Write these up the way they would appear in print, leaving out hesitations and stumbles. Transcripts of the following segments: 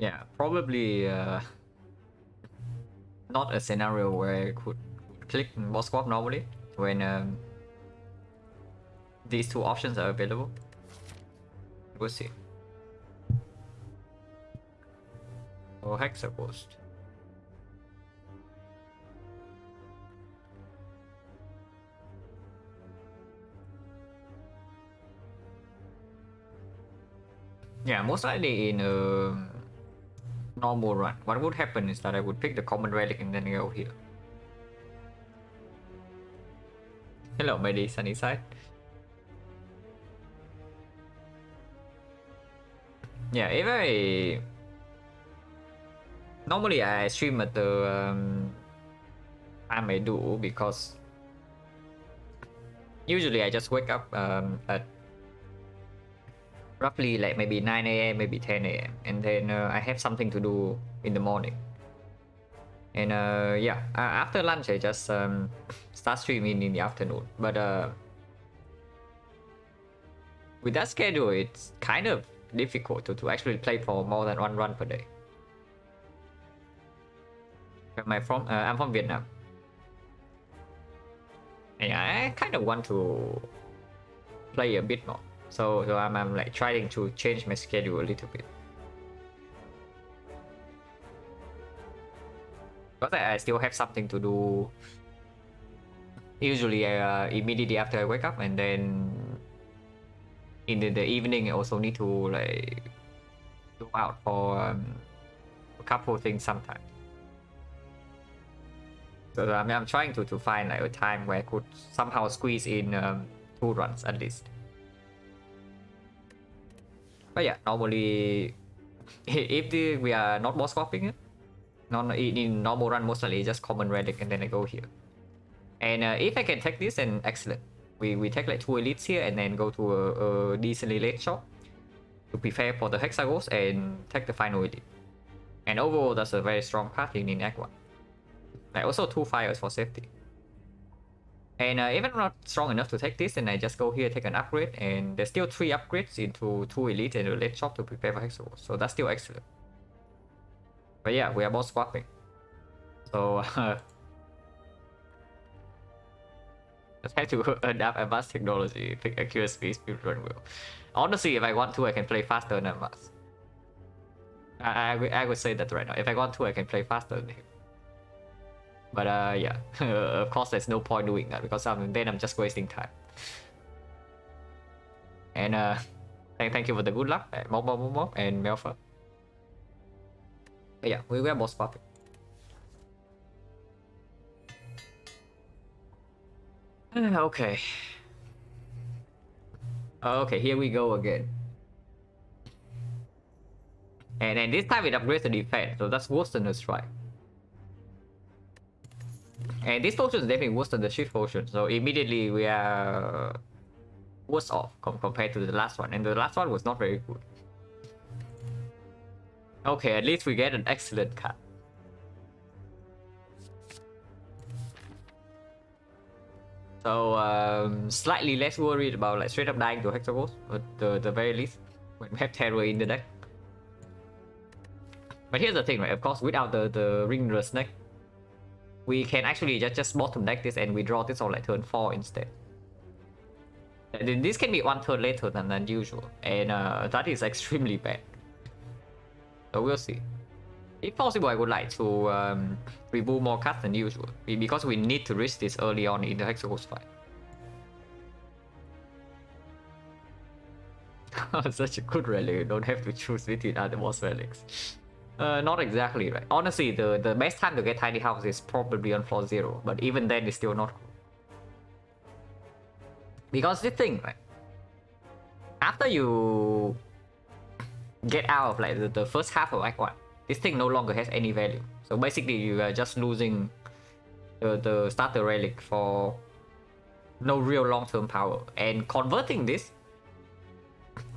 Yeah, probably not a scenario where I could click boss swap normally when these two options are available. We'll see. Oh, Hexa Ghost. Yeah, most likely in a normal run, what would happen is that I would pick the common relic and then go here. Hello, my day, sunny side. Yeah, if I normally I stream at the time I do because usually I just wake up at roughly like maybe 9 a.m. maybe 10 a.m. and then I have something to do in the morning. And yeah, after lunch I just start streaming in the afternoon. But with that schedule, it's kind of difficult to actually play for more than one run per day. Where am I from? I'm from Vietnam. And yeah, I kind of want to play a bit more. So I'm like trying to change my schedule a little bit. Because I still have something to do. Usually immediately after I wake up, and then in the evening I also need to like go out for a couple of things sometimes. So I'm trying to find like a time where I could somehow squeeze in 2 runs at least. But yeah, normally if we are not boss swapping it, in normal run mostly just common relic and then I go here. And if I can take this, then excellent. We take like 2 elites here and then go to a decently late shop to prepare for the Hexagons and take the final elite. And overall, that's a very strong path in Act 1. Like also 2 fires for safety. And if I'm not strong enough to take this, then I just go here, take an upgrade, and there's still 3 upgrades into 2 elite and a late shop to prepare for Hexagons. So that's still excellent. But yeah, we are both swapping. So just have to adapt advanced technology, pick accuracy, speed, run well. Honestly, if I want to, I can play faster than advanced. I would say that right now. If I want to, I can play faster than him. But yeah, of course there's no point doing that because then I'm just wasting time. And thank you for the good luck, Mob and Melfa. But yeah, we were boss swapping. Okay. Okay, here we go again. And then this time it upgrades the defense, so that's worse than the strike. And this potion is definitely worse than the shift potion, so immediately we are worse off compared to the last one, and the last one was not very good. Okay, at least we get an excellent cut. So slightly less worried about like straight up dying to Hexagons, at the very least, when we have Terror in the deck. But here's the thing, right? Of course, without the ring snake, we can actually just bottom deck this and we draw this on like turn 4 instead. And this can be 1 turn later than usual, and that is extremely bad. So we'll see. If possible, I would like to remove more cards than usual, because we need to reach this early on in the Hexagons fight. Such a good relic, you don't have to choose between other boss relics. Not exactly, right? Honestly, the best time to get Tiny House is probably on floor 0, but even then it's still not cool. Because the thing, right? After you get out of like the first half of Act 1, this thing no longer has any value. So basically you are just losing the starter relic for no real long-term power. And converting this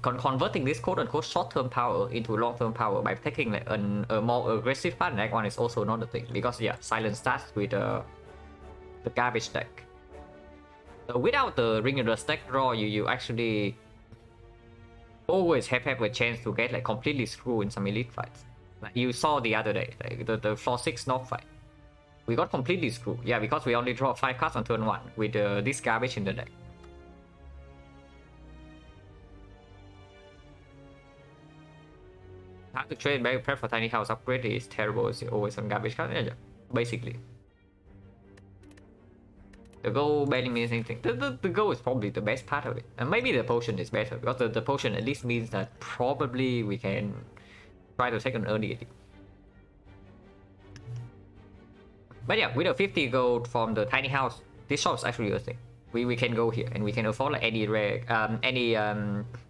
quote-unquote short-term power into long-term power by taking like a more aggressive part in Act 1 is also not a thing. Because yeah, Silent starts with the garbage deck. So without the Ring of the Stack draw, you actually always have a chance to get like completely screwed in some elite fights. Like you saw the other day, like the floor 6 North fight. We got completely screwed. Yeah, because we only draw 5 cards on turn 1 with this garbage in the deck. How to trade back prep for tiny house upgrade is terrible. It's always some garbage card. Yeah, basically. The goal barely means anything. The goal is probably the best part of it. And maybe the potion is better, because the potion at least means that probably we can try to take an early edit. But yeah, with a 50 gold from the tiny house, this shop is actually a thing. We can go here and we can afford like any rare,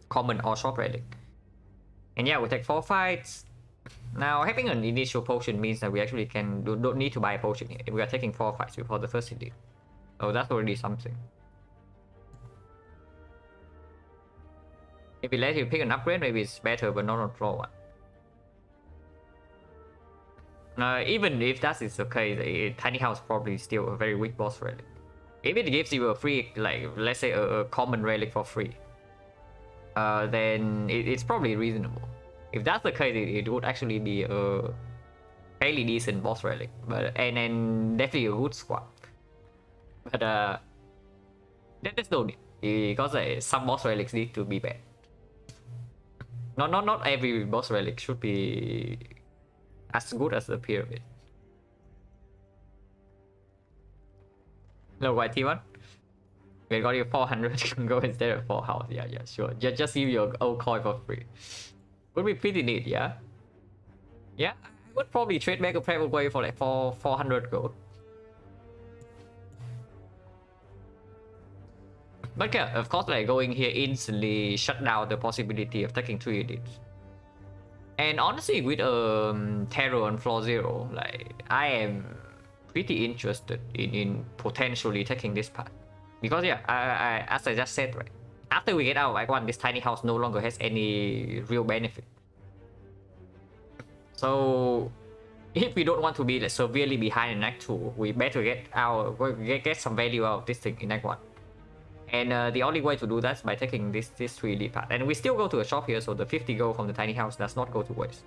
common or shop relic. And yeah, we take 4 fights. Now having an initial potion means that we actually don't need to buy a potion here. We are taking 4 fights before the first edit. Oh, that's already something. If we let you pick an upgrade, maybe it's better, but not on floor 1. Even if that is okay, the tiny house probably still a very weak boss relic. If it gives you a free, like let's say a common relic for free, then it's probably reasonable. If that's the case, it would actually be a fairly decent boss relic, but and definitely a good squad. But there's no need, because some boss relics need to be bad. Not every boss relic should be as good as the pyramid. No, white T1. We got you 400. You can go instead of 4 house. Yeah, sure. Just give your old coin for free. Would be pretty neat, yeah. Yeah, I would probably trade back a prep away for like 400 gold. But yeah, of course, like going here instantly shut down the possibility of taking 3 edits. And honestly, with Terror on floor 0, like I am pretty interested in potentially taking this part. Because yeah, I as I just said, right, after we get out of Act 1, this tiny house no longer has any real benefit. So if we don't want to be like severely behind in Act 2, we better get some value out of this thing in Act 1. And the only way to do that is by taking this 3 elite part. And we still go to a shop here, so the 50 gold from the tiny house does not go to waste.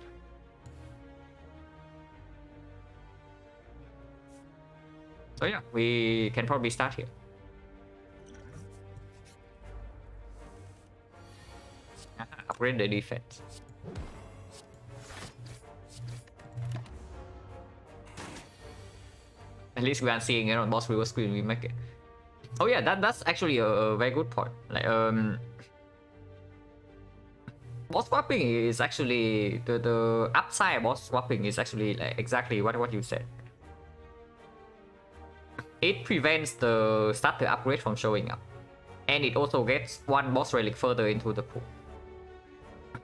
So yeah, we can probably start here. Upgrade the defense. At least we aren't seeing it on boss reverse screen. We make it. Oh yeah, that's actually a very good point. Like boss swapping is actually the upside of boss swapping is actually like exactly what you said. It prevents the starter upgrade from showing up, and it also gets 1 boss relic further into the pool.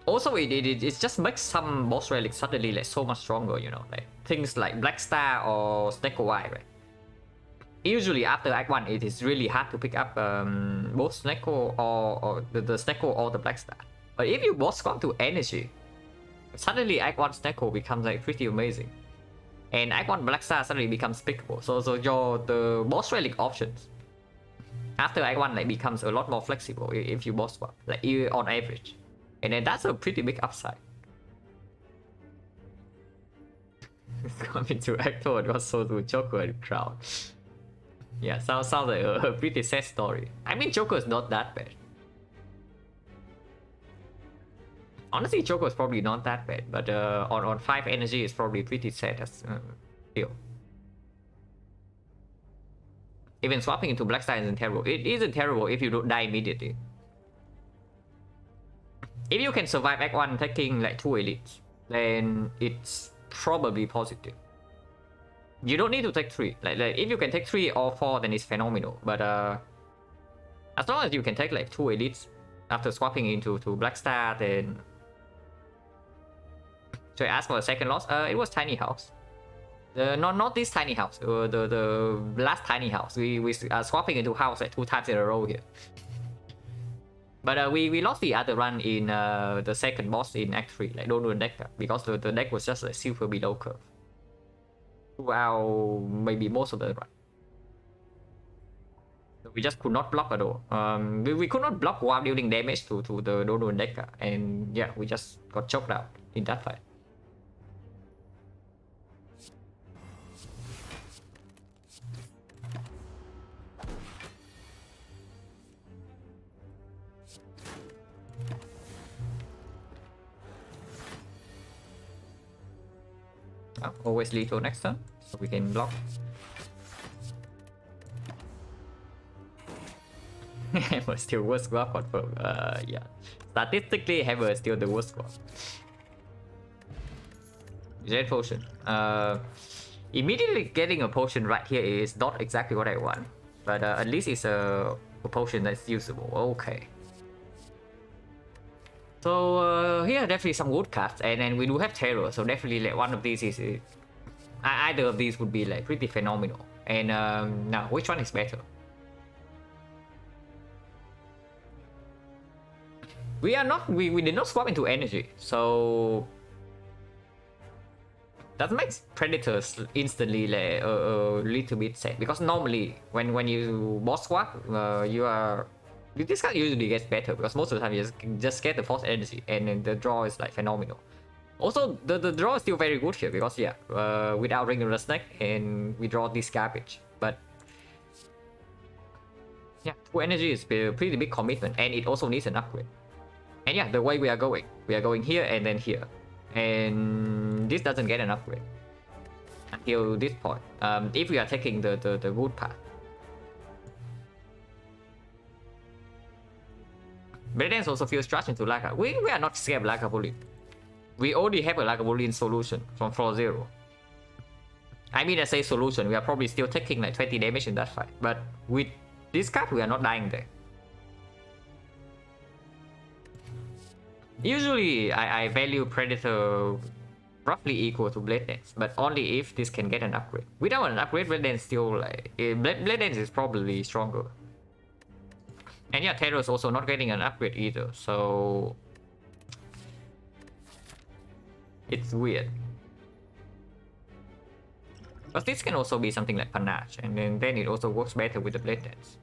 Also, it just makes some boss relics suddenly like so much stronger, you know, like things like Black Star or Snake Eye, right? Usually after Act 1, it is really hard to pick up both Snake or the Snake or the Black Star. But if you boss swap to energy, suddenly Act 1 Snake becomes like pretty amazing. And Act 1 Black Star suddenly becomes pickable. So the boss relic options after Act 1 like becomes a lot more flexible if you boss swap, like on average. And then that's a pretty big upside. Coming to Act 4, it was sold to Joker and Crown. Yeah, sounds like a pretty sad story. I mean, Joker is not that bad. Honestly, Joker is probably not that bad, but on 5 energy is probably pretty sad as still. Even swapping into Black Star isn't terrible. It isn't terrible if you don't die immediately. If you can survive Act 1 taking like 2 elites, then it's probably positive. You don't need to take 3. Like if you can take 3 or 4, then it's phenomenal. But as long as you can take like 2 elites after swapping into Black Star, then. So I asked for a second loss. It was tiny house. Not this tiny house. The last tiny house. We are swapping into house like 2 times in a row here. But we lost the other run in the second boss in Act 3, like don't do the deck, because the deck was just like super below curve throughout maybe most of the run. So we just could not block at all. We could not block while dealing damage to the Dodo deck, and yeah, we just got choked out in that fight. Always lethal next turn, so we can block. Hammer still worst squad confirmed. Yeah. Statistically, Hammer is still the worst squad. Red potion. Immediately getting a potion right here is not exactly what I want, but at least it's a potion that's usable. Okay. So here definitely some good cards, and then we do have terror, so definitely like one of these is either of these would be like pretty phenomenal. And now which one is better? We did not swap into energy, so that makes predators instantly like a little bit sad, because normally when you boss swap, this card usually gets better because most of the time you just get the force energy, and then the draw is like phenomenal. Also, the draw is still very good here because yeah, without Ring of the Snake, and we draw this garbage. But yeah, 2 energy is a pretty big commitment, and it also needs an upgrade. And yeah, the way we are going here and then here, and this doesn't get an upgrade until this point. If we are taking the good path. But then also feels trash into Laka. We are not scared of Lagavulin. We already have a Lagavulin solution from floor 0. I mean, I say solution, we are probably still taking like 20 damage in that fight. But with this card, we are not dying there. Usually, I value Predator roughly equal to Blade Dance, but only if this can get an upgrade. Without an upgrade, Blade Dance still like... Blade Dance is probably stronger. And yeah, Terror is also not getting an upgrade either, so... It's weird. But this can also be something like Panache, and then it also works better with the Blade Dance.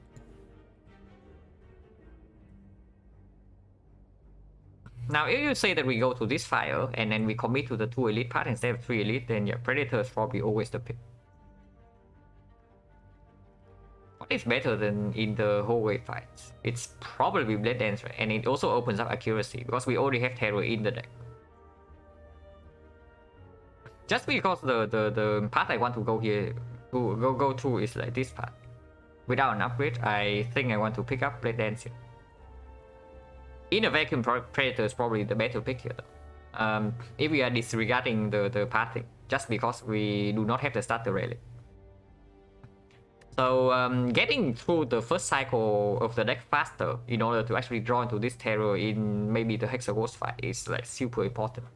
Now, if you say that we go to this fire, and then we commit to the 2 elite part instead of 3 elite, then yeah, Predator is probably always the pick. What is better than in the whole wave fights? It's probably Blade Dance, right? And it also opens up accuracy, because we already have Terror in the deck. Just because the path I want to go here, go through is like this path. Without an upgrade, I think I want to pick up Blade Dance here. In a vacuum, Predator is probably the better pick here though. If we are disregarding the pathing, just because we do not have the starter relic. So getting through the first cycle of the deck faster in order to actually draw into this Terror in maybe the Hexaghost fight is like super important.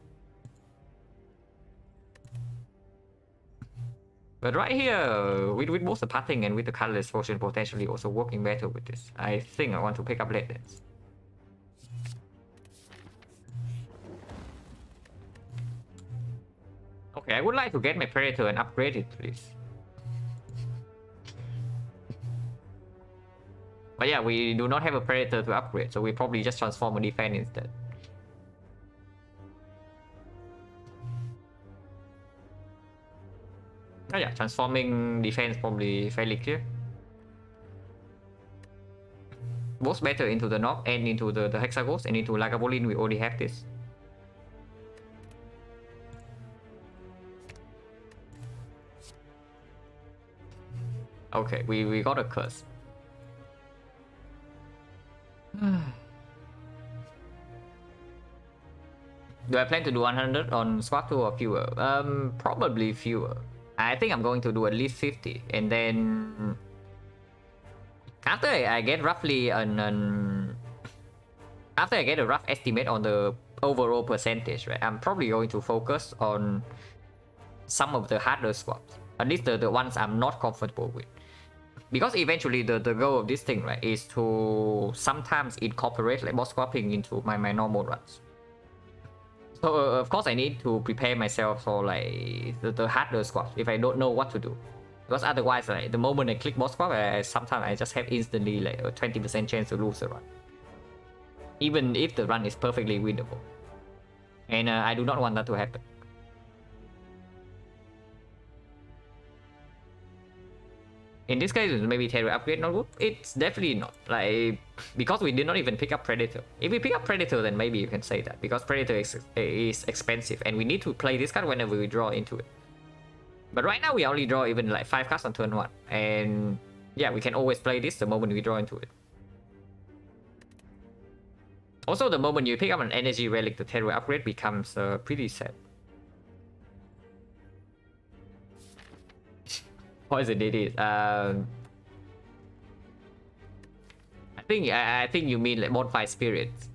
But right here, with both the pathing and with the colorless potion potentially also working better with this, I think I want to pick up Blade Dance. Okay, I would like to get my Predator and upgrade it, please. But yeah, we do not have a Predator to upgrade, so we probably just transform a defense instead. Oh yeah, transforming defense probably fairly clear. Both better into the knob and into the Hexaghost, and into Lagavulin we already have this. Okay, we got a curse. Do I plan to do 100 on swap 2 or fewer? Probably fewer. I think I'm going to do at least 50, and then after I get roughly after I get a rough estimate on the overall percentage, right, I'm probably going to focus on some of the harder swaps, at least the ones I'm not comfortable with, because eventually the goal of this thing, right, is to sometimes incorporate like boss swapping into my normal runs. So of course I need to prepare myself for like the harder squad if I don't know what to do, because otherwise like the moment I click boss squad, sometimes I just have instantly like a 20% chance to lose the run, even if the run is perfectly winnable, and I do not want that to happen. In this case, maybe Terror upgrade not good. It's definitely not, like, because we did not even pick up Predator. If we pick up Predator, then maybe you can say that, because Predator is expensive, and we need to play this card whenever we draw into it. But right now we only draw even like 5 cards on turn 1. And yeah, we can always play this the moment we draw into it. Also, the moment you pick up an energy relic, the terror upgrade becomes pretty sad. Poison it is. I think you mean like Bonfire Spirits.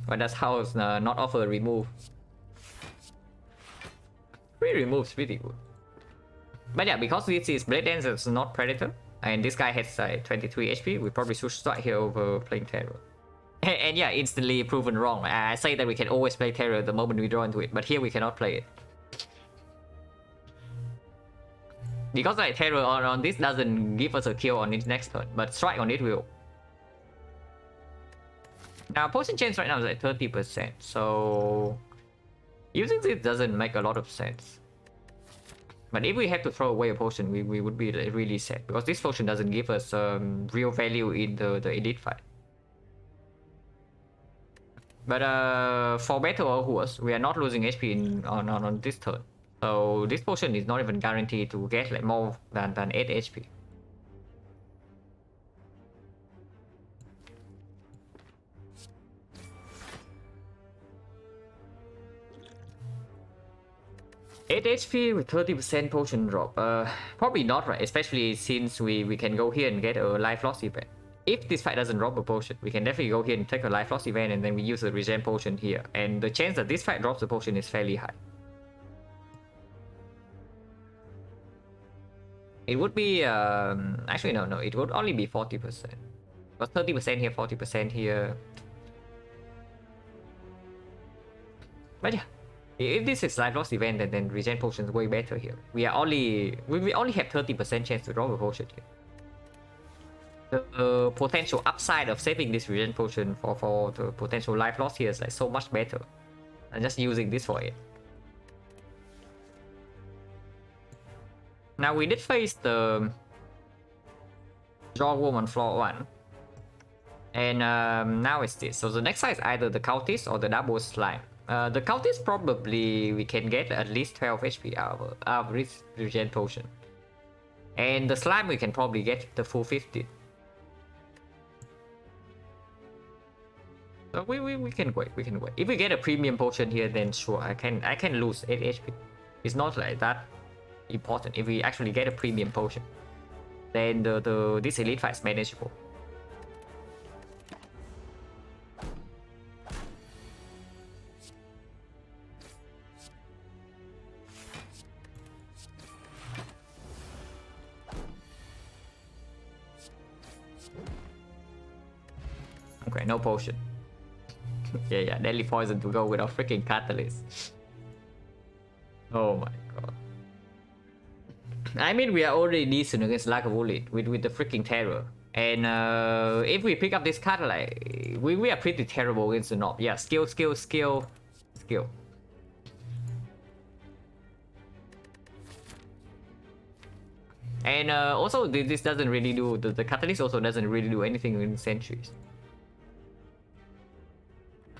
But does house not offer remove? Free remove's pretty good. But yeah, because this is Blade Dance, it's not Predator, and this guy has 23 HP, we probably should start here over playing Terror. And yeah, instantly proven wrong. I say that we can always play Terror the moment we draw into it, but here we cannot play it. Because like Terror on this doesn't give us a kill on its next turn, but Strike on it will. Now potion chance right now is at 30%, so using this doesn't make a lot of sense. But if we have to throw away a potion, we would be really sad, because this potion doesn't give us real value in the elite fight. But for battle or worse, we are not losing HP on this turn, so this potion is not even guaranteed to get like more than 8 HP. Eight HP with 30% potion drop. Probably not, right? Especially since we can go here and get a life loss event. If this fight doesn't drop a potion, we can definitely go here and take a life loss event, and then we use a regen potion here. And the chance that this fight drops a potion is fairly high. It would be actually no, it would only be 40%. But 30% here, 40% here. But yeah, if this is life loss event, then regen potion is way better here. We only have 30% chance to drop a potion here. The potential upside of saving this regen potion for the potential life loss here is like so much better than just using this for it. Now we did face the Draw Worm on floor 1. And now it's this. So the next side is either the Cultist or the Double Slime. The Cultist probably we can get at least 12 HP out of this regen potion. And the Slime we can probably get the full 50. So we can wait, If we get a premium potion here, then sure, I can lose 8 HP. It's not like that important. If we actually get a premium potion, then this elite fight is manageable. Okay, no potion. yeah, deadly poison to go with our freaking catalyst. Oh my god. I mean, we are already decent against Lagavulin with the freaking terror. And if we pick up this card, like we are pretty terrible against the Nob. Yeah, skill. And also this doesn't really do the catalyst also doesn't really do anything in sentries.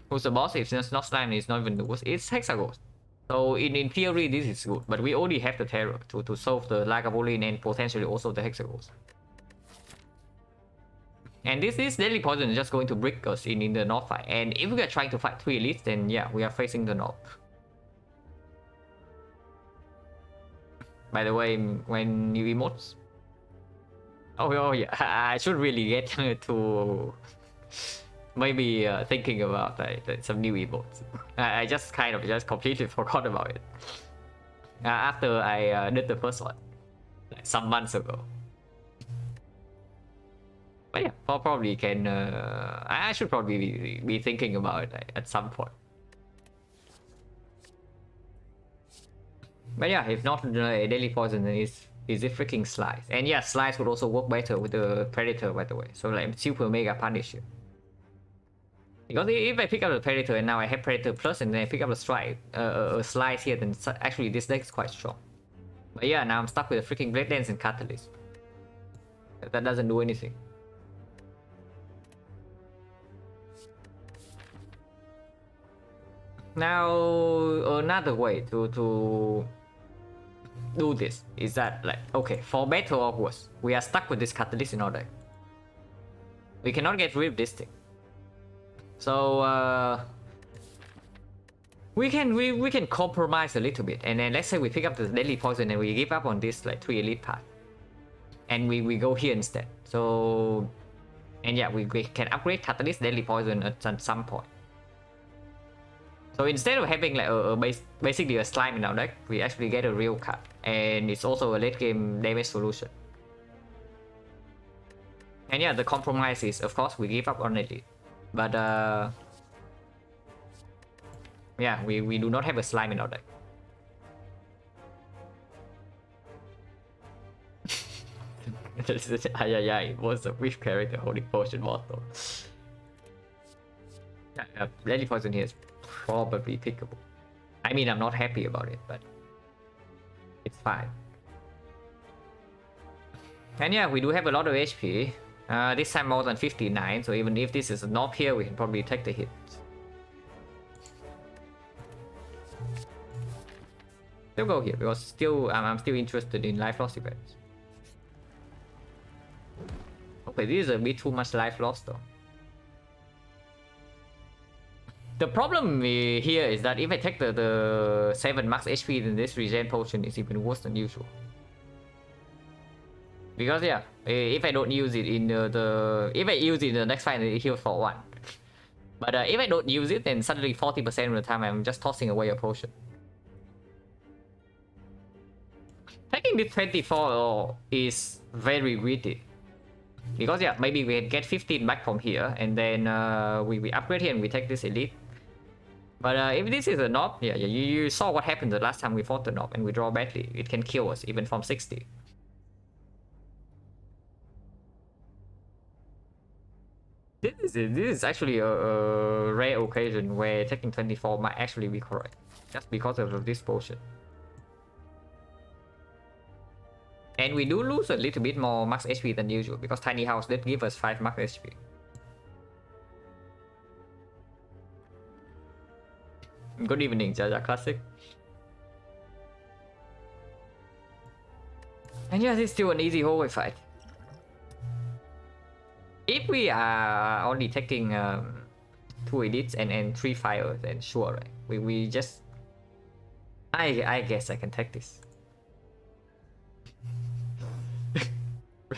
Who's the boss? If it's not slime, it's not even the worst. It's Hexaghost. So in theory, this is good, but we only have the terror to solve the Lagavulin and potentially also the Hexaghost. And this deadly poison is just going to break us in the North fight. And if we are trying to fight 3 elites, then yeah, we are facing the North. By the way, when new emotes. Oh yeah, I should really get to maybe thinking about some new emotes. I just completely forgot about it after I did the first one like some months ago. But yeah, probably can. I should probably be thinking about it at some point. But yeah, if not daily poison, then is it freaking slice? And yeah, slice would also work better with the predator, by the way. So like super mega punish you. Because if I pick up the predator and now I have predator plus, and then I pick up a strike, a slice here, then actually this deck is quite strong. But yeah, now I'm stuck with a freaking blade dance and catalyst. That doesn't do anything. Now another way to do this is that, like, okay, for better or worse, we are stuck with this catalyst in our deck. We cannot get rid of this thing. So we can compromise a little bit, and then let's say we pick up the deadly poison and we give up on this like 3 elite path, and we go here instead. So, and yeah, we can upgrade catalyst deadly poison at some point. So instead of having like basically a slime in our deck, we actually get a real card, and it's also a late game damage solution. And yeah, the compromise is, of course, we give up on elite, but yeah, we do not have a slime in our deck. It was a wish character holding potion bottle. Yeah, deadly poison here is probably pickable. I mean, I'm not happy about it, but it's fine. And yeah, we do have a lot of HP. This time more than 59, so even if this is not here, we can probably take the hit. Still go here because still I'm still interested in life loss events. Okay, this is a bit too much life loss though. The problem here is that if I take the 7 max HP, then this regen potion is even worse than usual. Because yeah, if I don't use it in if I use it in the next fight, it heals for 1. But if I don't use it, then suddenly 40% of the time I'm just tossing away a potion. Taking this 24 is very greedy. Because yeah, maybe we get 15 back from here, and then we upgrade here and we take this elite. But if this is a knob, yeah, you saw what happened the last time we fought the knob and we draw badly. It can kill us even from 60. This is actually a rare occasion where taking 24 might actually be correct, just because of this potion. And we do lose a little bit more max HP than usual, because Tiny House did give us 5 max HP. Good evening, Jaja Classic. And yeah, this is still an easy hallway fight. If we are only taking 2 elites and 3 fires, then sure, right? We just... I guess I can take this.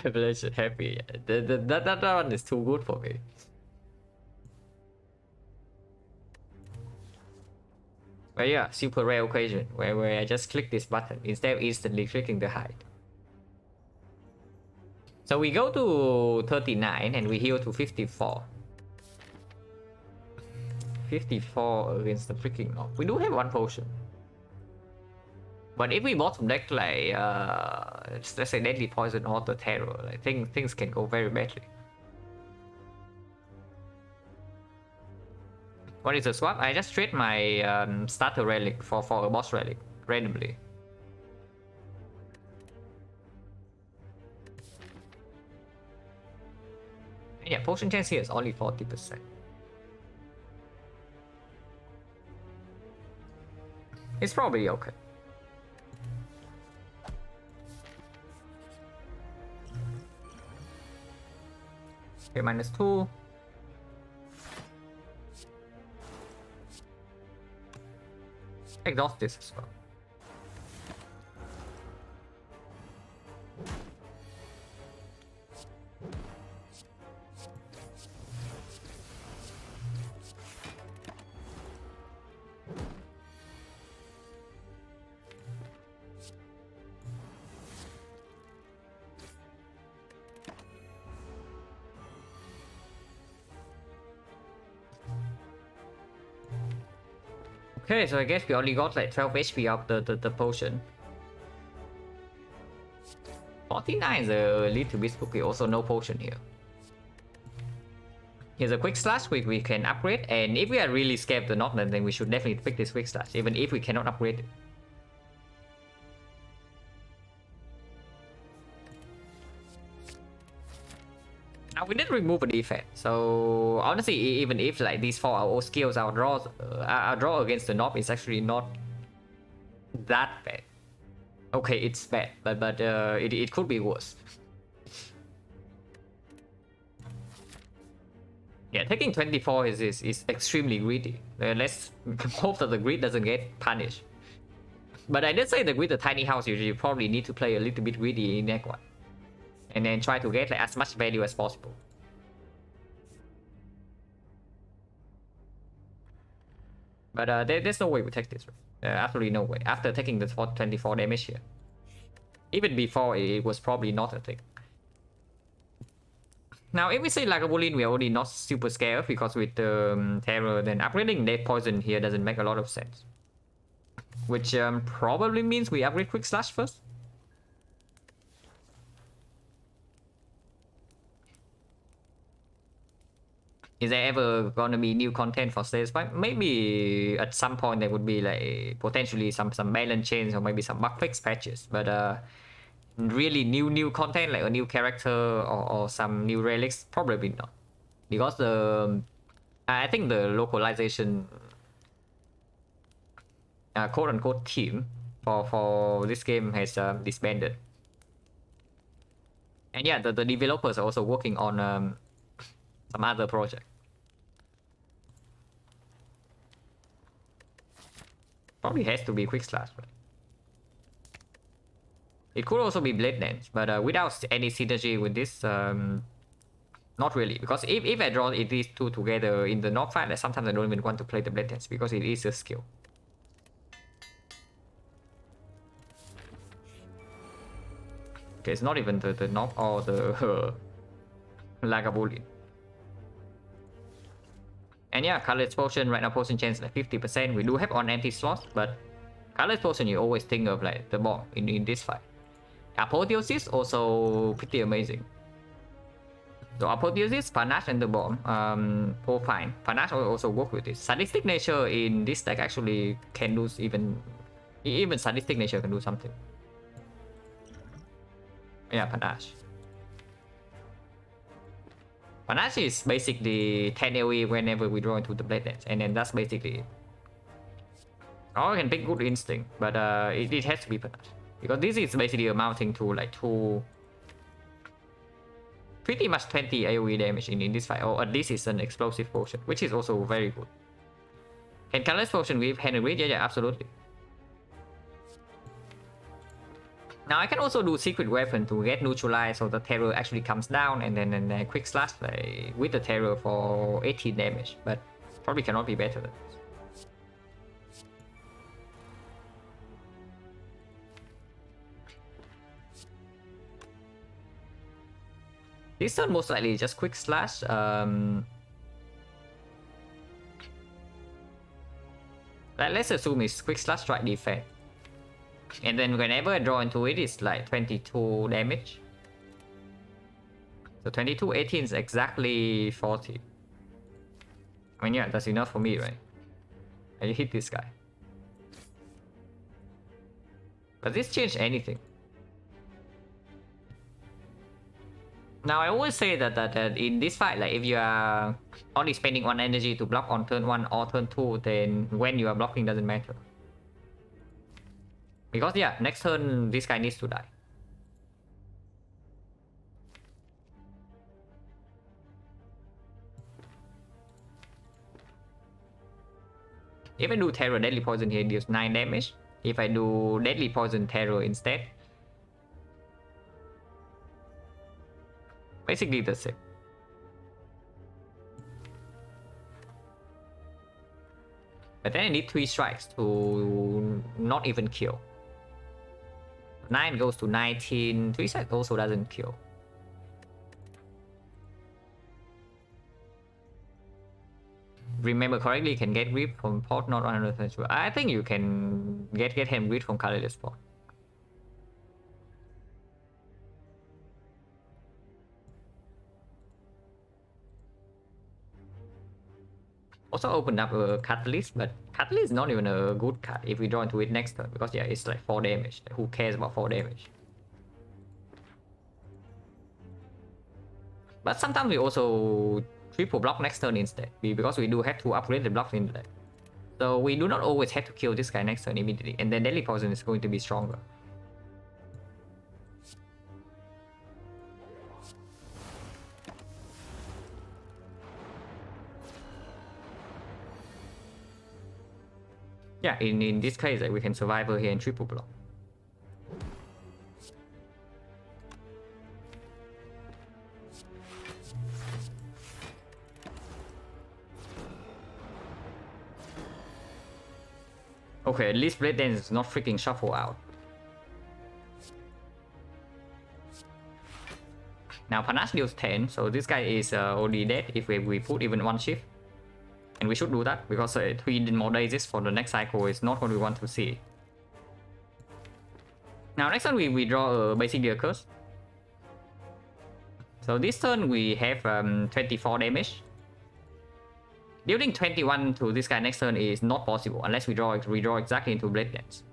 Revelation happy. That one is too good for me. But yeah, super rare occasion where I just click this button instead of instantly clicking the hide. So we go to 39 and we heal to 54. 54 against the freaking knob. We do have 1 potion. But if we bottom deck like let's say deadly poison or the terror, I think things can go very badly. What is a swap? I just trade my starter relic for a boss relic randomly. And yeah, potion chance here is only 40%. It's probably okay. Okay, -2. Exhaust this as well. Okay, so I guess we only got like 12 HP of the potion. 49 is a little bit spooky. Also, no potion here. Here's a quick slash we can upgrade, and if we are really scared of the knob, then we should definitely pick this quick slash, even if we cannot upgrade it. We didn't remove a defense, so honestly, even if like these 4 our skills, our draw against the knob is actually not that bad. Okay, it's bad, but it could be worse. Yeah, taking 24 is extremely greedy. Let's hope that the greed doesn't get punished. But I did say that with the tiny house, you probably need to play a little bit greedy in Act 1. And then try to get like as much value as possible. But there's no way we take this. Absolutely no way. After taking the 24 damage here. Even before, it was probably not a thing. Now, if we say Lagavulin, we're already not super scared because with the Terror, then upgrading Dead Poison here doesn't make a lot of sense. Which probably means we upgrade Quick Slash first. Is there ever gonna be new content for Stage 5? Maybe at some point there would be like potentially some balance change or maybe some bug fix patches. But really new content like a new character or some new relics, probably not. Because I think the localization quote unquote team for this game has disbanded. And yeah, the developers are also working on some other project. Probably has to be Quick Slash, right? It could also be Blade Dance, but without any synergy with this, not really. Because if I draw these two together in the knob fight, like sometimes I don't even want to play the Blade Dance because it is a skill. Okay, it's not even the knob or the Lagavulin. And yeah, Colorless Potion, right now potion chance like 50%. We do have on anti-slots, but Colorless Potion you always think of like the bomb in this fight. Apotheosis also pretty amazing. So Apotheosis, Panache and the bomb, fine. Panache also work with this. Sadistic Nature in this deck actually can do even Sadistic Nature can do something. Yeah, Panache. Panache is basically 10 AoE whenever we draw into the Blade Dance, and then that's basically it. Or I can pick Good Instinct, but it has to be Panache. Because this is basically amounting to like pretty much 20 AoE damage in this fight, or at least it's an Explosive Potion, which is also very good. Can Colorless Potion with Hand and Reach? Yeah, absolutely. Now I can also do Secret Weapon to get neutralized so the Terror actually comes down, and then Quick Slash like, with the Terror for 18 damage, but probably cannot be better than this. This turn most likely just Quick Slash. Let's assume it's Quick Slash Strike Defense. And then whenever I draw into it, it's like 22 damage. So 22, 18 is exactly 40. I mean, yeah, that's enough for me, right? I hit this guy. Does this change anything? Now, I always say that in this fight, like if you are only spending 1 energy to block on turn 1 or turn 2, then when you are blocking doesn't matter. Because yeah, next turn this guy needs to die. If I do Terror Deadly Poison here, it deals 9 damage. If I do Deadly Poison Terror instead, basically the same. But then I need 3 strikes to not even kill. 9 goes to 19. 3 strikes also doesn't kill. Remember correctly, you can get Rip from Pot, not 100% sure. I think you can get him Rip from Colorless Pot. Also opened up a Catalyst, but Catalyst is not even a good card if we draw into it next turn, because yeah, it's like 4 damage. Who cares about 4 damage? But sometimes we also triple block next turn instead, because we do have to upgrade the blocks in there. So we do not always have to kill this guy next turn immediately, and then Deadly Poison is going to be stronger. Yeah, in this case, we can survive her here in triple block. Okay, at least Blade Dance is not freaking shuffle out. Now Panache deals 10, so this guy is already dead if we put even one shift. And we should do that, because 3 more days for the next cycle is not what we want to see. Now next turn we draw a basic deal curse. So this turn we have 24 damage. Dealing 21 to this guy next turn is not possible unless we draw exactly into Blade Dance.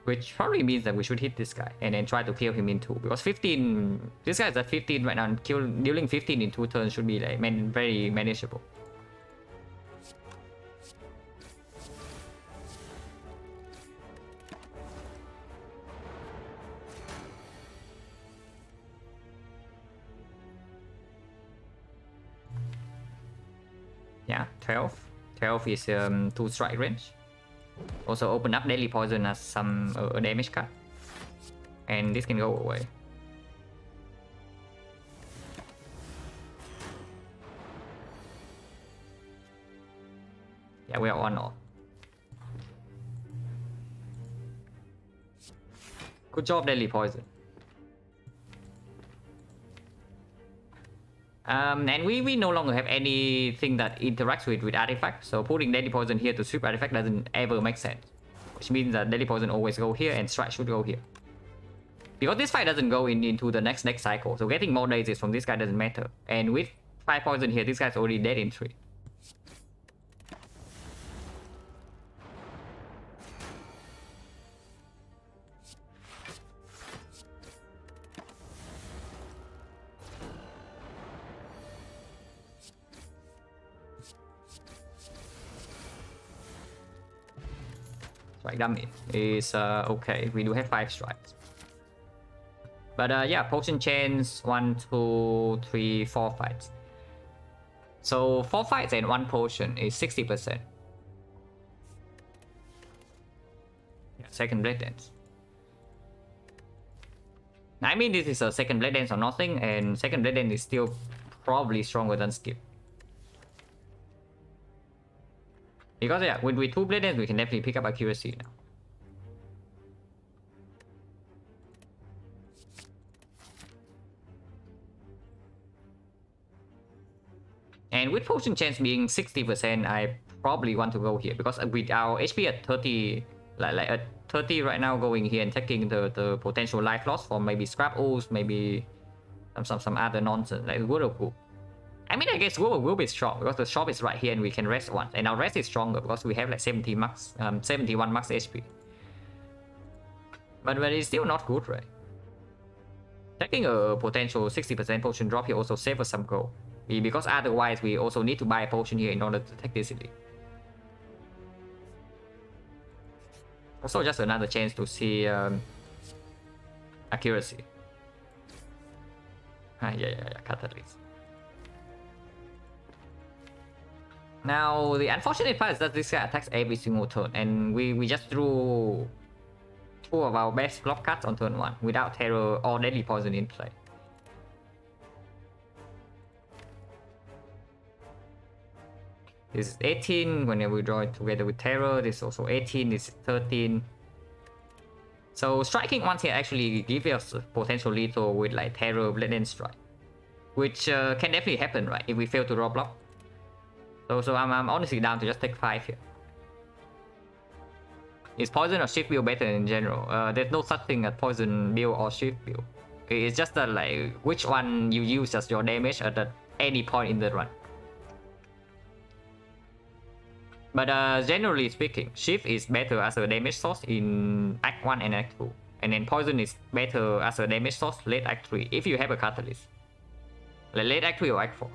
Which probably means that we should hit this guy and then try to kill him in 2. Because 15, this guy is at 15 right now, and dealing 15 in 2 turns should be like very manageable. Yeah, 12. 12 is 2 strike range. Also open up Deadly Poison as some damage card. And this can go away. Yeah, we are on off. Good job, Deadly Poison. And we no longer have anything that interacts with artifact, so putting Deadly Poison here to strip artifact doesn't ever make sense. Which means that Deadly Poison always go here and Strike should go here. Because this fight doesn't go into the next cycle, so getting more daisies from this guy doesn't matter. And with 5 poison here, this guy's already dead in 3. Strike damage is okay. We do have 5 strikes. But yeah, potion chains 1, 2, 3, 4 fights. So 4 fights and 1 potion is 60%. Yeah, second Blade Dance. I mean, this is a second Blade Dance or nothing, and second Blade Dance is still probably stronger than Skip. Because yeah, with 2 Blade Dance, we can definitely pick up accuracy now. And with potion chance being 60%, I probably want to go here, because with our HP at 30, like at 30 right now, going here and taking the potential life loss from maybe scrap ooze, maybe some other nonsense like Wood of Group. I mean, I guess Wood of Group is strong because the shop is right here and we can rest once, and our rest is stronger because we have like 71 max HP. But it's still not good, right? Taking a potential 60% potion drop here also saves us some gold. Because otherwise we also need to buy a potion here in order to take this elite. Also just another chance to see accuracy. Yeah, catalyst. Now the unfortunate part is that this guy attacks every single turn, and we just drew 2 of our best block cards on turn 1 without terror or deadly poison in play. This is 18 whenever we draw it together with terror. This is also 18, this is 13. So striking once here actually gives us potential lethal with like terror, blade and strike, which can definitely happen, right, if we fail to draw block. So I'm honestly down to just take 5 here. Is poison or shift build better in general? There's no such thing as poison build or shift build. It's just that like which one you use as your damage at any point in the run. But generally speaking, shift is better as a damage source in Act 1 and Act 2. And then poison is better as a damage source late Act 3 if you have a catalyst. like late act 3 or act 4.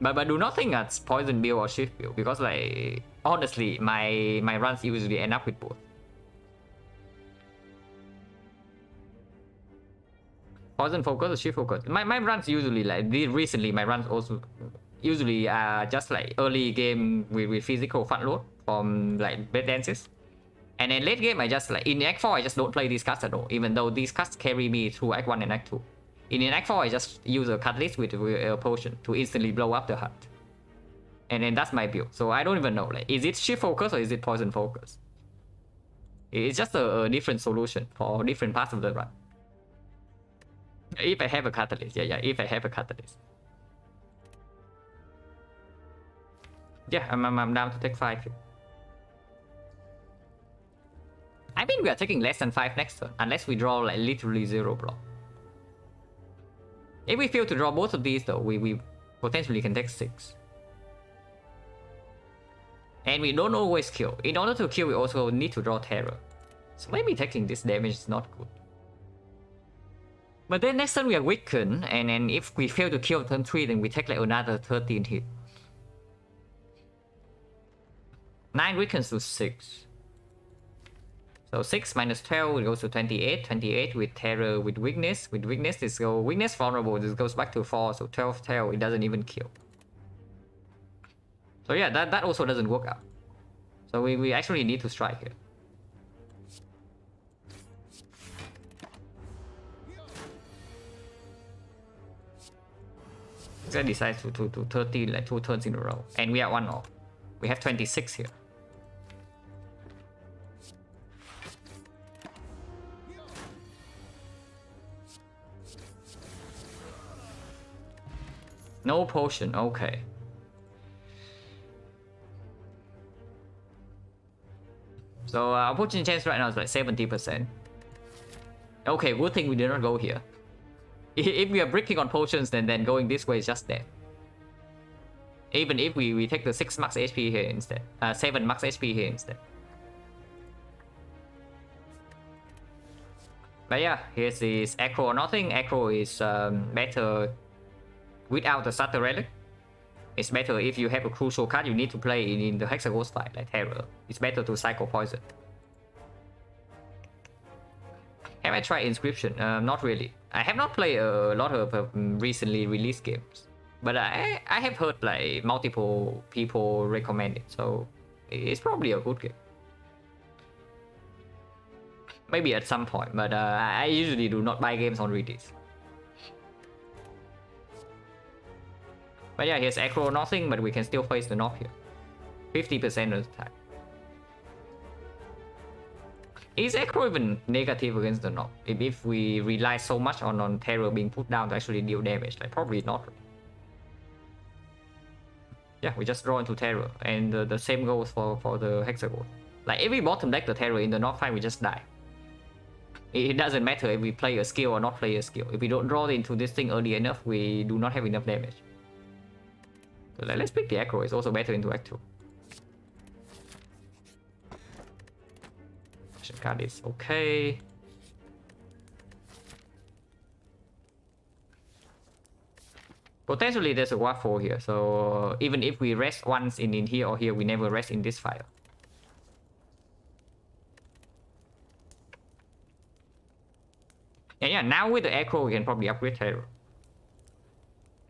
But do not think that's poison build or shift build, because like honestly my runs usually end up with both. Poison focus or shift focus. My runs usually like recently my runs also usually are just like early game with physical fun load from like bed dances. And then late game I just like in act 4 I just don't play these cards at all, even though these cards carry me through act 1 and act 2. In act 4 I just use a catalyst with a potion to instantly blow up the hut. And then that's my build. So I don't even know, like, is it shift focus or is it poison focus? It's just a different solution for different parts of the run. If I have a catalyst, yeah, if I have a catalyst. Yeah, I'm down to take 5 here. I mean, we are taking less than 5 next turn, unless we draw like literally 0 block. If we fail to draw both of these though, we potentially can take 6. And we don't always kill. In order to kill, we also need to draw terror. So maybe taking this damage is not good. But then next turn we are weakened, and then if we fail to kill turn 3, then we take like another 13 hit. 9 weakens to 6. So 6 minus 12, it goes to 28. 28 with terror with weakness. With weakness, this goes weakness vulnerable, this goes back to 4. So 12 tail, it doesn't even kill. So yeah, that also doesn't work out. So we actually need to strike here. This guy decides to 30 like 2 turns in a row. And we are 1 off. We have 26 here. No potion, okay. So our potion chance right now is like 70%. Okay, good thing we did not go here. If we are bricking on potions, then going this way is just dead. Even if we take the 6 max HP here instead. 7 max HP here instead. But yeah, here's this Acro or nothing. Acro is better without the Starter Relic. It's better if you have a crucial card you need to play in the Hexaghost fight, like Terror. It's better to cycle Poison. Have I tried Inscription? Not really. I have not played a lot of recently released games. But I have heard like multiple people recommend it, so it's probably a good game. Maybe at some point, but I usually do not buy games on release. But yeah, here's Acro nothing, but we can still face the knock here. 50% of the time. Is Acro even negative against the knock? If we rely so much on terror being put down to actually deal damage, like probably not. Yeah, we just draw into terror, and the same goes for the hexagon. Like if we bottom deck the terror in the knock fight, we just die. It doesn't matter if we play a skill or not play a skill. If we don't draw into this thing early enough, we do not have enough damage. So let's pick the Acro, it's also better into Act 2. Action card is okay. Potentially there's a waffle here, so even if we rest once in here or here, we never rest in this file. Yeah, now with the Acro we can probably upgrade Terror.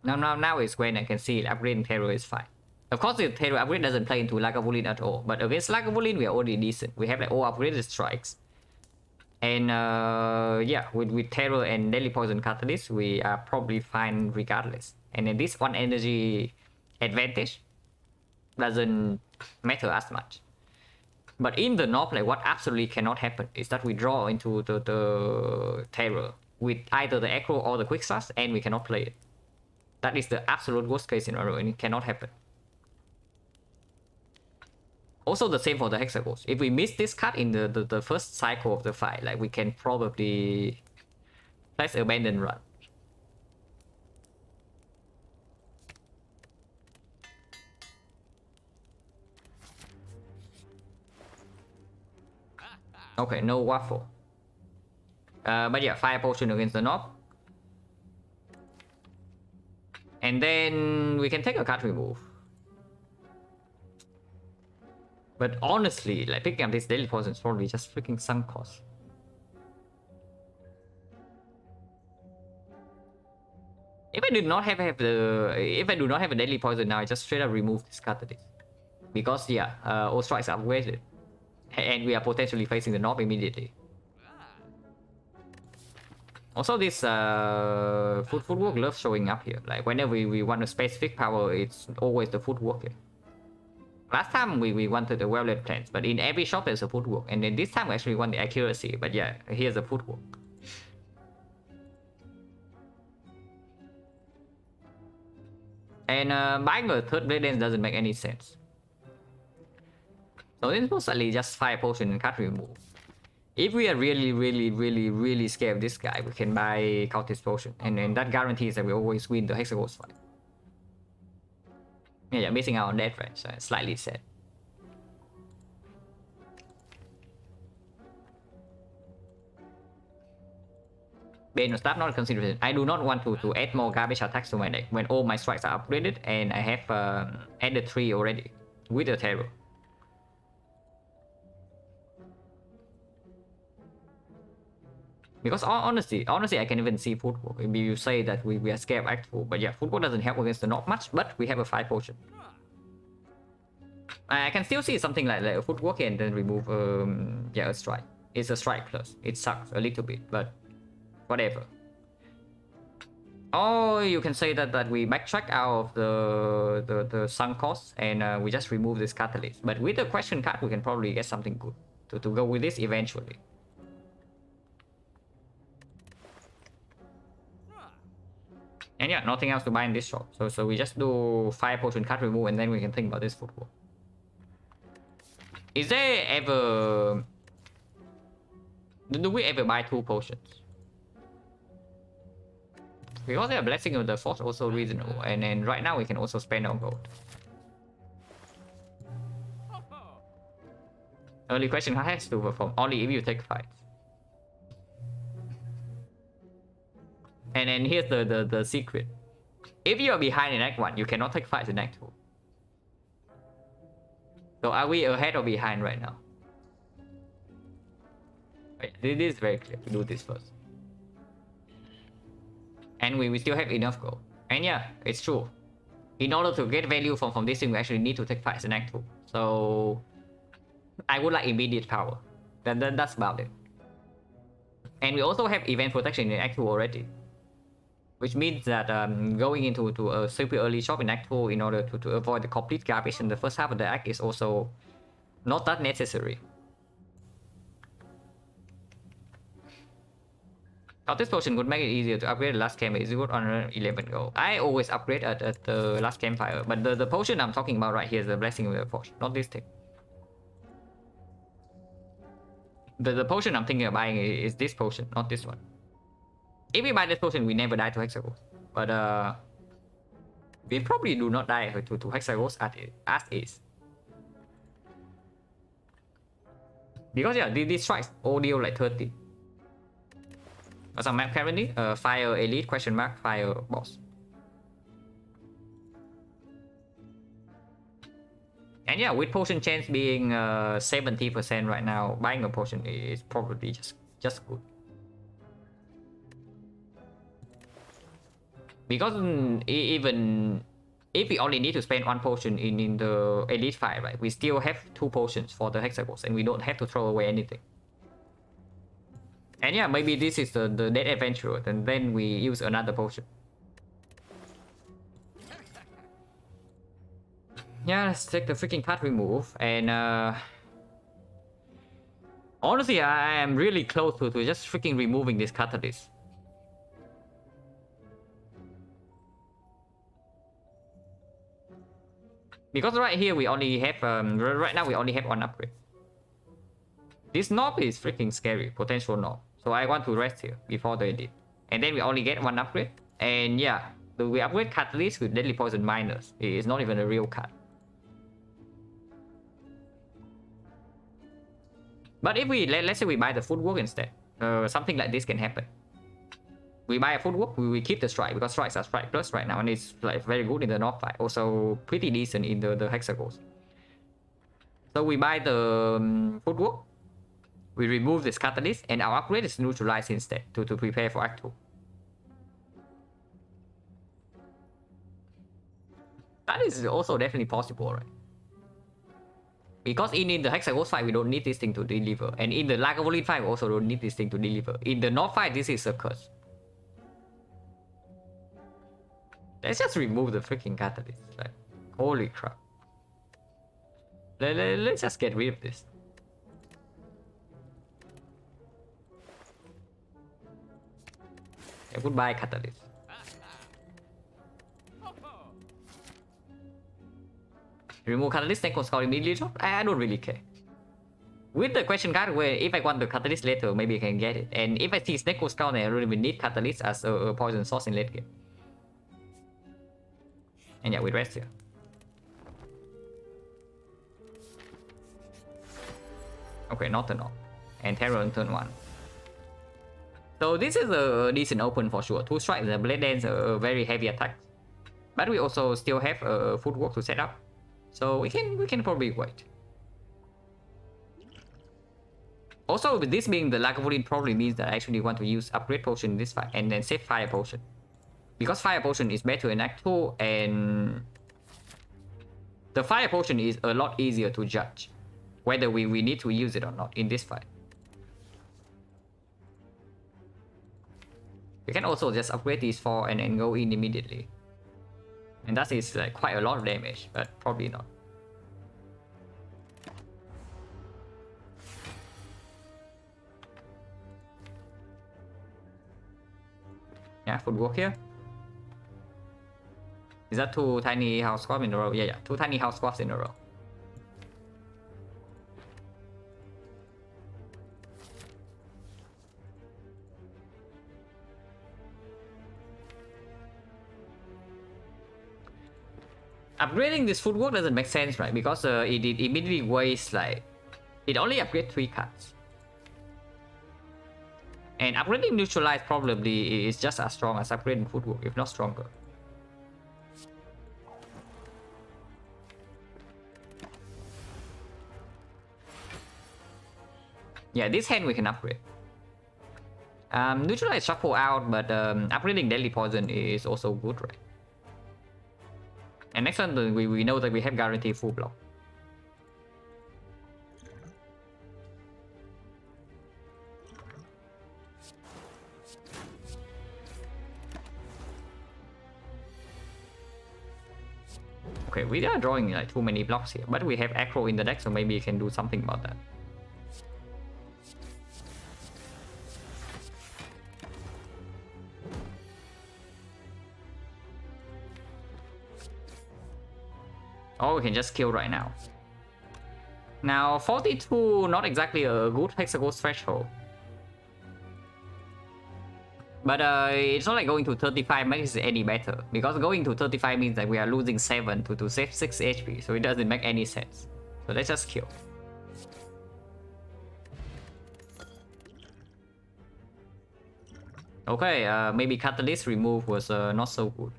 Now is when I can see upgrading Terror is fine. Of course the Terror upgrade doesn't play into Lagavulin at all, but against Lagavulin we are already decent. We have like all upgraded strikes. And yeah, with Terror and Deadly Poison Catalyst, we are probably fine regardless. And then this 1 energy advantage doesn't matter as much. But in the knob, like what absolutely cannot happen is that we draw into the Terror with either the Acro or the Quick Start, and we cannot play it. That is the absolute worst case scenario, and it cannot happen. Also the same for the Hexagons. If we miss this card in the first cycle of the fight, like we can probably place Abandon Run. Okay, no waffle. But yeah, Fire Potion against the knob. And then we can take a card remove. But honestly, like picking up this Deadly Poison is probably just freaking sunk cost. If I do not have a Deadly Poison now, I just straight up remove this card today. Because yeah, all strikes are upgraded. And we are potentially facing the knob immediately. Also, this footwork loves showing up here. Like whenever we want a specific power, it's always the footwork here. Last time we wanted the well-laid plans, but in every shop there's a footwork. And then this time we actually want the accuracy. But yeah, here's the footwork. And buying a third blade dance doesn't make any sense. So this is mostly just 5 potion and card remove. If we are really scared of this guy, we can buy Cultist Potion. And then that guarantees that we always win the Hexaghost fight. Yeah, missing out on that, right? So slightly sad. Bane of Staff not considered. I do not want to add more garbage attacks to my deck when all my strikes are upgraded and I have added 3 already with the terror. Because honestly, I can even see footwork. Maybe you say that we are scared of Act 4, but yeah, footwork doesn't help against the not much, but we have a 5 potion. I can still see something like a footwork and then remove yeah, a strike. It's a strike plus. It sucks a little bit, but whatever. Or you can say that we backtrack out of the sunk cost and we just remove this catalyst. But with the question card, we can probably get something good to go with this eventually. And yeah, nothing else to buy in this shop. So we just do 5 potion card remove and then we can think about this footwork. Is there ever... Do we ever buy 2 potions? Because the Blessing of the Force also reasonable. And then right now we can also spend our gold. Early question has to perform only if you take fights. And then here's the secret. If you are behind in Act 1, you cannot take fights in Act 2. So are we ahead or behind right now? Wait, this is very clear. We do this first. And we still have enough gold. And yeah, it's true. In order to get value from this thing, we actually need to take fights in Act 2. So I would like immediate power. That's about it. And we also have event protection in Act 2 already. Which means that going into a super early shop in Act 2 in order to avoid the complete garbage in the first half of the act is also not that necessary. Now this potion would make it easier to upgrade the last camp. Is good on 11 gold. I always upgrade at the last campfire, but the potion I'm talking about right here is the Blessing of the Force, not this thing. The potion I'm thinking of buying is this potion, not this one. If we buy this potion, we never die to Hexaghost. But we probably do not die to Hexaghost as is. Because yeah, these strikes all deal like 30. Some map currently, fire elite question mark fire boss. And yeah, with potion chance being 70% right now, buying a potion is probably just good. Because even if we only need to spend 1 potion in the elite fight, right, we still have 2 potions for the Hexaghost and we don't have to throw away anything. And yeah, maybe this is the dead adventurer, and then we use another potion. Yeah, let's take the freaking card remove. And honestly, I am really close to just freaking removing this catalyst. Because right here we only have right now we only have 1 upgrade. This knob is freaking scary, potential knob. So I want to rest here before the edit. And then we only get 1 upgrade. And yeah, we upgrade catalyst with Deadly Poison minus. It's not even a real card. But if we let's say we buy the footwork instead, something like this can happen. we buy a footwork, we keep the strike because strikes are strike plus right now, and it's like very good in the north fight, also pretty decent in the hexagons. So we buy the footwork, we remove this catalyst, and our upgrade is neutralized instead to prepare for Act 2. That is also definitely possible, right? Because in the hexagons fight, we don't need this thing to deliver, and in the Lagavulin fight, we also don't need this thing to deliver. In the north fight, this is a curse. Let's just remove the freaking catalyst. Like, holy crap. Let's just get rid of this. Yeah, goodbye, catalyst. Remove catalyst, then score immediately drop. I don't really care. With the question card, where if I want the catalyst later, maybe I can get it. And if I see Snake Scout, I don't even need catalyst as a poison source in late game. And yeah, we rest here. Okay, not turn off. And Terror on turn 1. So this is a decent open for sure. 2 strikes, the Blade Dance, a very heavy attack. But we also still have a footwork to set up. So we can probably wait. Also, with this being the Lagavulin, probably means that I actually want to use upgrade potion in this fight and then save fire potion. Because fire potion is better in Act 2, and the fire potion is a lot easier to judge whether we need to use it or not in this fight. We can also just upgrade these 4 and then go in immediately. And that is like quite a lot of damage, but probably not. Yeah, footwork here. Is that 2 tiny house squads in a row? Yeah, 2 tiny house squads in a row. Upgrading this footwork doesn't make sense, right? Because it immediately weighs like... It only upgrades 3 cards. And upgrading neutralize probably is just as strong as upgrading footwork, if not stronger. Yeah, this hand we can upgrade. Neutralize shuffle out, but upgrading deadly poison is also good, right? And next one, we know that we have guaranteed full block. Okay, we are drawing like too many blocks here, but we have aggro in the deck, so maybe you can do something about that. Or we can just kill right now. Now, 42, not exactly a good hexagons threshold. But it's not like going to 35 makes it any better. Because going to 35 means that we are losing 7 to save 6 HP. So it doesn't make any sense. So let's just kill. Okay, maybe catalyst remove was not so good.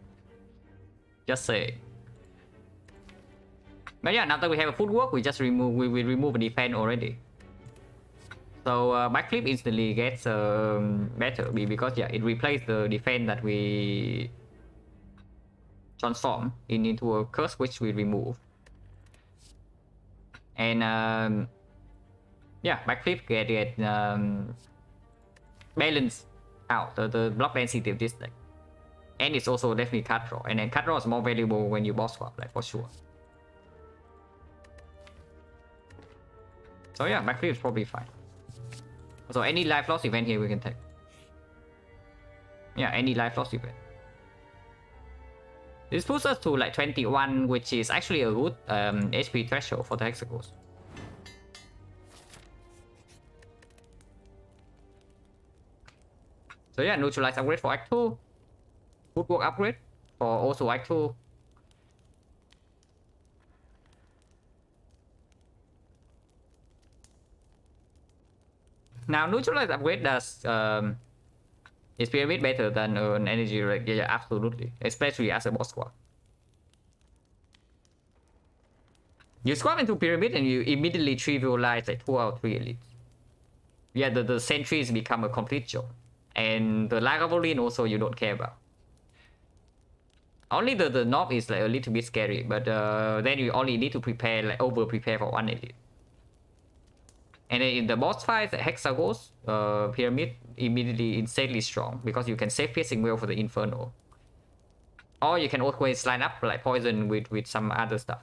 Just say. But yeah, now that we have a footwork, we just remove we remove a defense already. So backflip instantly gets better because yeah, it replaces the defense that we transform into a curse which we remove. And yeah, backflip get balance out the block density of this deck. And it's also definitely card draw, and then card draw is more valuable when you boss swap, like for sure. So yeah, backflip is probably fine. So any life loss event here we can take. Yeah, any life loss event. This puts us to like 21, which is actually a good HP threshold for the hexagons. So yeah, neutralize upgrade for Act 2. Footwork upgrade for also Act 2. Now, neutralize upgrade does Is pyramid better than an energy relic? Yeah, absolutely. Especially as a boss swap. You swap into pyramid and you immediately trivialize like 2 out of 3 elites. Yeah, the sentries become a complete joke. And the Lagavulin also you don't care about. Only the knob is like a little bit scary, but then you only need to prepare, like over prepare for 1 elite. And then in the boss fight, Hexagos, pyramid immediately insanely strong because you can save piercing well for the Inferno. Or you can always line up like poison with some other stuff.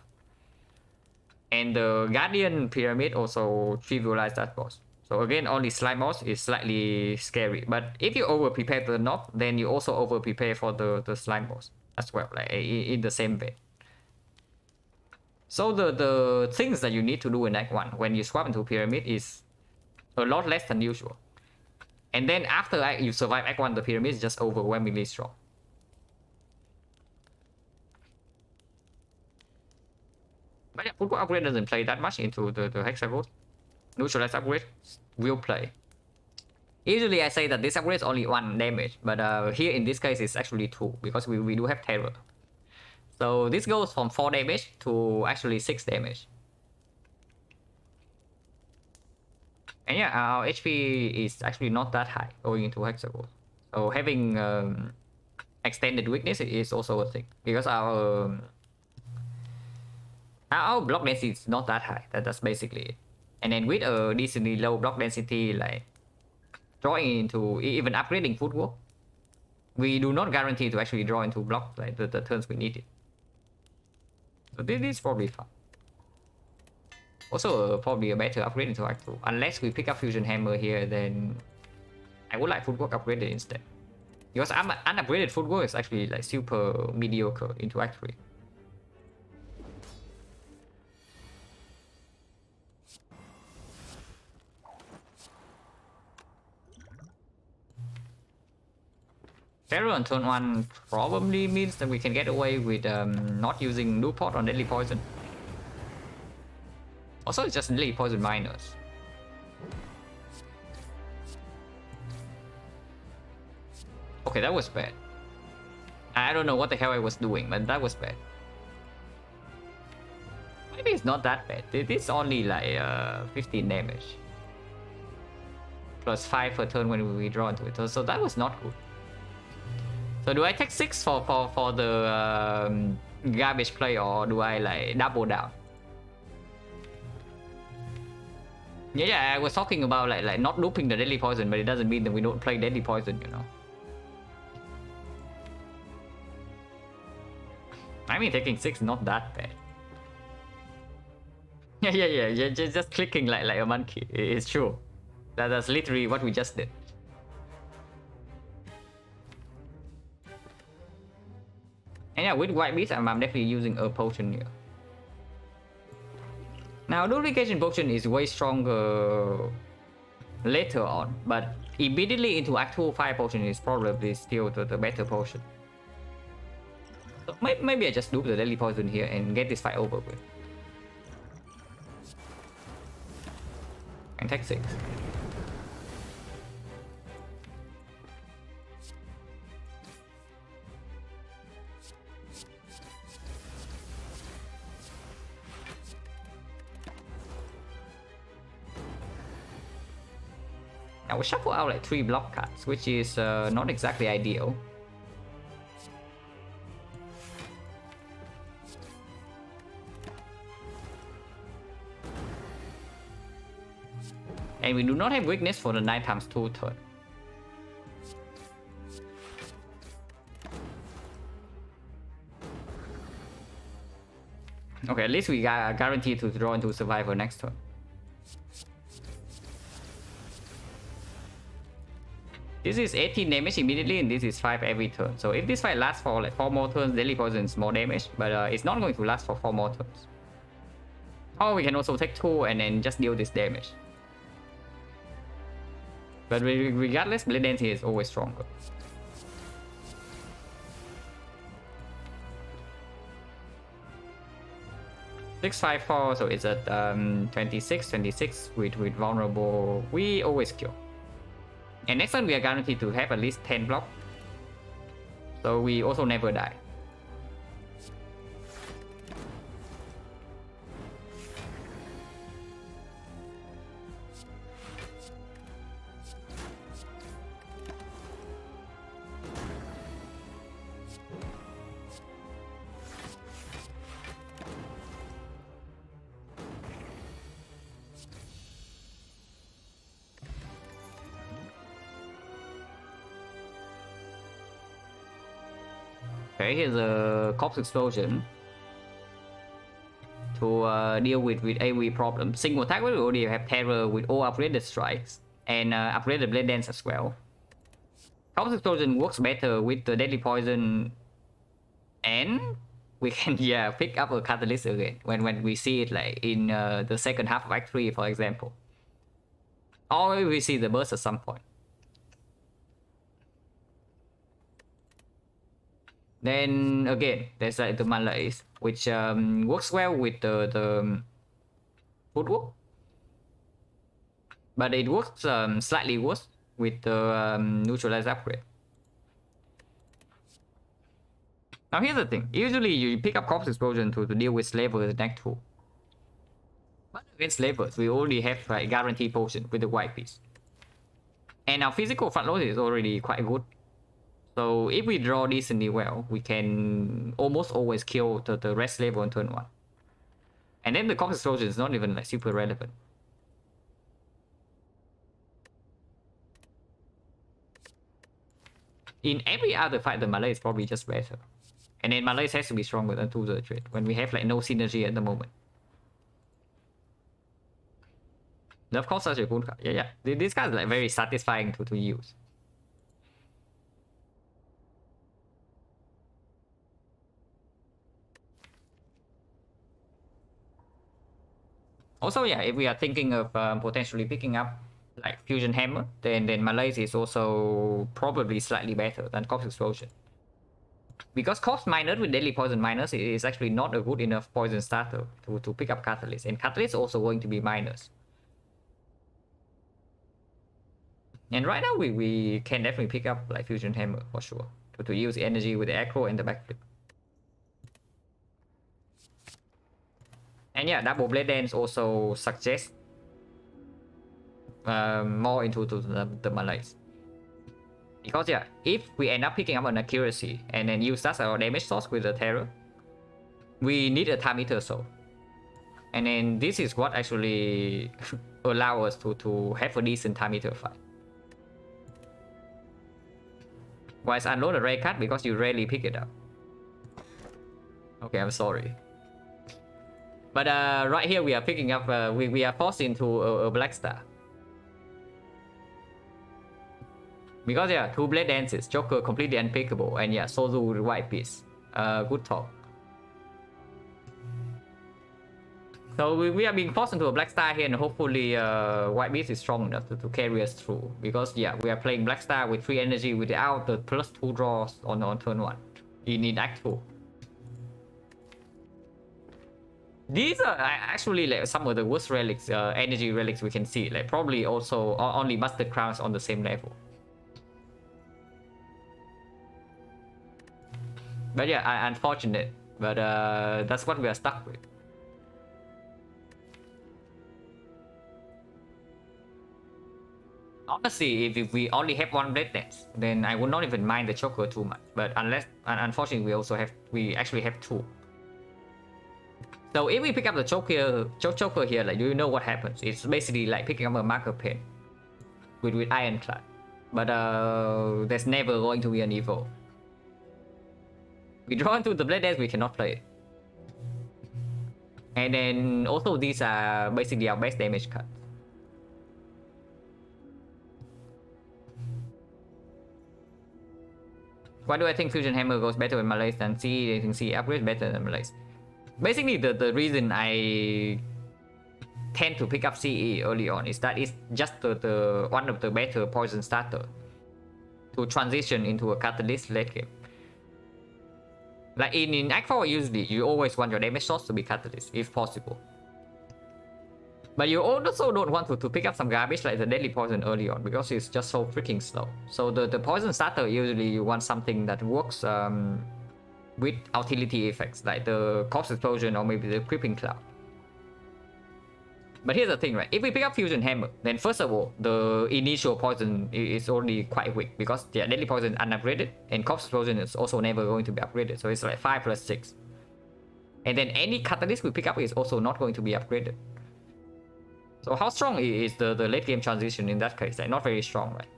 And the Guardian pyramid also trivialize that boss. So again, only slime boss is slightly scary. But if you over prepare the knob, then you also over prepare for the slime boss as well, like in the same way. So the things that you need to do in Act 1 when you swap into pyramid is a lot less than usual. And then after you survive Act 1, the pyramid is just overwhelmingly strong. But yeah, football upgrade doesn't play that much into the hexagons. Neutralize upgrade will play. Usually I say that this upgrade is only 1 damage, but here in this case it's actually 2 because we do have terror. So this goes from 4 damage to actually 6 damage. And yeah, our HP is actually not that high going into hexagons. So having extended weakness is also a thing because our block density is not that high. That's basically it. And then with a decently low block density, like drawing into even upgrading footwork, we do not guarantee to actually draw into blocks like the turns we need it. So this is probably fun. Also, probably a better upgrade into Act 2. Unless we pick up Fusion Hammer here, then I would like footwork upgraded instead. Because unupgraded footwork is actually like super mediocre into Act 3. Terror on turn 1 probably means that we can get away with not using New Pot on Deadly Poison. Also, it's just Deadly Poison minus. Okay, that was bad. I don't know what the hell I was doing, but that was bad. Maybe it's not that bad. It's only like 15 damage. Plus 5 per turn when we draw into it. So that was not good. So do I take 6 for the garbage play, or do I like double down? Yeah, I was talking about like not looping the Deadly Poison, but it doesn't mean that we don't play Deadly Poison, you know. I mean, taking 6 not that bad. Yeah, just clicking like a monkey. It's true. That's literally what we just did. And yeah, with White Beast, I'm definitely using a potion here. Now, Duplication Potion is way stronger later on, but immediately into Act 2, Fire Potion is probably still the better potion. So maybe I just dupe the Deadly Poison here and get this fight over with. And take 6. Now we shuffle out like 3 block cards, which is not exactly ideal. And we do not have weakness for the 9×2 turn. Okay, at least we are guaranteed to draw into Survivor next turn. This is 18 damage immediately, and this is 5 every turn. So if this fight lasts for like 4 more turns, Deadly Poison is more damage, but it's not going to last for 4 more turns. Or we can also take 2 and then just deal this damage. But regardless, Blade Density is always stronger. $654, so it's at 26 with vulnerable. We always kill. And next turn we are guaranteed to have at least 10 block. So we also never die. Okay, here's a corpse explosion to deal with AoE problem. Single attack will already have terror with all upgraded strikes and upgraded blade dance as well. Corpse explosion works better with the deadly poison, and we can pick up a catalyst again when we see it like in the second half of Act 3, for example, or we see the burst at some point. Then again, there's like the malaise, which works well with the footwork, but it works slightly worse with the neutralize upgrade. Now here's the thing, usually you pick up corpse explosion to deal with slavers in Act 2. But against slavers, we already have like guaranteed potion with the white piece. And our physical front load is already quite good. So if we draw decently well, we can almost always kill the rest slaver on turn 1. And then the corpse explosion is not even like super relevant. In every other fight, the melee is probably just better. And then melee has to be stronger than 2 trade when we have like no synergy at the moment. Of course, such a good card. Yeah. This card is like very satisfying to use. Also, if we are thinking of potentially picking up like Fusion Hammer, then Malaise is also probably slightly better than Corpse Explosion. Because Corpse minus with Deadly Poison minus is actually not a good enough poison starter to pick up Catalyst, and Catalyst is also going to be minus. And right now we can definitely pick up like Fusion Hammer for sure to use the energy with the Acro and the backflip. And double blade dance also suggests more into the malaise. Because if we end up picking up an accuracy and then use that as our damage source with the terror, we need a time eater soul. And then this is what actually allow us to have a decent time eater fight. Wise unload a rare card because you rarely pick it up. Okay, I'm sorry. But right here we are picking up, we are forced into a black star. Because 2 blade dances, Joker completely unpickable, and Sozu with white piece. Good talk. So we are being forced into a black star here, and hopefully white beast is strong enough to carry us through. Because we are playing black star with 3 energy without the +2 draws on turn 1 in Act 2. These are actually like some of the worst relics, energy relics we can see. Like probably also only Master Crowns on the same level. But unfortunate. But that's what we are stuck with. Honestly, if we only have 1 blade dance, then I would not even mind the choker too much. But unfortunately, we actually have 2. So if we pick up the choker here, like, do you know what happens? It's basically like picking up a marker pen with Ironclad. But there's never going to be an evo. We draw into the blade dance, we cannot play it. And then also these are basically our best damage cards. Why do I think Fusion Hammer goes better with Malaise than CE? I think CE upgrades better than Malaise. Basically, the reason I tend to pick up CE early on is that it's just the one of the better poison starter to transition into a catalyst late game. Like in Act 4, usually you always want your damage source to be catalyst if possible. But you also don't want to pick up some garbage like the deadly poison early on because it's just so freaking slow. So the poison starter, usually you want something that works with utility effects like the corpse explosion or maybe the creeping cloud. But here's the thing, right? If we pick up fusion hammer, then first of all, the initial poison is already quite weak because the deadly poison is unupgraded and corpse explosion is also never going to be upgraded. So it's like 5 plus 6. And then any catalyst we pick up is also not going to be upgraded. So how strong is the late game transition in that case? Like not very strong, right?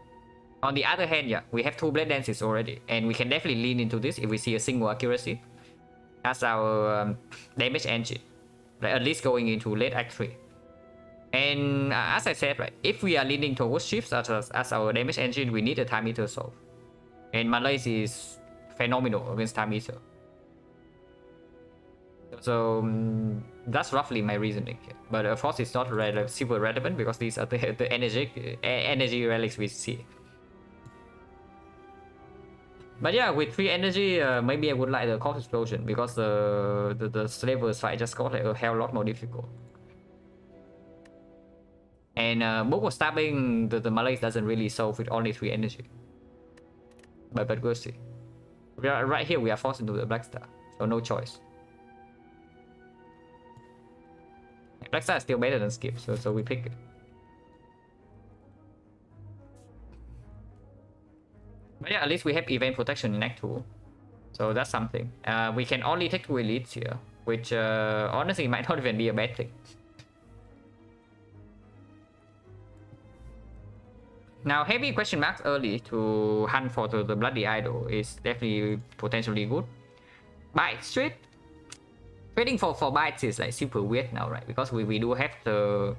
On the other hand, yeah, we have 2 blade dances already, and we can definitely lean into this if we see a single accuracy as our damage engine, like at least going into late act 3. And as I said, right, if we are leaning towards shifts as our damage engine, we need a time eater solve. And Malaise is phenomenal against time eater. So that's roughly my reasoning here. But of course, it's not super relevant because these are the energy relics we see. But yeah, with 3 energy, maybe I would like the corpse explosion because the slavers fight just got like a hell lot more difficult. And both of stabbing the Malaise doesn't really solve with only 3 energy. But we'll see. Right here we are forced into the Black Star, so no choice. Black Star is still better than Skip, so we pick it. But yeah, at least we have event protection in Act 2. So that's something. We can only take 2 elites here, which honestly might not even be a bad thing. Now, heavy question marks early to hunt for the Bloody Idol is definitely potentially good. Bite Street. Trading for bites is like super weird now, right? Because we do have the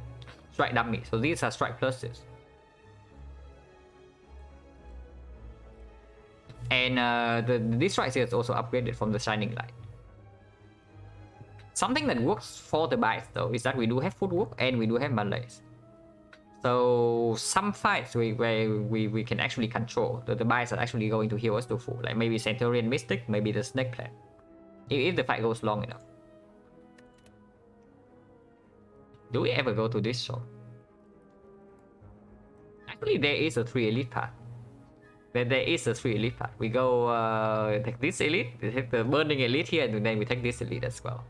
strike dummy. So these are strike pluses. And this strike here is also upgraded from the Shining Light. Something that works for the bites though is that we do have footwork and we do have malaise. So some fights where we can actually control the bites are actually going to heal us to full. Like maybe Centaurian Mystic, maybe the Snake Plant. If the fight goes long enough. Do we ever go to this shop? Actually, there is a 3 elite path. There is a 3 elite path. We go take this elite, we take the burning elite here, and then we take this elite as well.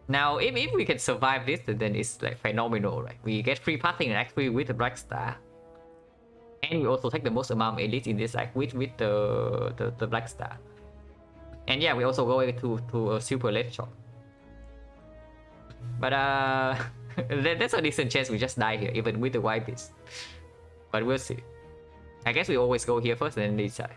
Now, if we can survive this, then it's like phenomenal, right? We get free pathing in Act 3 with the Black Star. And we also take the most amount of elites in this act with the Black Star. And yeah, we also go to a super late shot. But there's a decent chance we just die here, even with the White Beast. But we'll see. I guess we always go here first and then decide.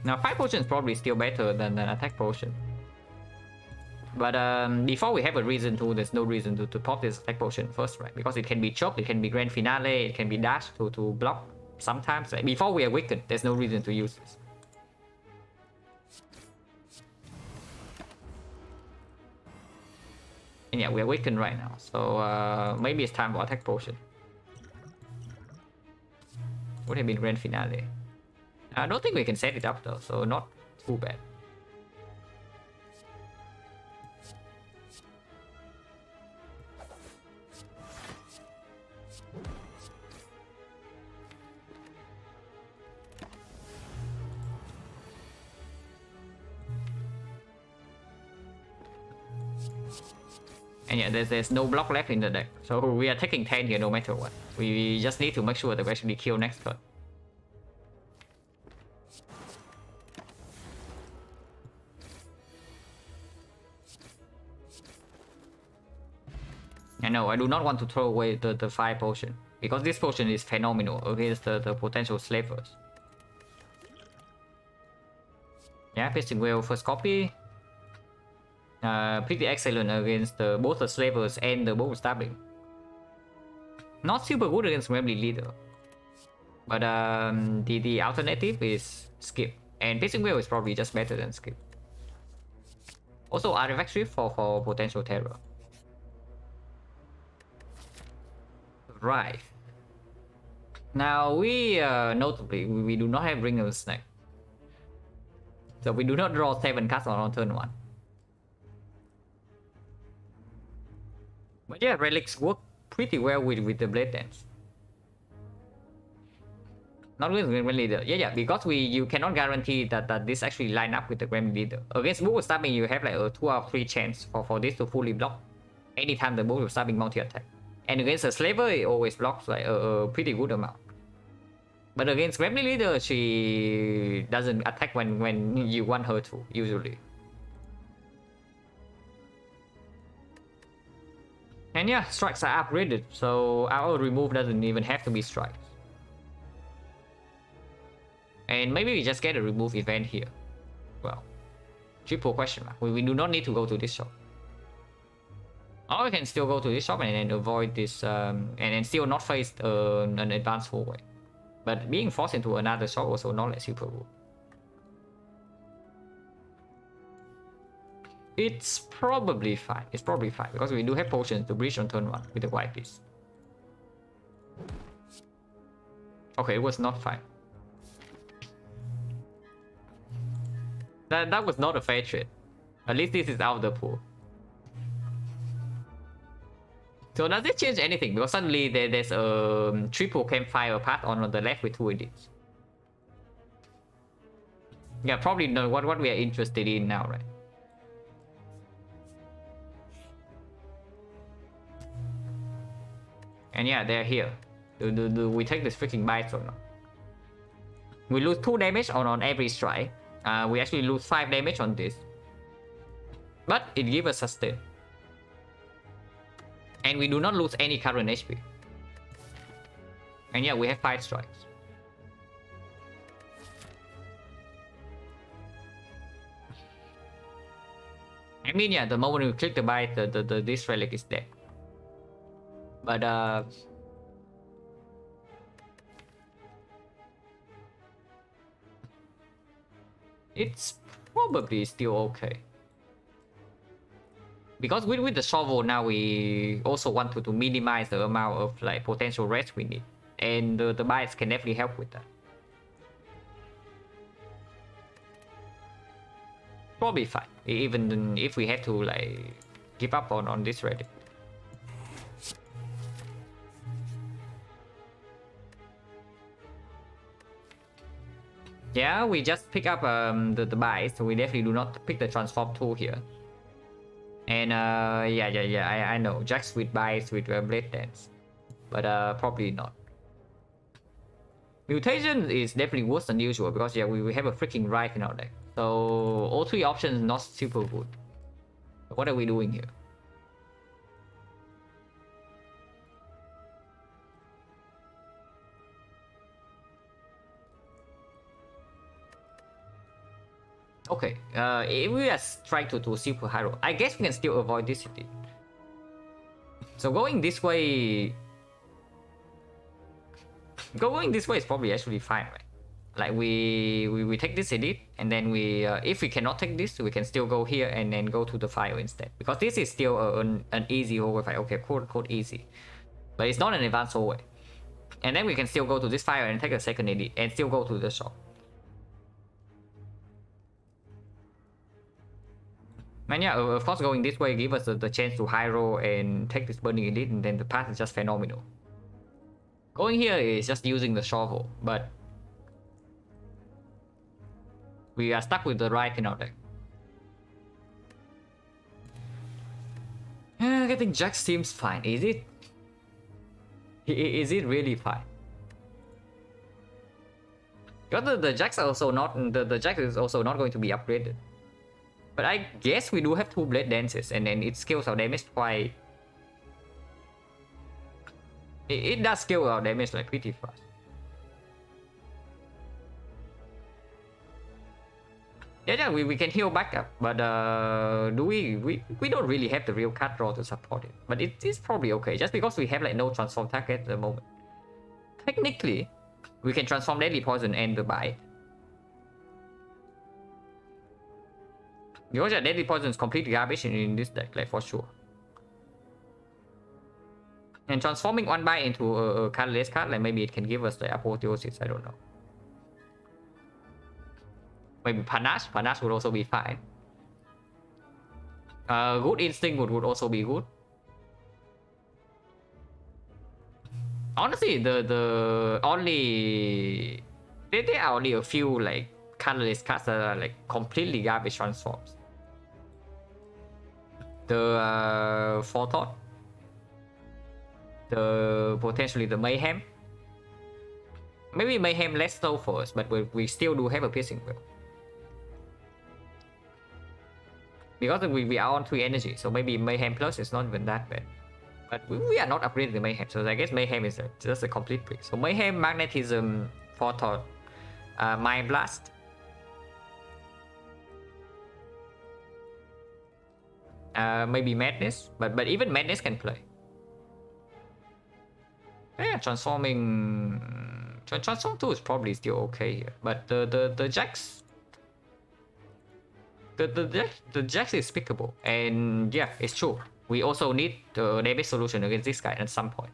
Now, Fight Potion is probably still better than an Attack Potion. But before we have a reason to, there's no reason to pop this Attack Potion first, right? Because it can be chopped, it can be Grand Finale, it can be dash to block sometimes. Like, before we awaken, there's no reason to use this. And yeah, we awaken right now, so maybe it's time for Attack Potion. Would have been Grand Finale. I don't think we can set it up though, so not too bad. And yeah, there's no block left in the deck, so we are taking 10 here no matter what. We just need to make sure that we actually kill next turn. And no, I do not want to throw away the 5 potion, because this potion is phenomenal against the potential slavers. Yeah, Piston Whale first copy. Pretty excellent against both the slavers and the bow stabbing. Not super good against Gremlin Leader. But the alternative is Skip. And Piston Whale is probably just better than Skip. Also Artifact Shift for potential terror. Right. Now we notably we do not have Ring of the Snake, so we do not draw 7 cards on turn 1. But yeah, relics work pretty well with the Blade Dance. Not with Gremlin Leader. Yeah, because you cannot guarantee that this actually line up with the Gremlin Leader. Against Book of Stabbing, you have like a 2 out of 3 chance for this to fully block anytime the Book of Stabbing multi-attack. And against a Slaver, it always blocks like a pretty good amount. But against Gremlin Leader, she doesn't attack when you want her to, usually. And yeah, strikes are upgraded, so our remove doesn't even have to be strikes. And maybe we just get a remove event here. Well, triple question mark. We do not need to go to this shop. Or we can still go to this shop and then avoid this, and then still not face an advanced four-way. But being forced into another shop also not like super good. It's probably fine. It's probably fine because we do have potions to breach on turn 1 with the white piece. Okay, it was not fine. That was not a fair trade. At least this is out of the pool. So does it change anything? Because suddenly there's a triple campfire path on the left with 2 edits. Yeah, probably not what we are interested in now, right? And yeah, they're here. Do we take this freaking bites or not? We lose 2 damage on every strike. We actually lose 5 damage on this. But it gives us sustain. And we do not lose any current HP. And yeah, we have 5 strikes. I mean, yeah, the moment we click the bite, this relic is dead. But it's probably still okay. Because with the shovel now, we also want to minimize the amount of like potential rest we need. And the bites can definitely help with that. Probably fine, even if we have to like give up on this relic. Yeah, we just pick up the bites, so we definitely do not pick the transform tool here. And yeah, I know, Jax with bites with Blade Dance, but probably not. Mutation is definitely worse than usual because yeah, we have a freaking right in our deck. So all 3 options not super good. What are we doing here? Okay, if we are trying to super hero, I guess we can still avoid this city. So going this way is probably actually fine, right? Like we take this edit, and then we if we cannot take this, we can still go here and then go to the file instead, because this is still an easy hallway fight. Okay, quote easy, but it's not an advanced hallway. And then we can still go to this file and take a second edit and still go to the shop. And yeah, of course, going this way gives us the chance to high roll and take this burning elite, and then the path is just phenomenal. Going here is just using the shovel, but we are stuck with the right in our deck. Getting Jax seems fine. Is it? Is it really fine? Because the Jax are also not the Jax is also not going to be upgraded. But I guess we do have 2 Blade Dances, and then it scales our damage quite. It does scale our damage like pretty fast. Yeah, we can heal back up, but do we don't really have the real card draw to support it. But it is probably okay, just because we have like no transform target at the moment. Technically, we can transform Deadly Poison and the bite. Because Deadly Poison is complete garbage in this deck, like for sure. And transforming one buy into a colorless card, like maybe it can give us the apotheosis, I don't know. Maybe Panache would also be fine. Good Instinct would also be good. Honestly, the only there are only a few like colorless cards that are like completely garbage transforms. The Forethought, the potentially the Mayhem. Maybe Mayhem less so for us, but we still do have a piercing will. Because we are on 3 energy, so maybe Mayhem Plus is not even that bad. But we are not upgrading the Mayhem, so I guess Mayhem is just a complete pick. So Mayhem, Magnetism, Forethought, Mind Blast. Maybe Madness, but even Madness can play. Yeah, Transform 2 is probably still okay here. But the Jax... The Jax is pickable. And yeah, it's true. We also need the damage solution against this guy at some point.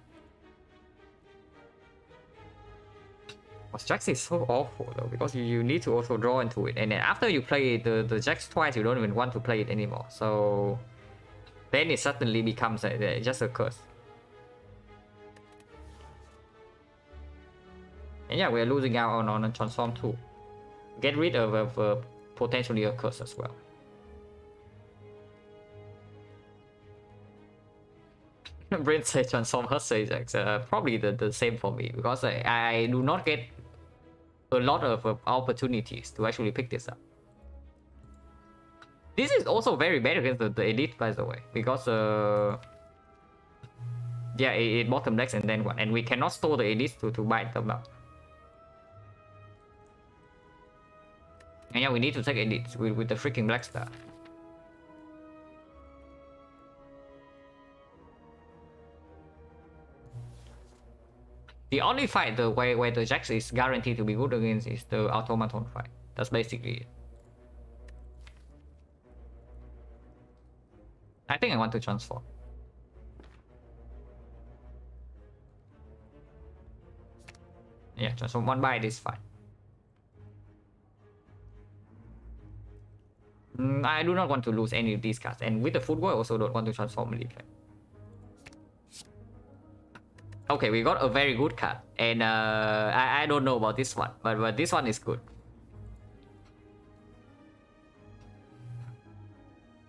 But Jax is so awful though, because you need to also draw into it. And then after you play the Jax twice, you don't even want to play it anymore. So then it suddenly becomes just a curse. And yeah, we're losing out on a Transform 2. Get rid of potentially a curse as well. Brain says Transform Hurt Ajax. Probably the same for me, because I do not get a lot of opportunities to actually pick this up. This is also very bad against the elite, by the way, because yeah, it bottom decks and then what, and we cannot store the elites to bite them up. And yeah, we need to take elites with the freaking Black Star. The only fight where the Jax is guaranteed to be good against is the Automaton fight. That's basically it. I think I want to transform. Yeah, transform 1 by it is fine. I do not want to lose any of these cards, and with the football I also don't want to transform Elite. Okay, we got a very good card, and I don't know about this one, but this one is good.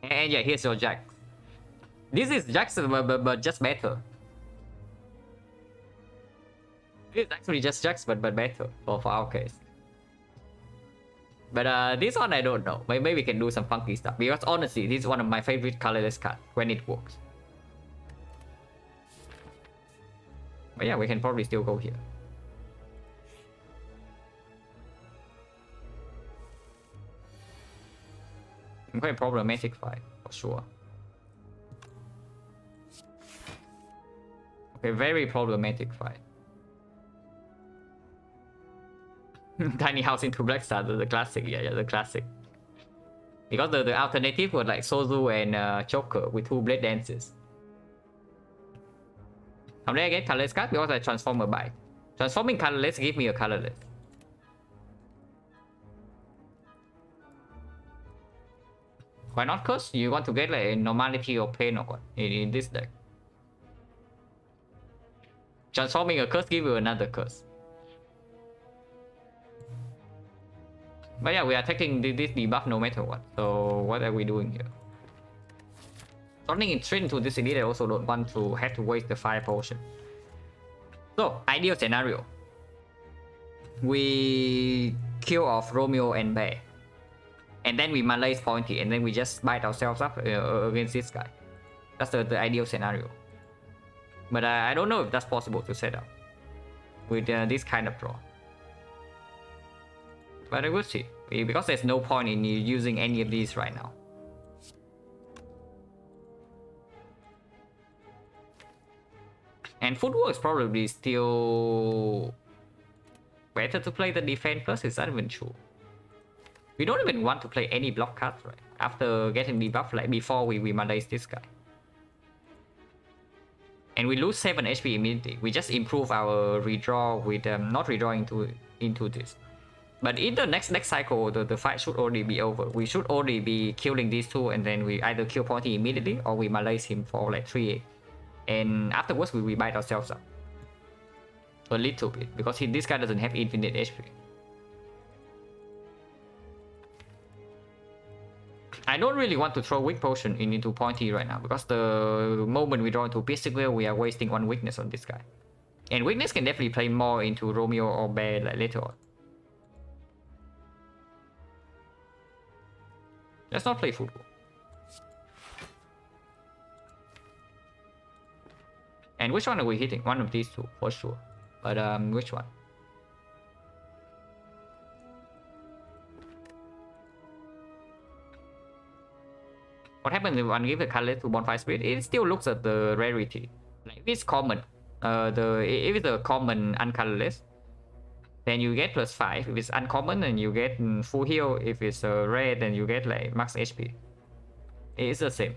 And yeah, here's your Jax. This is Jax, but just better. This is actually just Jax, but better for our case. But this one I don't know. Maybe we can do some funky stuff, because honestly, this is one of my favorite colorless cards when it works. But yeah, we can probably still go here. Quite problematic fight, for sure. Okay, very problematic fight. Tiny house into Black Star, the classic, yeah, the classic. Because the alternative was like Sozu and Choker with 2 Blade Dances. How did I get colorless card? Because I transform a buy. Transforming colorless give me a colorless. Why not curse? You want to get like a normality or pain or what in this deck. Transforming a curse give you another curse. But yeah, we are taking this debuff no matter what. So what are we doing here? Turning it straight into this elite, I also don't want to have to waste the fire potion. So, ideal scenario. We kill off Romeo and Bear. And then we malaise Pointy, and then we just bite ourselves up against this guy. That's the ideal scenario. But I don't know if that's possible to set up with this kind of draw. But I will see, because there's no point in using any of these right now. And footwork is probably still better to play the defense plus, is that even true? We don't even want to play any block cards, right? After getting debuff, like before we malaise this guy. and we lose 7 HP immediately. We just improve our redraw with not redrawing into this. But in the next cycle, the fight should already be over. We should already be killing these two, and then we either kill Pointy immediately or we malaise him for like 3A. And afterwards, we bite ourselves up. A little bit, because this guy doesn't have infinite HP. I don't really want to throw weak potion into Pointy right now, because the moment we draw into Piercing Veil, we are wasting one weakness on this guy. And weakness can definitely play more into Romeo or Bear like later on. Let's not play football. And which one are we hitting? One of these two, for sure. But which one? What happens if one give a color to Bonfire Spirit? It still looks at the rarity. Like if it's common, if it's a common uncolorless, then you get +5. If it's uncommon, then you get full heal. If it's rare, then you get like max HP. It's the same.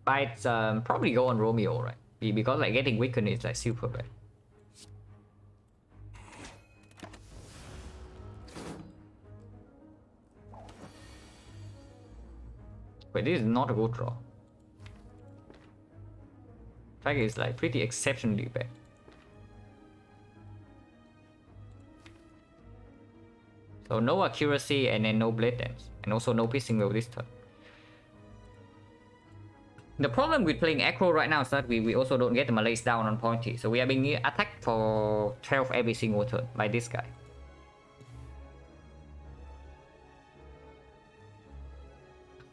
But probably go on Romeo, right? Because like getting weakened is like super bad. But this is not a good draw. In fact, it's like pretty exceptionally bad. So no accuracy and then no blade dance. And also no piercing veil this turn. The problem with playing aggro right now is that we also don't get the malaise down on Pointy. So we are being attacked for 12 every single turn by this guy.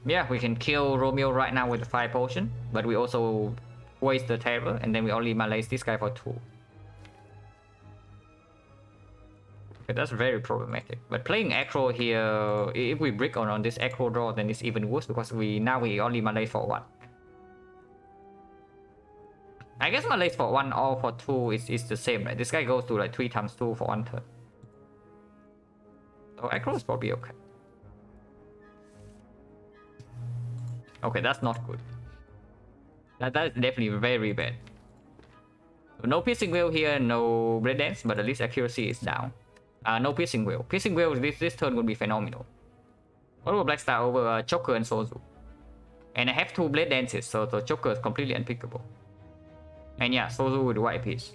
Yeah, we can kill Romeo right now with the fire potion, but we also waste the terror, and then we only malaise this guy for 2. Okay, that's very problematic. But playing aggro here, if we brick on this aggro draw, then it's even worse because we only malaise for 1. I guess malaise for 1 or for 2 is the same, right? This guy goes to like 3 times 2 for 1 turn. So aggro is probably okay. Okay, that's not good. That is definitely very bad. So no piercing veil here, no blade dance, but at least accuracy is down. No piercing veil. Piercing veil this turn would be phenomenal. What about Black Star over Choker and Sozu? And I have 2 blade dances, so the Choker is completely unpickable. And yeah, Sozu with white piece.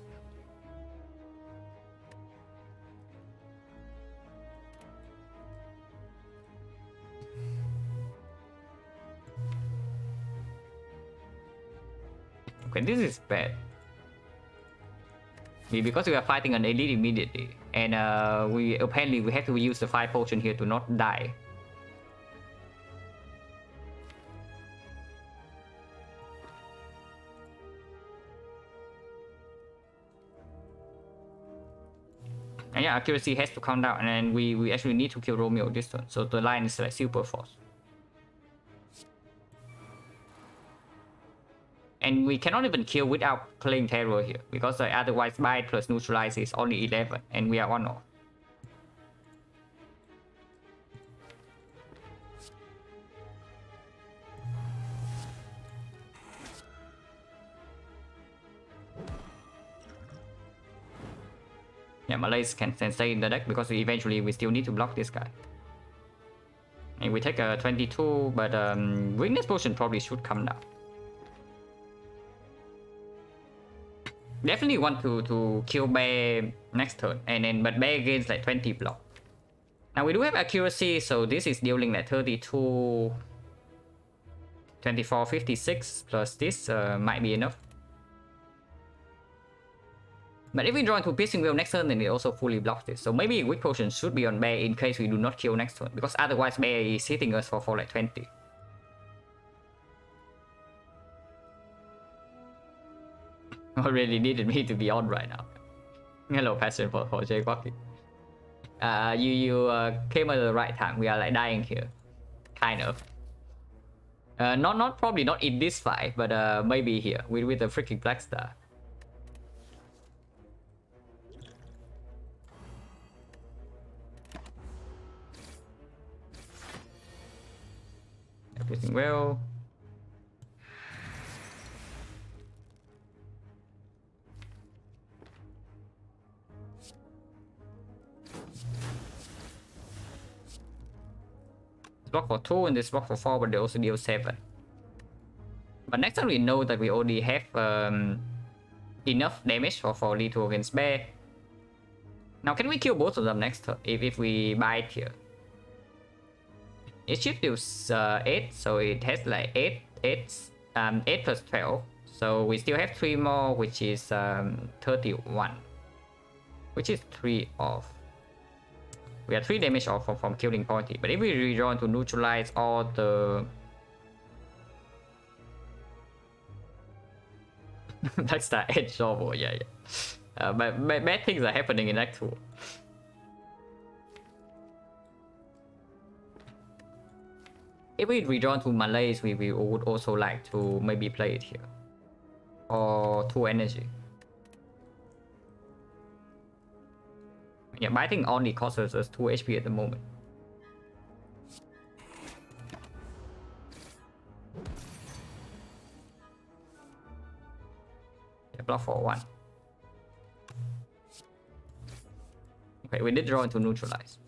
Okay, this is bad. Because we are fighting an elite immediately, and we have to use the 5 potion here to not die. And yeah, accuracy has to come down, and we actually need to kill Romeo this turn, so the line is like super force. And we cannot even kill without playing terror here, because otherwise bite plus neutralize is only 11, and we are on off. Yeah, malaise can stay in the deck because eventually we still need to block this guy. And we take a 22, but weakness potion probably should come down. Definitely want to kill Bear next turn, but Bear gains like 20 block. Now we do have accuracy, so this is dealing like 32, 24, 56 plus this might be enough. But if we draw into Piercing Veil next turn, then it also fully blocks this. So maybe Weak Potion should be on Bear in case we do not kill next turn, because otherwise Bear is hitting us for like 20. Really needed me to be on right now. Hello, passion for Jay Walking. You came at the right time. We are like dying here, kind of. Probably not in this fight, but maybe here with the freaking Black Star. Doing well. This block for 2 and this block for 4, but they also deal 7. But next time we know that we already have enough damage for lethal against bear. Now can we kill both of them next turn if we buy it here? It should do 8, so it has like 8 plus 12. So we still have 3 more, which is 31. Which is 3 off. We are 3 damage off from killing party. But if we redraw to neutralize all the... That's the edge over, yeah. But bad things are happening in Act 2. If we redraw to Malays, we would also like to maybe play it here. Or 2 energy. Yeah, but I think only costs us 2 HP at the moment. Yeah, block for 1. Okay, we did draw into neutralize.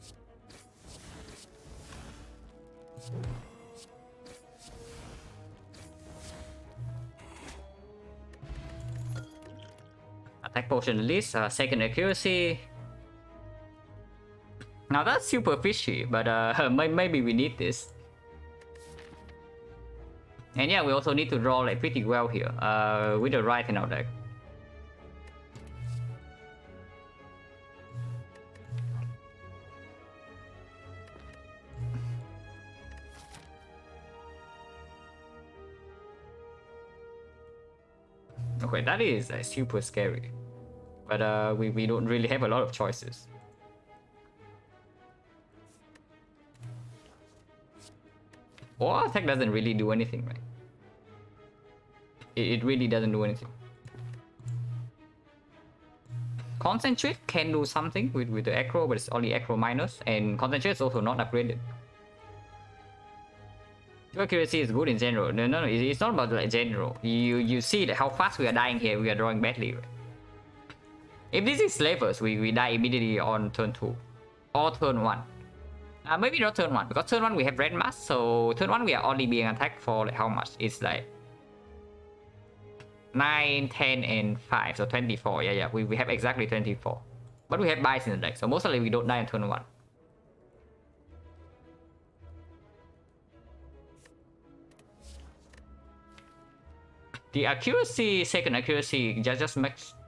Attack potion release, second accuracy. Now that's super fishy, but maybe we need this. And yeah, we also need to draw like pretty well here with the right in our deck. Okay, that is super scary, but we don't really have a lot of choices. Or attack doesn't really do anything, right? It really doesn't do anything. Concentrate can do something with the aggro, but it's only aggro minus, and concentrate is also not upgraded. Accuracy is good in general. No, it's not about like general. You see that how fast we are dying here. We are drawing badly, right? If this is slavers, we die immediately on turn 2 or turn 1. Maybe not turn 1, because turn 1 we have red mass, so turn 1 we are only being attacked for like how much? It's like 9, 10, and 5, so 24. Yeah, we have exactly 24. But we have buys in the deck, so mostly we don't die on turn 1. The accuracy, second accuracy, just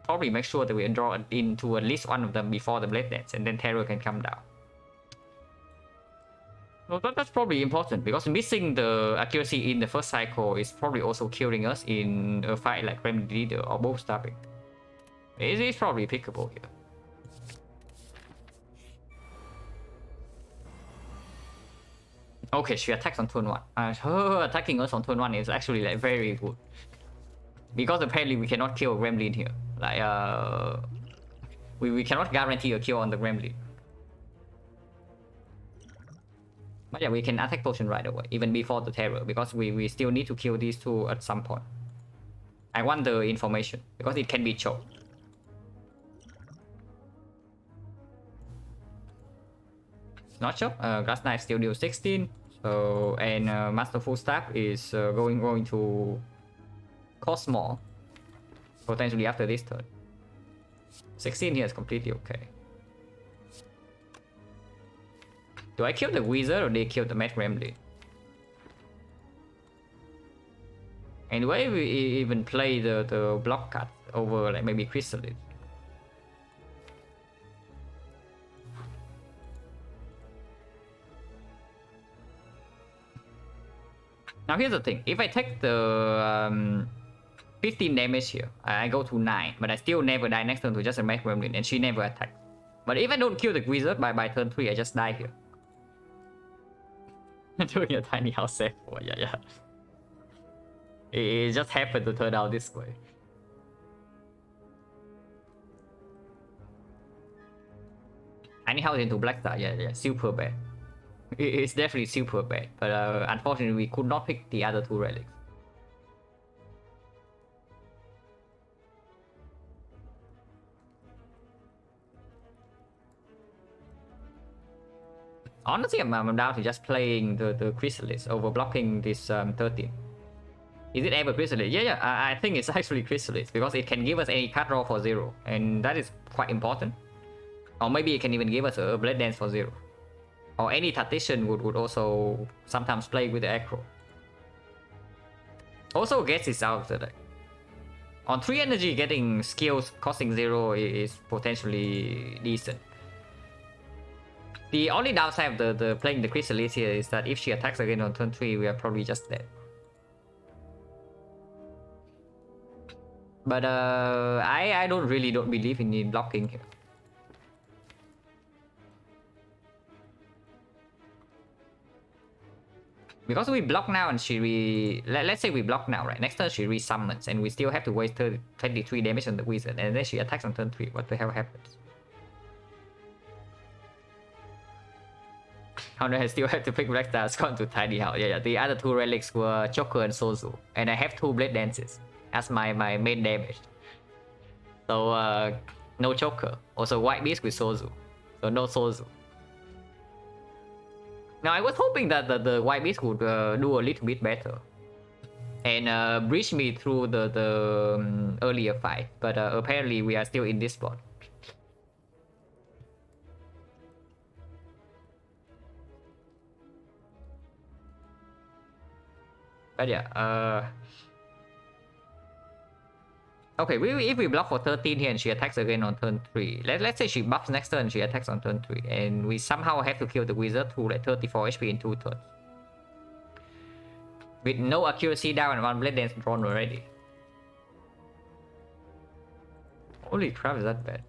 probably make sure that we draw into at least one of them before the blade dance, and then terror can come down. So that's probably important, because missing the accuracy in the first cycle is probably also killing us in a fight like Remedy Leader or both stabbing. It's probably pickable here. Okay, she attacks on turn 1. Her attacking us on turn 1 is actually like very good. Because apparently we cannot kill a Gremlin here. Like, we cannot guarantee a kill on the Gremlin. But yeah, we can attack potion right away, even before the terror, because we still need to kill these two at some point. I want the information, because it can be choked. Not choked. Glass Knife still deals 16. So, and Masterful Staff is going to cost more, potentially after this turn. 16 here is completely okay. Do I kill the wizard or do they kill the Mad Gremlin? And do I even play the block cut over like maybe Chrysalis? Now here's the thing, if I take the 15 damage here, I go to 9, but I still never die next turn to just a Mad Gremlin, and she never attacks. But if I don't kill the wizard by turn 3, I just die here. Doing a tiny house save for, yeah. It just happened to turn out this way. Tiny house into Black Star, yeah, super bad. It's definitely super bad, but unfortunately we could not pick the other two relics. Honestly, I'm down to just playing the Chrysalis over blocking this 13. Is it ever Chrysalis? Yeah, I think it's actually Chrysalis because it can give us any card draw for 0, and that is quite important. Or maybe it can even give us a Blade Dance for 0. Or any Tactician would also sometimes play with the Acro. Also gets this out of the deck. On 3 energy, getting skills costing 0 is potentially decent. The only downside of the playing the Chrysalis here is that if she attacks again on turn 3, we are probably just dead. But I don't believe in blocking here. Because we block now and let's say we block now, right? Next turn she resummons and we still have to waste 23 damage on the wizard, and then she attacks on turn 3. What the hell happens? I still have to pick Black Stars gone to Tiny House. Yeah, the other two relics were Choker and Sozu, and I have 2 Blade Dances as my main damage. So no Choker. Also White Beast with Sozu, so no Sozu. Now I was hoping that the White Beast would do a little bit better and bridge me through the earlier fight, but apparently we are still in this spot. But yeah, okay, if we block for 13 here and she attacks again on turn 3, let's say she buffs next turn and she attacks on turn 3, and we somehow have to kill the wizard to like 34 HP in 2 turns. With no accuracy down and 1 Blade Dance drawn already. Holy crap, is that bad?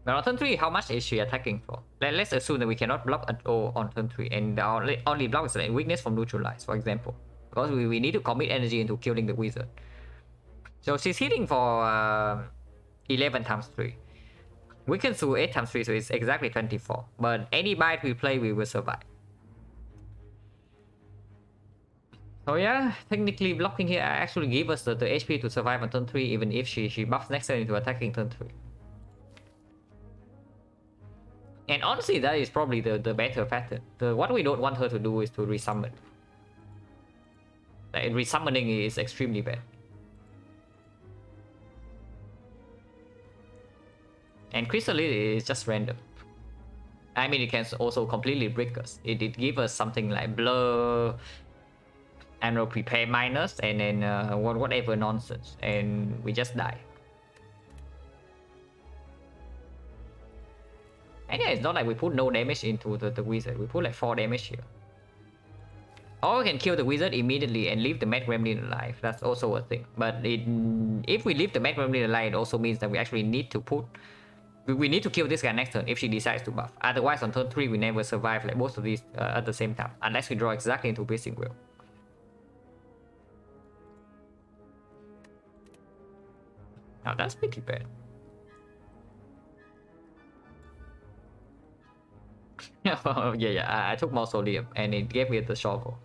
But on turn 3, how much is she attacking for? Let's assume that we cannot block at all on turn 3, and the only block is like weakness from neutralize, for example. Because we need to commit energy into killing the wizard. So she's hitting for 11 times 3. We can do 8 times 3, so it's exactly 24. But any bite we play, we will survive. So yeah, technically blocking here actually gives us the HP to survive on turn 3, even if she buffs next turn into attacking turn 3. And honestly, that is probably the better pattern. What we don't want her to do is to resummon. Like, resummoning is extremely bad. And Chrysalis is just random. I mean, it can also completely break us. It gives us something like Blur, and prepare minus, and then whatever nonsense, and we just die. And yeah, it's not like we put no damage into the wizard. We put like 4 damage here. Or we can kill the wizard immediately and leave the Mad Gremlin alive. That's also a thing. But if we leave the Mad Gremlin alive, it also means that we actually need to put... We need to kill this guy next turn if she decides to buff. Otherwise, on turn 3, we never survive like both of these at the same time. Unless we draw exactly into Piercing Will. Now that's pretty bad. yeah, I took Mausoleum and it gave me the shovel.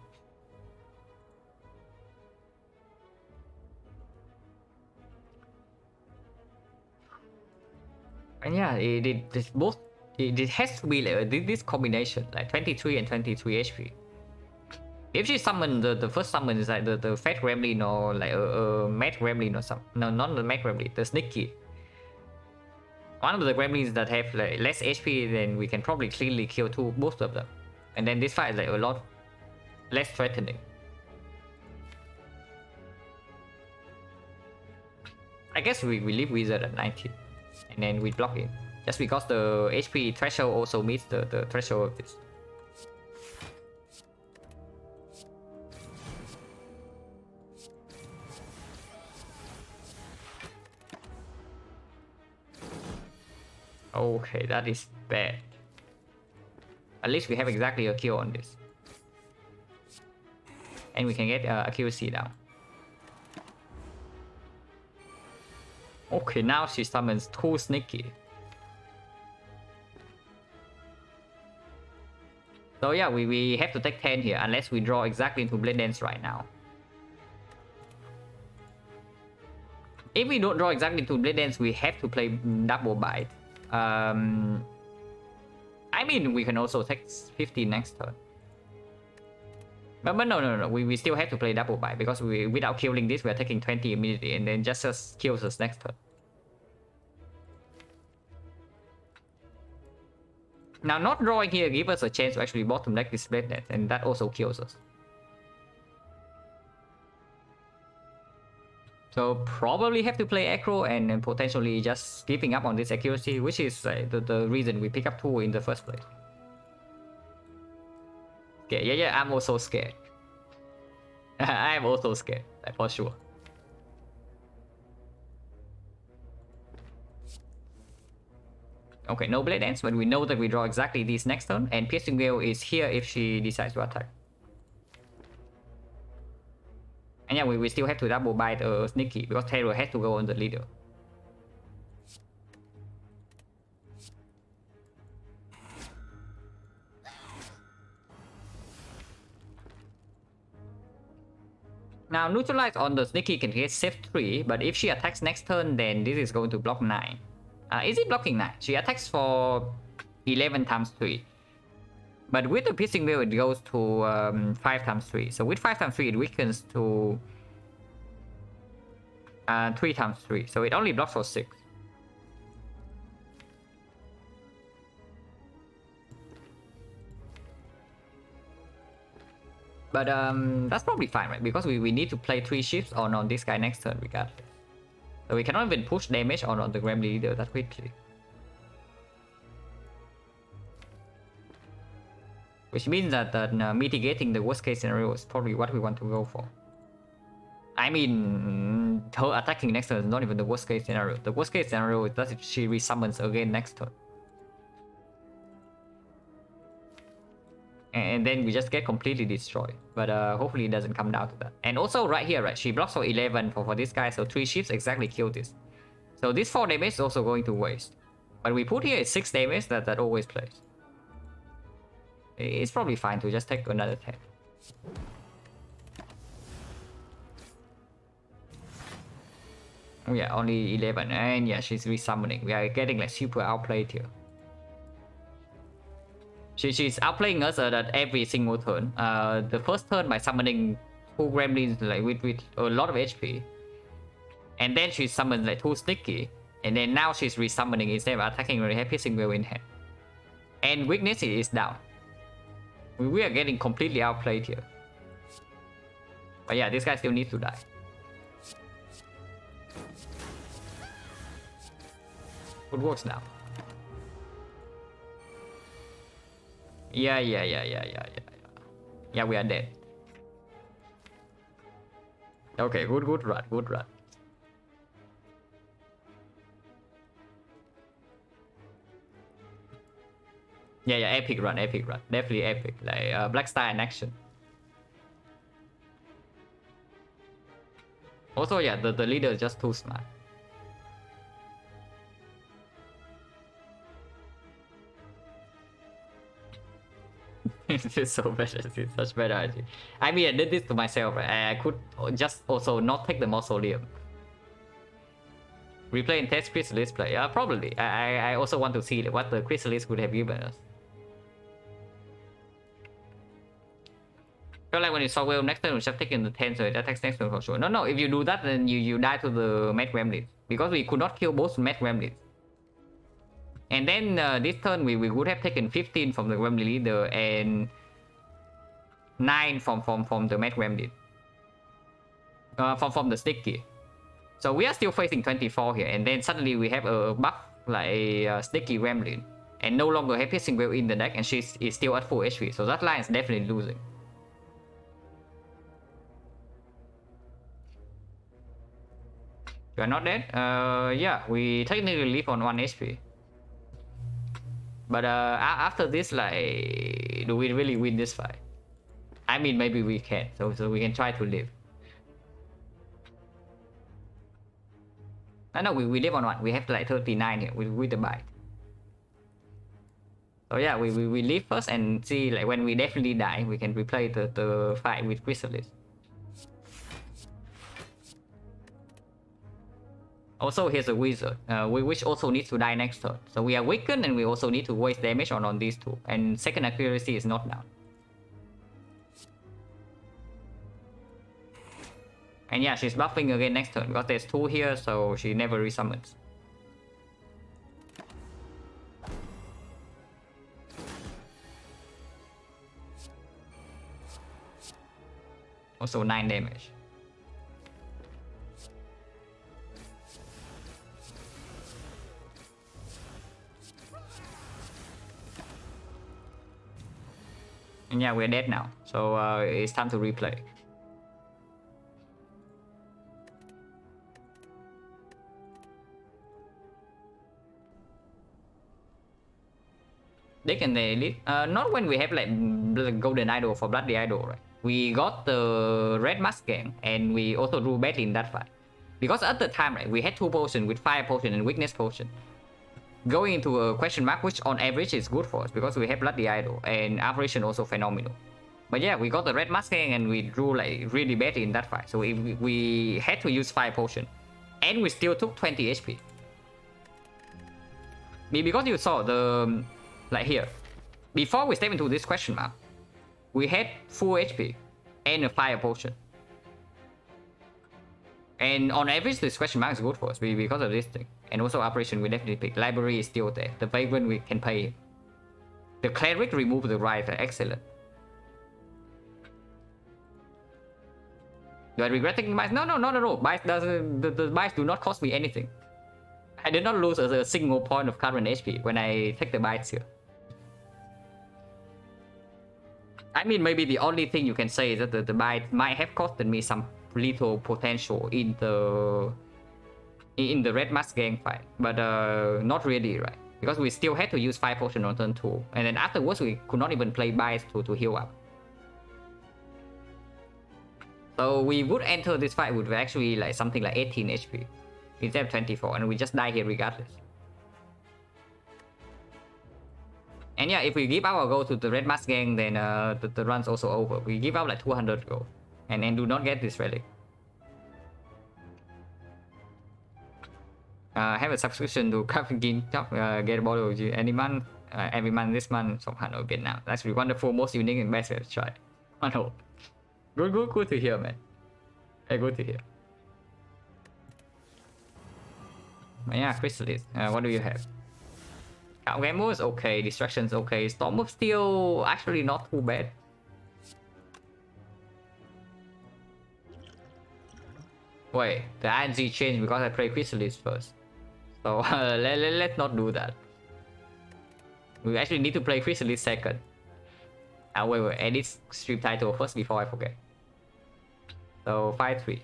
And yeah, it has to be like this combination, like 23 and 23 HP. If she summon the first summon is like the Fat Gremlin or like a Mad Gremlin or something. No, not the Mad Gremlin, the Sneaky. One of the Gremlins that have like less HP, then we can probably cleanly kill both of them. And then this fight is like a lot less threatening. I guess we leave Wizard at 19. And then we block it. Just because the HP threshold also meets the threshold of this. Okay, that is bad. At least we have exactly a kill on this. And we can get accuracy down. Okay, now she summons 2 Sneaky. So yeah, we have to take 10 here unless we draw exactly into Blade Dance right now. If we don't draw exactly into Blade Dance, we have to play double bite. I mean, we can also take 50 next turn. But no. We still have to play double bite because without killing this, we are taking 20 immediately and then just kills us next turn. Now, not drawing here gives us a chance to actually bottom deck this Blade Dance, and that also kills us. So probably have to play aggro and then potentially just giving up on this accuracy, which is the reason we pick up 2 in the first place. Okay, yeah, I'm also scared. I'm also scared, like, for sure. Okay, no Blade Dance, but we know that we draw exactly this next turn, and Piercing Gale is here if she decides to attack. And yeah, we still have to double bite Sneaky because Terror has to go on the leader. Now, neutralize on the Sneaky can get save 3, but if she attacks next turn, then this is going to block 9. Is it blocking 9? She attacks for 11 times 3. But with the Piercing Veil, it goes to 5 times 3. So with 5 times 3, it weakens to 3 times 3. So it only blocks for 6. But that's probably fine, right? Because we need to play 3 ships on this guy next turn regardless. So we cannot even push damage on the Gremlin leader that quickly. Which means that mitigating the worst case scenario is probably what we want to go for. I mean, her attacking next turn is not even the worst case scenario. The worst case scenario is that if she resummons again next turn. And then we just get completely destroyed. But hopefully it doesn't come down to that. And also right here, right, she blocks for 11 for this guy, so 3 ships exactly kill this. So this 4 damage is also going to waste. But we put here is 6 damage that always plays. It's probably fine to just take another 10. Oh yeah, only 11. And yeah, she's resummoning. We are getting like super outplayed here. She's outplaying us at every single turn. The first turn by summoning 2 gremlins like with a lot of HP. And then she summons like 2 Sneaky. And then now she's resummoning instead of attacking with her Piercing Veil in hand. And weakness is down. We are getting completely outplayed here. But yeah, this guy still needs to die. It works now. Yeah. Yeah, we are dead. Okay, good run. Yeah, epic run. Definitely epic. Like Black Star in action. Also, yeah, the leader is just too smart. It's so bad. It's such bad idea. I mean, I did this to myself. I could just also not take the mausoleum. Replay and test Chrysalis play. Probably. I also want to see what the Chrysalis could have given us. Feel like when you saw well next turn, we should have taken the 10, so it attacks next turn for sure. No, if you do that, then you die to the Mad Gremlins. Because we could not kill both Mad Gremlins. And then this turn, we would have taken 15 from the Gremlin leader and 9 from the Mad Gremlin. From the Sticky. So we are still facing 24 here, and then suddenly we have a buff like a Sticky Gremlin. And no longer have Piercing Veil in the deck, and she is still at full HP. So that line is definitely losing. You are not dead? Yeah, we technically live on 1 HP. But after this, like, do we really win this fight? I mean, maybe we can. So we can try to live. No, we live on 1. We have like 39 here with the bite. So yeah, we leave first and see, like, when we definitely die, we can replay the fight with Chrysalis. Also, here's a wizard, which also needs to die next turn. So we are weakened and we also need to waste damage on these two. And second accuracy is not down. And yeah, she's buffing again next turn because there's 2 here, so she never resummons. Also 9 damage. And yeah, we're dead now, so it's time to replay. They can elite. Not when we have like golden idol for bloody idol, right? We got the red mask gang and we also drew badly in that fight. Because at the time, right, we had 2 potions with fire potion and weakness potion. Going into a question mark, which on average is good for us because we have bloody idol and aberration also phenomenal. But yeah, we got the red mask gang and we drew like really badly in that fight. So if we had to use fire potion and we still took 20 HP. Because you saw the, like here, before we step into this question mark, we had full HP and a fire potion. And on average, this question mark is good for us because of this thing. And also operation we definitely pick. Library is still there. The vagrant we can pay him. The cleric remove the rival. Excellent. Do I regret taking bites? No. Bites doesn't. The bites do not cost me anything. I did not lose a single point of current HP when I take the bites here. I mean, maybe the only thing you can say is that the bite might have costed me some little potential in the red mask gang fight, but not really, right? Because we still had to use 5 potion on turn 2, and then afterwards we could not even play bites to heal up. So we would enter this fight with actually like something like 18 HP instead of 24, and we just die here regardless. And yeah, if we give our gold to the red mask gang, then the run's also over. We give out like 200 gold and do not get this relic. Have a subscription to Crafting Shop, get a bottle any month, every month this month, from Hanoi, Vietnam. That's really wonderful, most unique and best way to try. Wonderful. Good to hear, man. Hey, good to hear. Yeah, Chrysalis, what do you have? Gamble is okay, Distraction's okay, Storm Move still actually not too bad. Wait, the ING changed because I played Chrysalis first. So let's not do that. We actually need to play Chrysalis second. Wait, edit stream title first before I forget. So 5-3.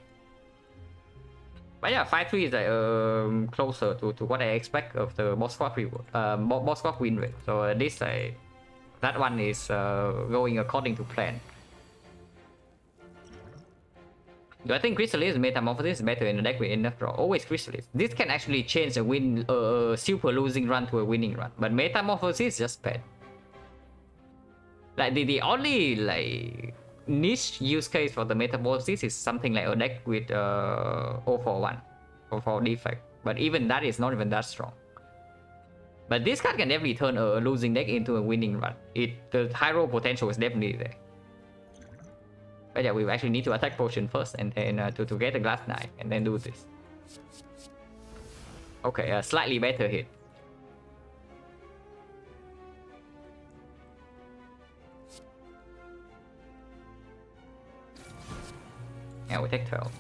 But yeah, 5-3 is like closer to what I expect of the boss squad reward, boss squad win rate. So this that one is going according to plan. Do I think Chrysalis Metamorphosis is better in a deck with enough draw? Always Chrysalis. This can actually change a super losing run to a winning run, but Metamorphosis is just bad. Like the only like niche use case for the Metamorphosis is something like a deck with 041 or 4 defect, but even that is not even that strong. But this card can definitely turn a losing deck into a winning run. The high roll potential is definitely there. But yeah, we actually need to attack potion first and then to get a glass knife and then do this. Okay, a slightly better hit. Yeah, we take 12.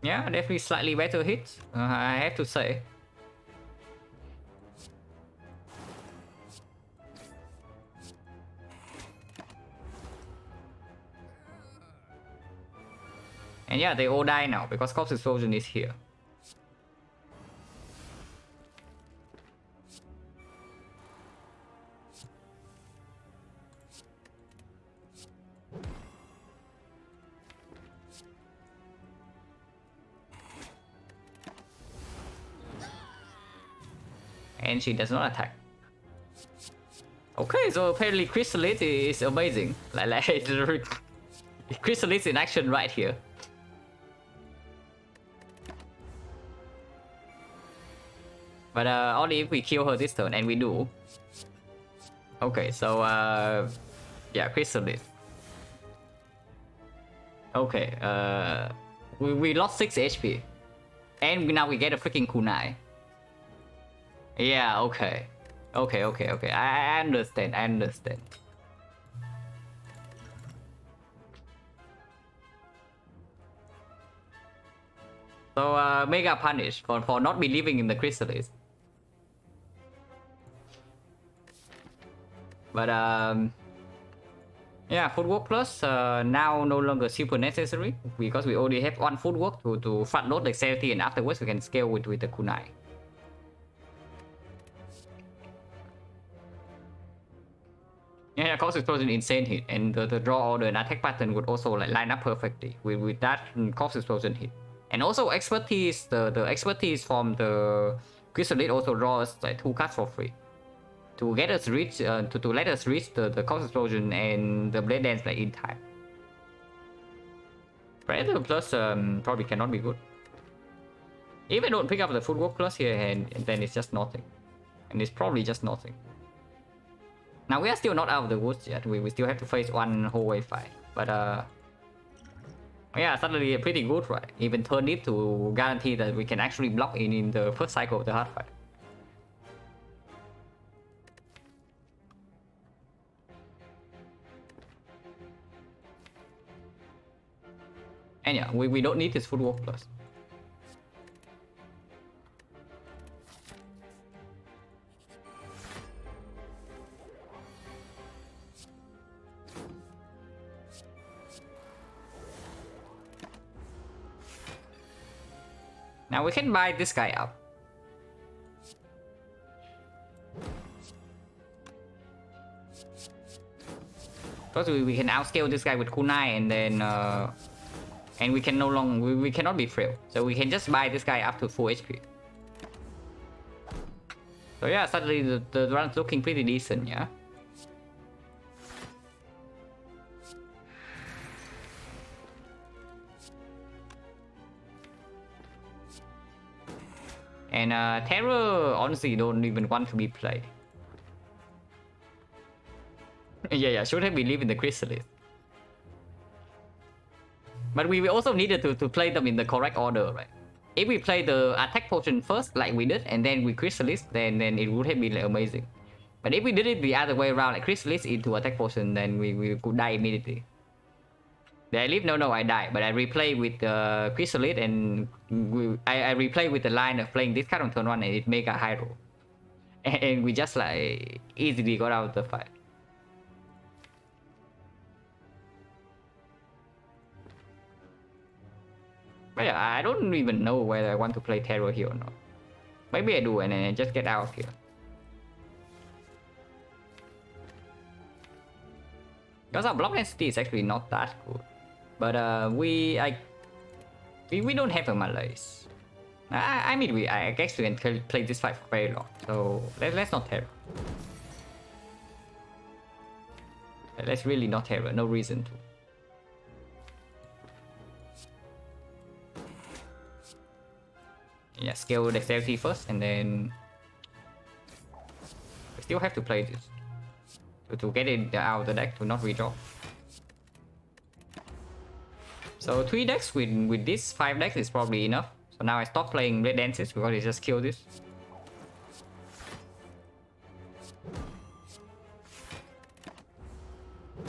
Yeah, definitely slightly better hit, I have to say. And yeah, they all die now because Corpse Explosion is here. and she does not attack. Okay, so apparently Chrysalis is amazing. Like Chrysalis in action right here. But only if we kill her this turn, and we do. Okay, so yeah, Chrysalis. Okay, we lost 6 HP. And now we get a freaking kunai. Yeah, okay. Okay. I understand, So mega punish for not believing in the Chrysalis. But yeah, footwork plus now no longer super necessary because we already have 1 footwork to front load dexterity, and afterwards we can scale with the kunai. Yeah, cost explosion insane hit, and the draw order and attack pattern would also like line up perfectly with that cost explosion hit. And also expertise, the expertise from the Chrysalis also draws like 2 cards for free to get us reach to let us reach the cost explosion and the blade dance like in time. Predator plus probably cannot be good. If I don't pick up the footwork plus here, and then it's just nothing, and it's probably just nothing. Now we are still not out of the woods yet. We still have to face 1 whole wave fight. But yeah, suddenly pretty good, right? Even turn it to guarantee that we can actually block in the first cycle of the hard fight. And yeah, we don't need this footwork plus. Now we can buy this guy up. Because we can outscale this guy with kunai, and then and we can no longer we cannot be frail, so we can just buy this guy up to full HP. So yeah, suddenly the run's looking pretty decent, yeah. And Terror honestly don't even want to be played. Yeah, should have believed in the Chrysalis. But we also needed to play them in the correct order, right? If we play the attack potion first, like we did, and then we Chrysalis, then it would have been like, amazing. But if we did it the other way around, like Chrysalis into attack potion, then we could die immediately. Did I live? No, I died. But I replay with the Chrysalis, and I replay with the line of playing this card on turn 1, and it make a high roll. And we just like easily got out of the fight. But yeah, I don't even know whether I want to play Terror here or not. Maybe I do, and then I just get out of here. Because our block density is actually not that good. But we don't have a malaise. I mean, I guess we can play this fight for very long. So let's not Terror. Let's really not Terror. No reason to. Yeah, scale dexterity first, and then we still have to play this to get it out of the deck to not redraw. So 3 decks with this 5 decks is probably enough. So now I stop playing Red Dances because it just kill this.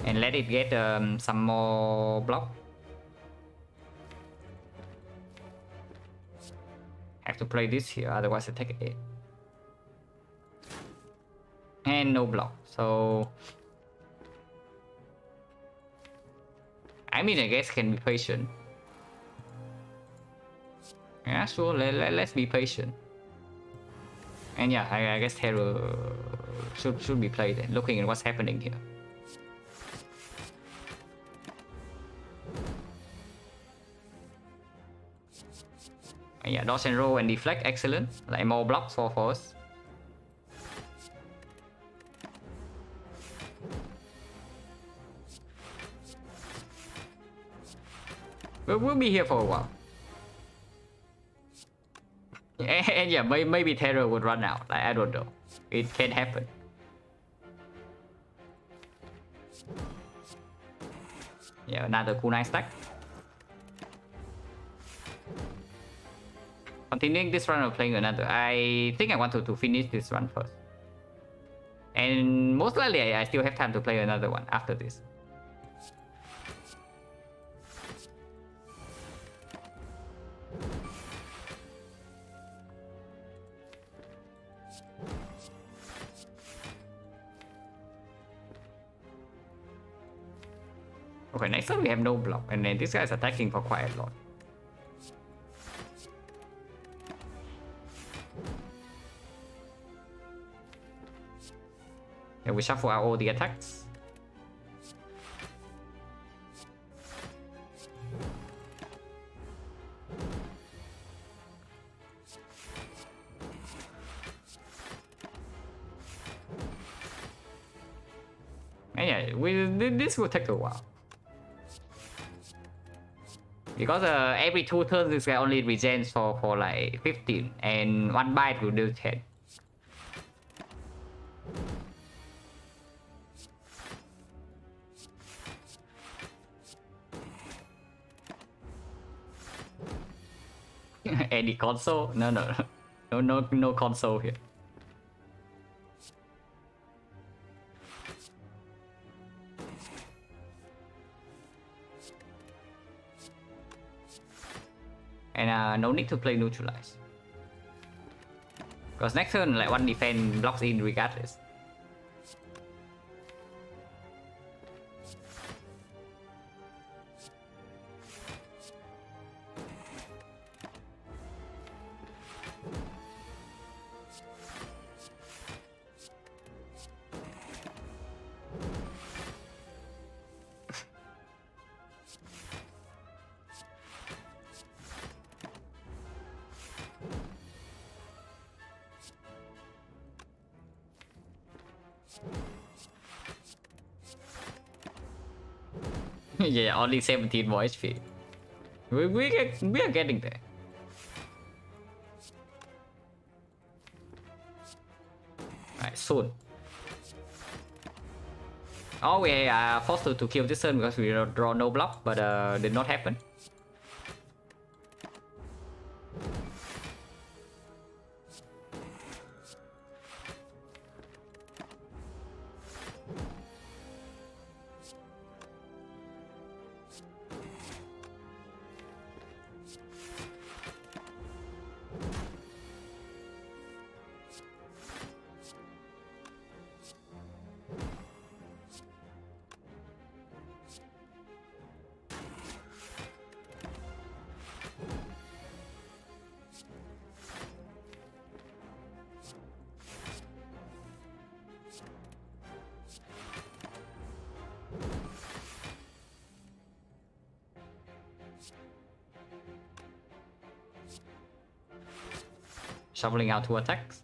And let it get some more block. Have to play this here, otherwise I take 8. And no block, so I mean, I guess can be patient. Yeah, sure, let's be patient. And yeah, I guess Terror should be played, looking at what's happening here. Yeah, dodge and roll and deflect, excellent. Like more blocks for us. But we'll be here for a while. And yeah, maybe Terror would run out. Like, I don't know. It can happen. Yeah, another kunai stack. Continuing this run or playing another. I think I want to finish this run first. And most likely I still have time to play another one after this. Okay, next time we have no block, and then this guy is attacking for quite a lot. And we shuffle out all the attacks. And yeah, this will take a while. Because every 2 turns this guy only regens for like 15, and 1 bite will do 10. Any console? No console here. And no need to play neutralize. Because next turn, like, 1 defense blocks in regardless. Yeah, only 17 more HP. We are getting there. Alright, soon. Oh, we are forced to kill this turn because we draw no block, but did not happen. Shoveling out 2 attacks.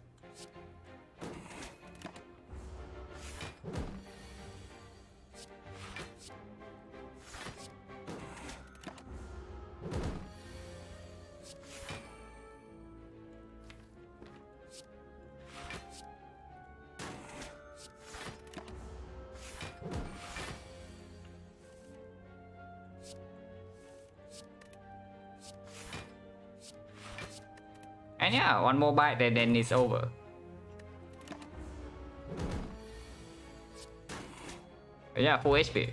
And yeah, 1 more bite, then it's over. Yeah, full HP.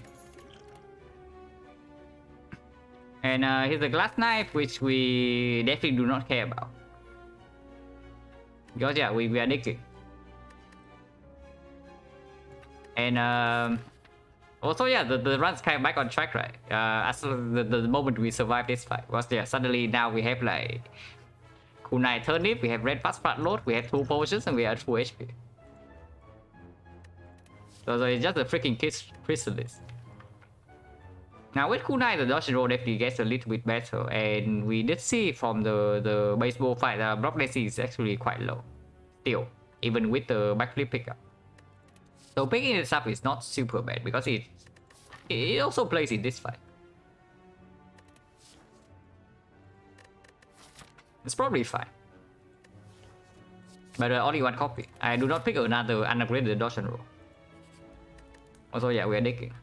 And here's a glass knife, which we definitely do not care about. Because yeah, we are digging. And also yeah, the run's kind of back on track, right? As the moment we survive this fight was yeah, suddenly now we have like kunai turnip, we have red fast flat load, we have 2 potions, and we are at full HP. So it's just a freaking chrysalis. Now with kunai, the dodge roll definitely gets a little bit better, and we did see from the baseball fight that block density is actually quite low. Still, even with the backflip pickup. So picking this up is not super bad because it also plays in this fight. It's probably fine. But only one copy. I do not pick another unupgraded dodge and roll. Also, yeah, we are digging.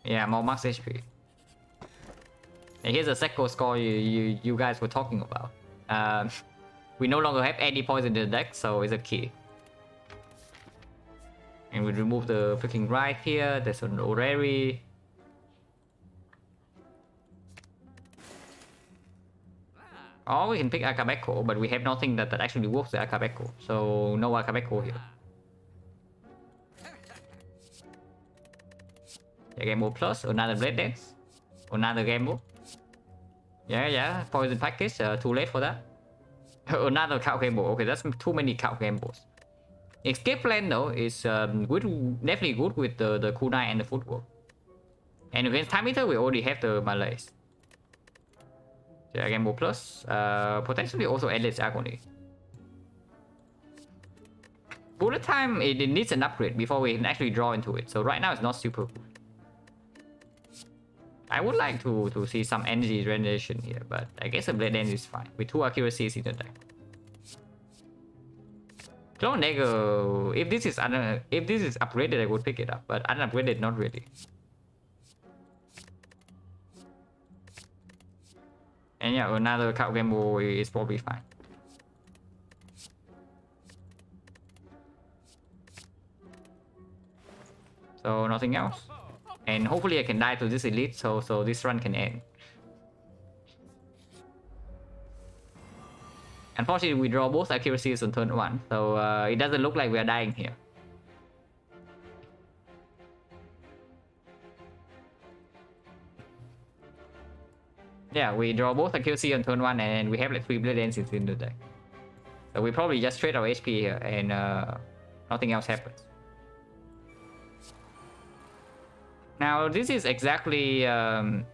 Yeah, more max HP. And here's the Secco score you guys were talking about. We no longer have any poison in the deck, so it's a key. And we remove the freaking right here. There's an Orrery. Or we can pick Akabeko, but we have nothing that actually works with Akabeko. So no Akabeko here. Yeah, Gamble plus, another Blade Dance. Another Gamble. Yeah, poison package, too late for that. Another Cow Gamble. Okay, that's too many Cow Gambles. Escape Plan though is definitely good with the kunai and the footwork. And against Time Eater, we already have the Malaise. Yeah, Gamble plus, potentially also Endless Agony. Bullet time, it needs an upgrade before we can actually draw into it. So right now it's not super good. I would like to see some energy regeneration here, but I guess a Blade Dance is fine with 2 accuracies in the deck. Clone Dagger, if this is upgraded, I would pick it up, but unupgraded, not really. And yeah, another Cow Gamble is probably fine. So nothing else. And hopefully I can die to this elite, so this run can end. Unfortunately, we draw both accuracies on turn 1, so it doesn't look like we are dying here. Yeah, we draw both accuracy on turn 1 and we have like 3 Blade Dances in the deck. So we probably just trade our HP here and nothing else happens. Now this is exactly 12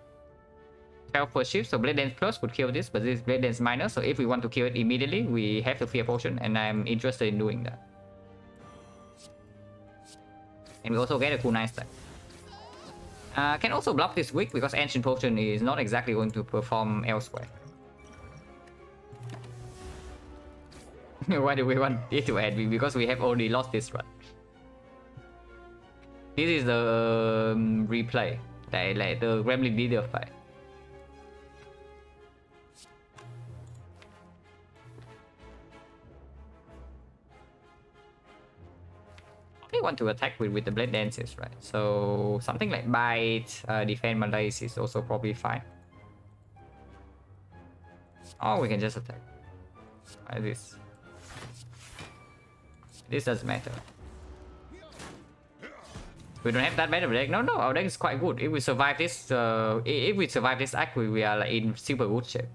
per shift, so Blade Dance Plus would kill this, but this is Blade Dance Minus, so if we want to kill it immediately, we have the Fear Potion, and I'm interested in doing that. And we also get a kunai stack. Can also block this weak because Ancient Potion is not exactly going to perform elsewhere. Why do we want it to add? Because we have already lost this run. This is the replay, like the Gremlin Leader fight. I want to attack with the Blade Dances, right? So something like Bite, Defend Malaise is also probably fine. Or we can just attack. Like this. This doesn't matter. We don't have that bad of a deck. No, our deck is quite good. If we survive this, act, we are like in super good shape.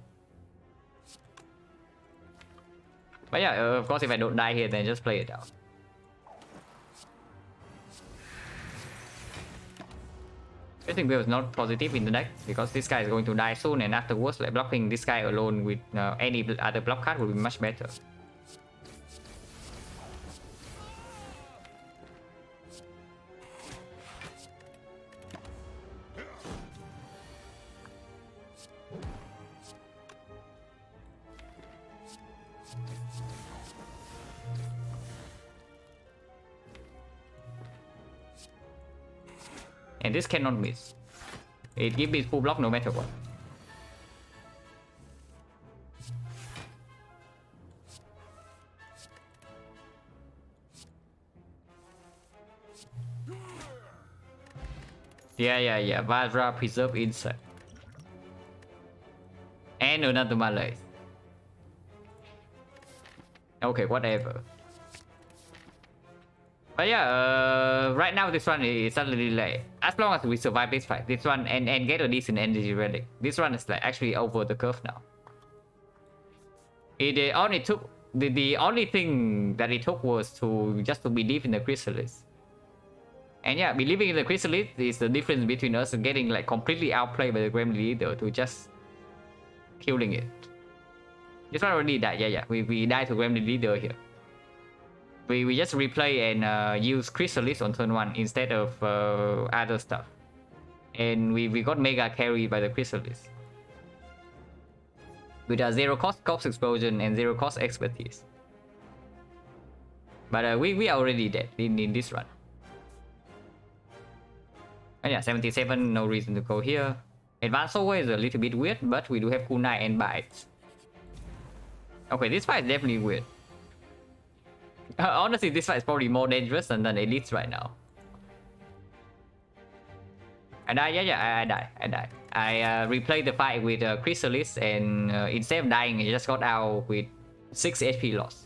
But yeah, of course, if I don't die here, then just play it out. I think we was not positive in the deck because this guy is going to die soon, and afterwards, like blocking this guy alone with any other block card would be much better. And this cannot miss. It gives me full block no matter what. Yeah. Vajra Preserve Insect. And another Malaise. Okay, whatever. But yeah, right now this one is suddenly like, as long as we survive this fight, this one and get a decent energy relic, this one is like actually over the curve now. It only took the only thing that it took was to believe in the Chrysalis. And yeah, believing in the Chrysalis is the difference between us getting like completely outplayed by the Gremlin Leader to just killing it. This one already died. Yeah, we died to Gremlin Leader here. We just replay and use Chrysalis on turn 1 instead of other stuff. And we got mega carried by the Chrysalis. With a 0 cost corpse explosion and 0 cost expertise. But we are already dead in this run. And yeah, 77, no reason to go here. Advanced over is a little bit weird, but we do have kunai and bites. Okay, this fight is definitely weird. Honestly, this fight is probably more dangerous than elites right now. I die, yeah, I die. I replayed the fight with Chrysalis, and instead of dying, I just got out with 6 HP loss.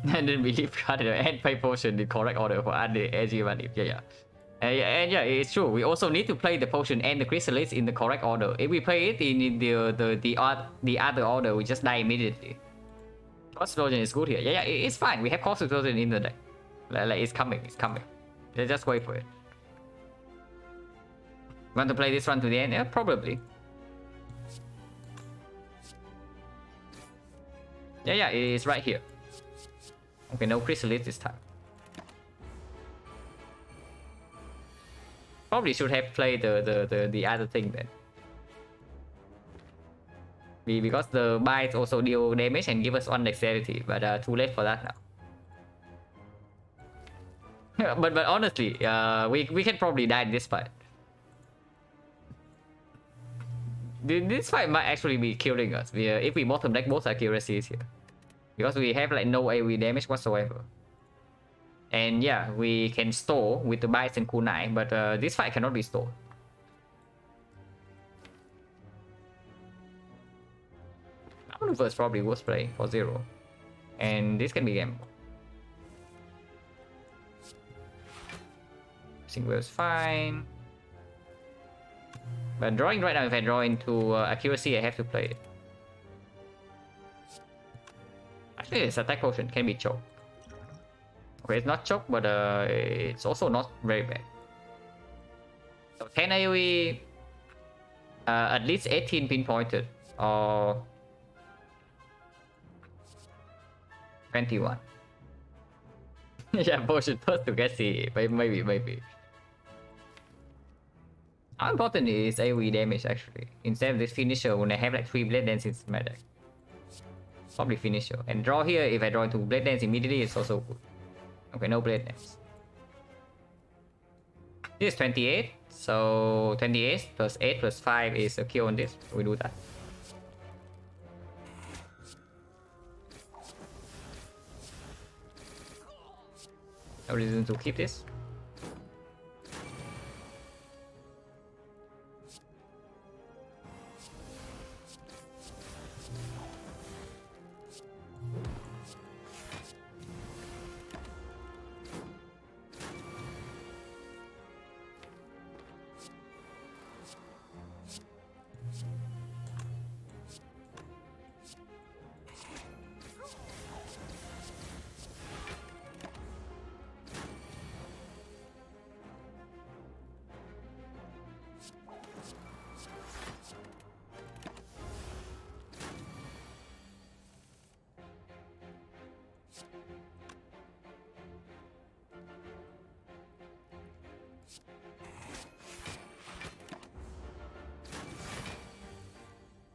And then we leave card and play potion in correct order for add the AG1 if yeah. And yeah, it's true. We also need to play the potion and the Chrysalis in the correct order. If we play it in the other order, we just die immediately. Cost explosion is good here. Yeah, it's fine. We have cost explosion in the deck. Like it's coming. Just wait for it. Want to play this one to the end? Yeah, probably. Yeah, it's right here. Okay, no Chrysalis this time. Probably should have played the other thing then. Because the bites also deal damage and give us 1 dexterity, but too late for that now. but honestly, we can probably die in this fight. This fight might actually be killing us. If we bottom deck both accuracies here. Because we have like no AoE damage whatsoever. And yeah, we can store with the bites and kunai, but this fight cannot be stored. Universe probably was playing for 0. And this can be gamble. Single is fine. But drawing right now, if I draw into accuracy, I have to play it. Actually, it's attack potion, can be choked. Okay, it's not choked, but it's also not very bad. So 10 AoE, at least 18 pinpointed, or 21. Yeah, potion first to get CE, maybe. How important is AoE damage actually? Instead of this finisher, when I have like 3 blade dance in my deck. Probably finisher. And draw here, if I draw into blade dance immediately, it's also good. Okay, no blade dance. This is 28, so 28 plus 8 plus 5 is a kill on this. We do that. No reason to keep this.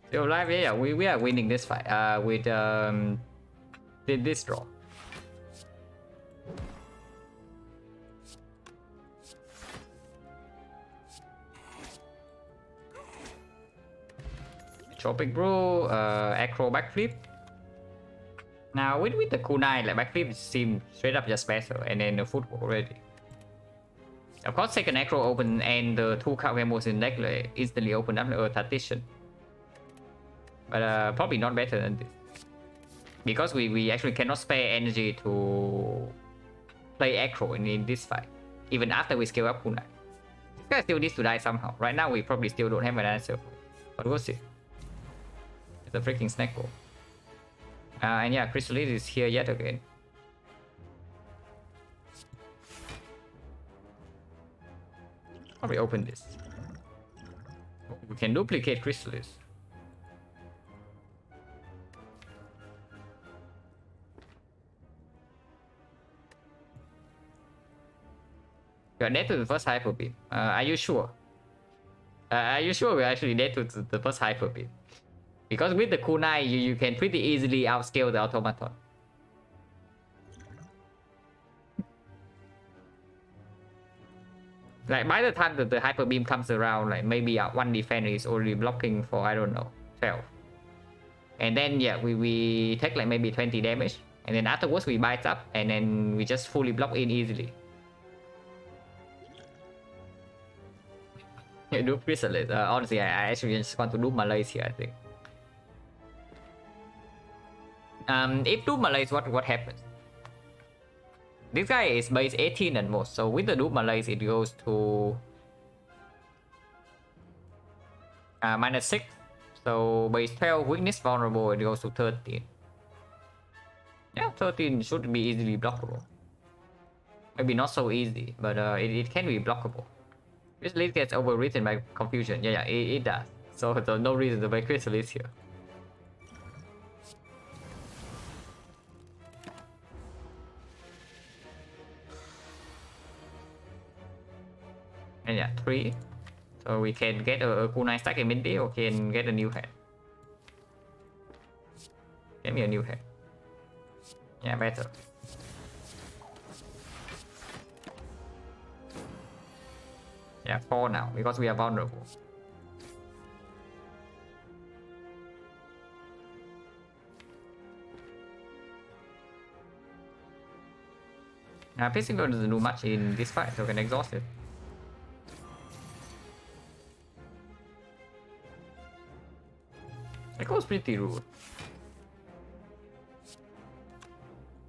Still alive, yeah, we are winning this fight with this draw. Tropic Brew, Acro Backflip. Now with the kunai, like Backflip seems straight up just better, and then the football already. Of course, second Acro open and the 2 card memos in deck like, instantly open up a Tactician. But probably not better than this. Because we actually cannot spare energy to play Acro in this fight. Even after we scale up kunai. This guy still needs to die somehow. Right now we probably still don't have an answer. But we'll see. It's a freaking snack ball. And yeah, Chrysalis is here yet again. Probably open this. We can duplicate Chrysalis. We are dead to the first hyper beam. Are you sure? Are you sure we're actually dead to the first hyper beam? Because with the kunai, you can pretty easily outscale the automaton. Like by the time that the hyper beam comes around, like maybe one defender is already blocking for, I don't know, 12. And then yeah, we take like maybe 20 damage, and then afterwards we bite up, and then we just fully block in easily. Yeah, do chrysalis. Honestly, I actually just want to do Malays here, I think. If do Malays, what happens? This guy is base 18 and most, so with the Dupe Malays it goes to -6. So base 12 weakness vulnerable, it goes to 13. Yeah, 13 should be easily blockable. Maybe not so easy, but it can be blockable. This list gets overwritten by confusion. Yeah, it does. So there's no reason to make Chrysalis here. And yeah, 3. So we can get a kunai stack immediately, or can get a new head. Get me a new head. Yeah, better. Yeah, 4 now, because we are vulnerable. Now, Pacing doesn't do much in this fight, so we can exhaust it. It goes pretty rude.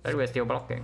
But we're still blocking.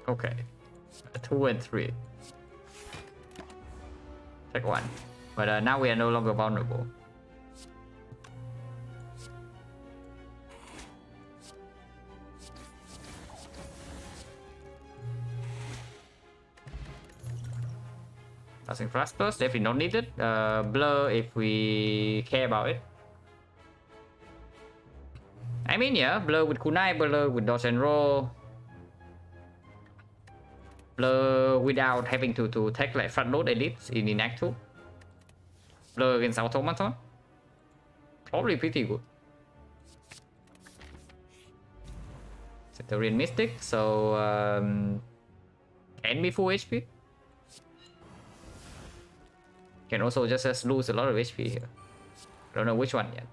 Okay, 2 and 3. Take 1. But now we are no longer vulnerable. Passing flash burst, definitely not needed. Blur if we care about it. I mean, yeah, blur with kunai, blur with dodge and roll. Blur without having to take like front load elites in Act 2. Blur against automaton. Probably pretty good. Centurion Mystic, so can be full HP. Can also just lose a lot of HP here. Don't know which one yet.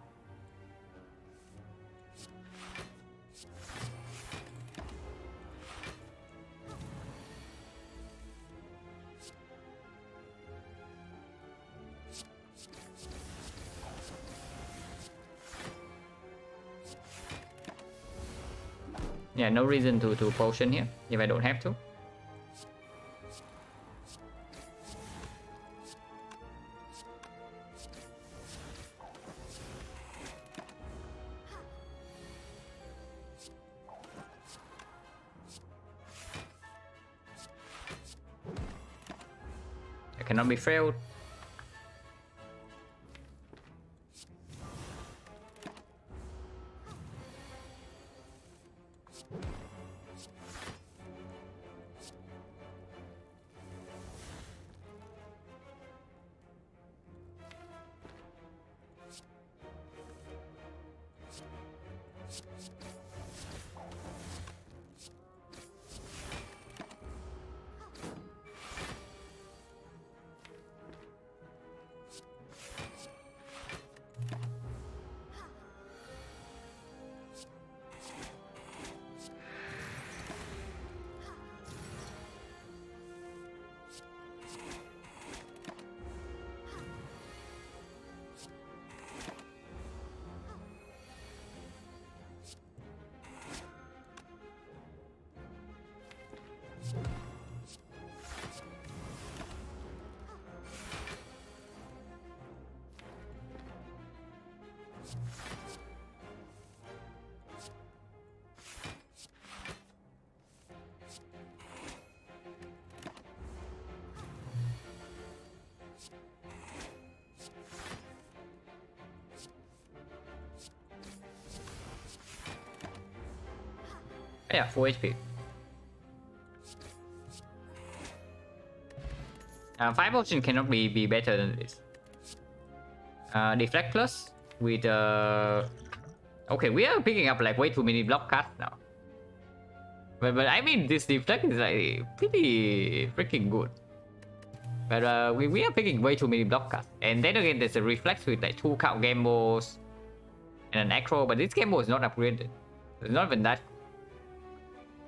Yeah, no reason to potion here if I don't have to. I cannot be failed. Yeah, full HP. 5 option cannot be better than this. Deflect plus with okay, we are picking up like way too many block cards now. But I mean, this deflect is like pretty freaking good. But we are picking way too many block cards. And then again, there's a reflex with like 2 count gambos and an acro, but this gambo is not upgraded. It's not even that.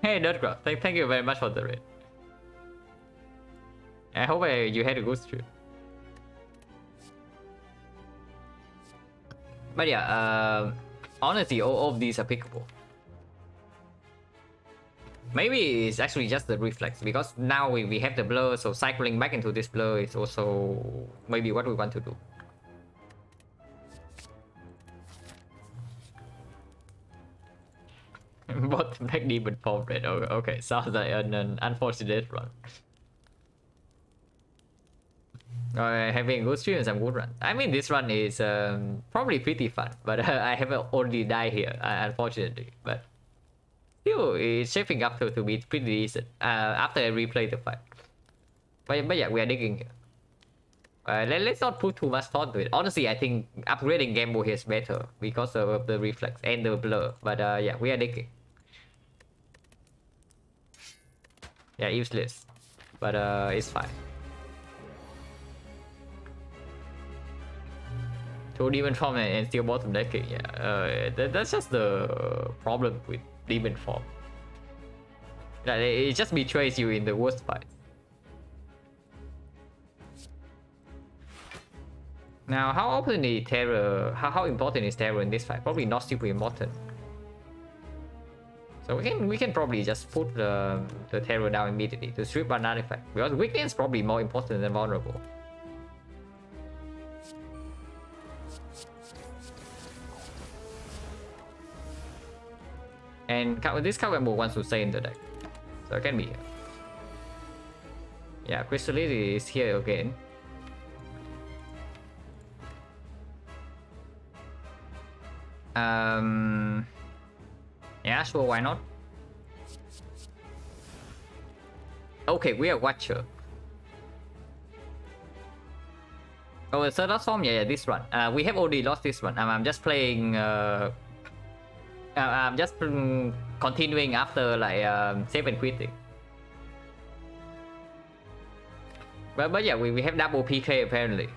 Hey, Dirtcraft, thank you very much for the raid. I hope you had a good stream. But yeah, honestly, all of these are pickable. Maybe it's actually just the reflex, because now we have the blur, so cycling back into this blur is also maybe what we want to do. Bot back demon form red. Oh, okay, sounds like an unfortunate run. Having a good stream and some good run. I mean, this run is probably pretty fun, but I have only died here, unfortunately. But still, it's shaping up to be pretty decent after I replay the fight. But yeah, we are digging here. Let's not put too much thought to it. Honestly, I think upgrading Gambo here is better because of the reflex and the blur. But yeah, we are digging. Yeah, useless. But it's fine. 2 demon form and still bottom decking. Yeah, that's just the problem with demon form. Like, it just betrays you in the worst fights. Now, how often is terror? How important is terror in this fight? Probably not super important. So we can probably just put the terror down immediately to strip one artifact, because weakness is probably more important than vulnerable. And this card combo wants to stay in the deck, so it can be here. Yeah, Crystality is here again. Yeah, sure, why not? Okay, we are Watcher. Oh, the third lost form? Yeah, this one. We have already lost this one. I'm just playing. I'm just continuing after like save and quitting. But yeah, we have double PK apparently.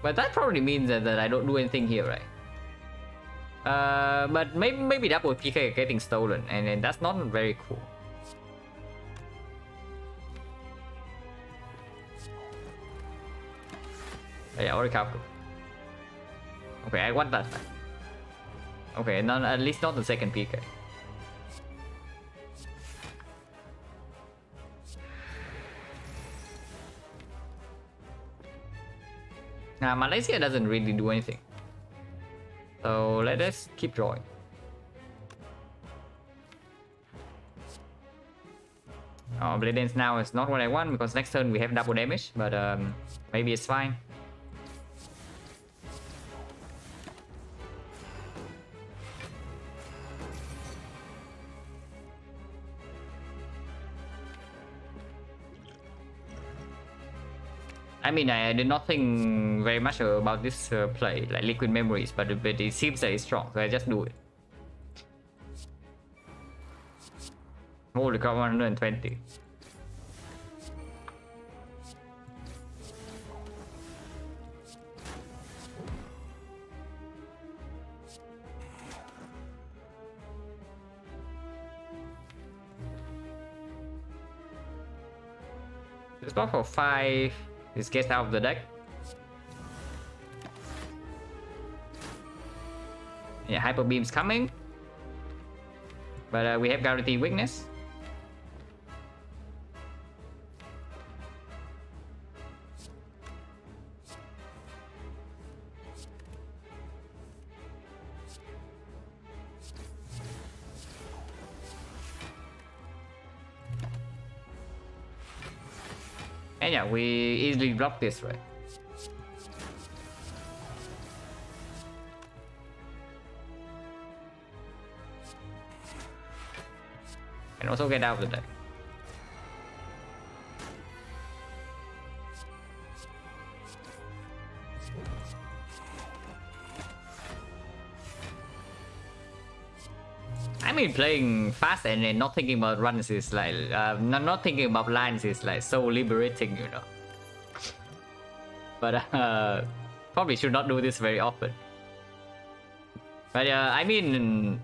But that probably means that I don't do anything here, right? But maybe double PK getting stolen, and that's not very cool. Yeah, Oracle. Okay, I want that. Okay, none, at least not the second PK. Now, Malaysia doesn't really do anything. So let us keep drawing. Oh, Blade Dance now is not what I want, because next turn we have double damage, but maybe it's fine. I mean, I did not think very much about this play, like Liquid Memories, but it seems that it's strong, so I just do it. Holy cow, 120. It's not for 5. This gets out of the deck. Yeah, Hyper Beam's coming. But we have guaranteed weakness. And yeah, we easily block this, right? And also get out of the deck. I mean, playing fast and then not thinking about runs is like, not thinking about lines is like so liberating, you know. But probably should not do this very often. But I mean,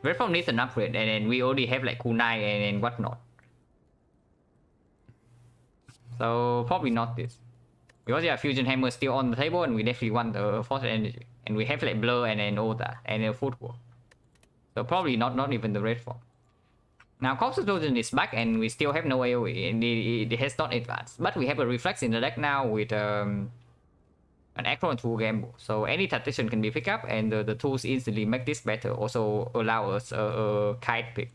Red Form needs an upgrade, and then we already have like kunai and whatnot. So probably not this. Because yeah, Fusion Hammer is still on the table, and we definitely want the Force Energy. And we have like Blur and then all that, and a Footwork. So probably not even the Red Form. Now Corpse Explosion is back, and we still have no AoE, and it has not advanced. But we have a Reflex in the deck now with an Acro and Tool Gamble. So any tactician can be picked up, and the tools instantly make this better. Also allow us a kite pick.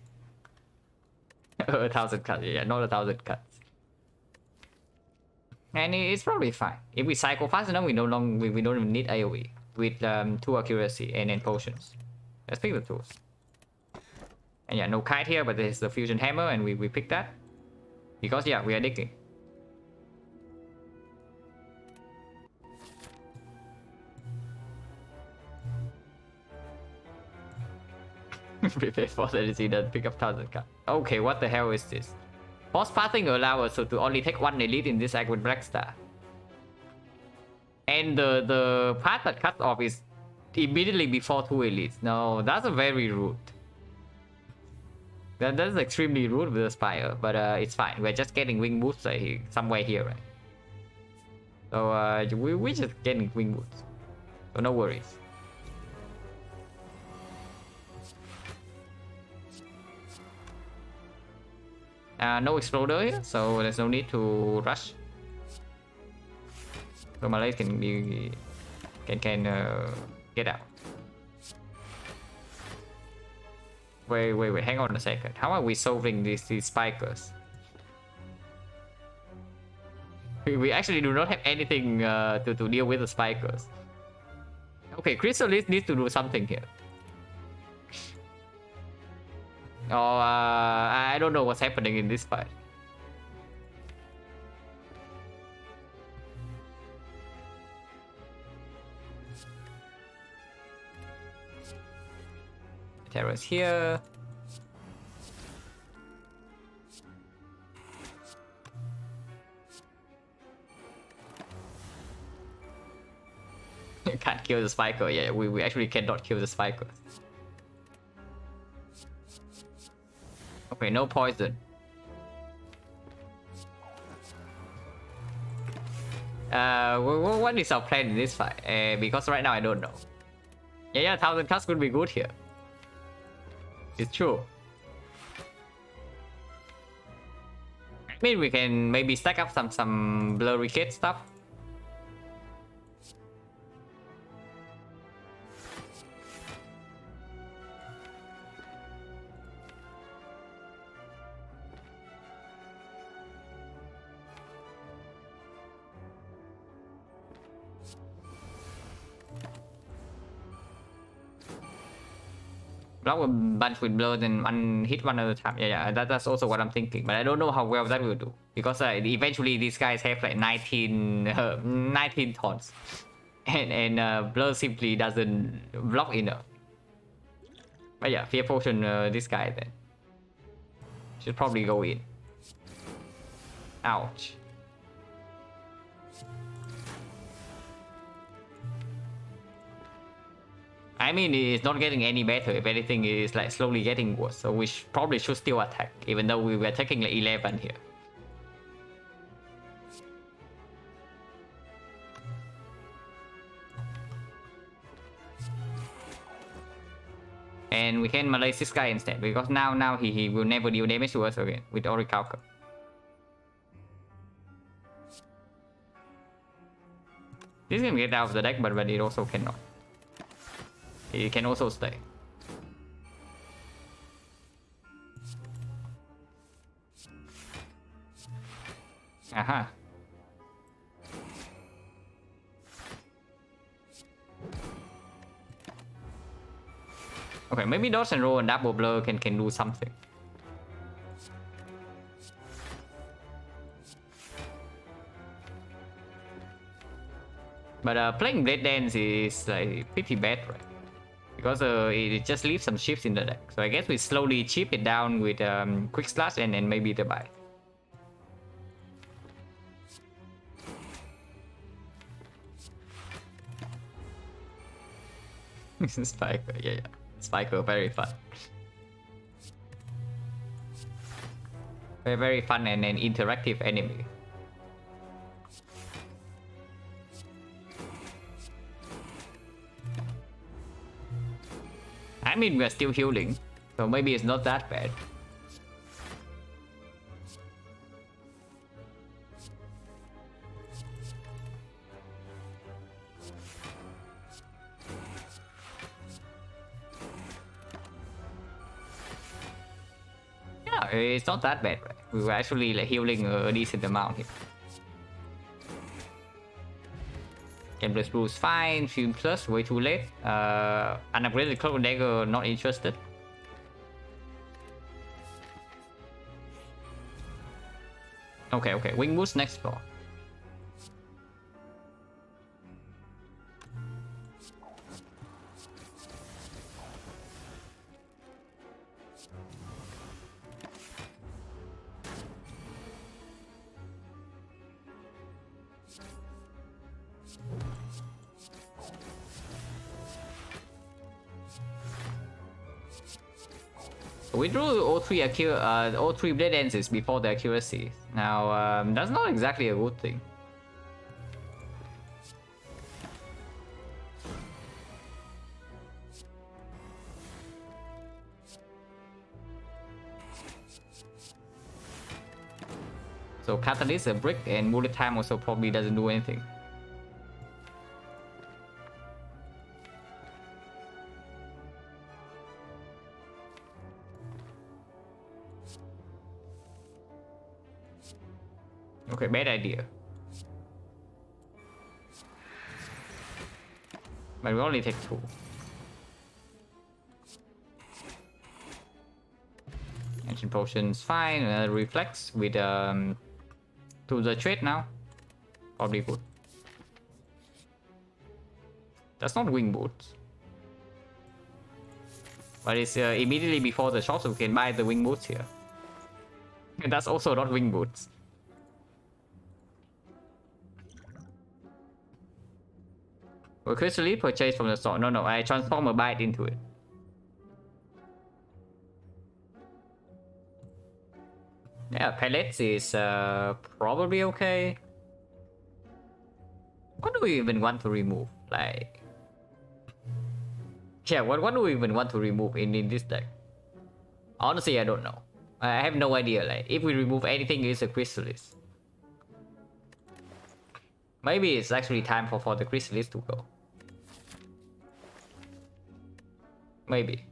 1,000 cuts, yeah, not 1,000 cuts. And it's probably fine. If we cycle fast enough, we don't even need AoE with 2 accuracy and then potions. Let's pick the tools. And yeah, no kite here, but there's the Fusion Hammer, and we pick that. Because yeah, we are digging. Prepare for the see that pick up 1,000 cards. Okay, what the hell is this? Force Pathing allows us to only take 1 elite in this act with Black Star. And the path that cuts off is immediately before 2 elites. No, that's a very rude. That's extremely rude with the Spire, but it's fine. We're just getting wing boots somewhere here, right? So we're just getting wing boots. So no worries. No exploder here, so there's no need to rush. So Malay can get out. Wait, hang on a second. How are we solving these spikers? We actually do not have anything to deal with the spikers. Okay, Chrysalis needs to do something here. Oh, I don't know what's happening in this fight. Terra's here. Can't kill the spiker. Yeah, we actually cannot kill the spiker. Okay, no poison. What is our plan in this fight? Because right now I don't know. Yeah, 1,000 cuts could be good here. It's true. I mean, we can maybe stack up some blurry kit stuff. Block a bunch with blows and hit one at a time. Yeah, that's also what I'm thinking. But I don't know how well that will do. Because eventually these guys have like 19 taunts. And blow simply doesn't block enough. But yeah, Fear Potion this guy then. Should probably go in. Ouch. I mean, it's not getting any better. If anything, it's like slowly getting worse. So we probably should still attack, even though we were taking like 11 here. And we can Malay this guy instead, because now he will never deal damage to us again with Orichalcum. This can get out of the deck, but it also cannot. It can also stay. Aha. Okay, maybe dodge and roll and double blur can do something. But playing Blade Dance is like pretty bad, right? Because it just leaves some chips in the deck. So I guess we slowly chip it down with Quick Slash and maybe the buy. Spiker, yeah. Spiker, very fun. Very fun and an interactive enemy. I mean, we're still healing, so maybe it's not that bad. Yeah, it's not that bad, right? We were actually like healing a decent amount here. Gamblers Blues fine, Fume Plus way too late. Unupgraded Cloak Dagger not interested. Okay, Wing Boots next floor. We drew all three Blade Dances before the accuracy. Now, that's not exactly a good thing. So Catalyst, a brick, and bullet time also probably doesn't do anything. Okay, bad idea. But we only take 2. Ancient Potions fine, Reflex with to the trade now. Probably good. That's not Wing Boots. But it's immediately before the shop, so we can buy the Wing Boots here. And that's also not Wing Boots. Well, Crystal purchase from the store. No, I transform a bite into it. Yeah, pellets is probably okay. What do we even want to remove? Like, yeah, what do we even want to remove in this deck? Honestly, I don't know. I have no idea. Like, if we remove anything, it's a Chrysalis. Maybe it's actually time for the Chrysalis to go. Maybe.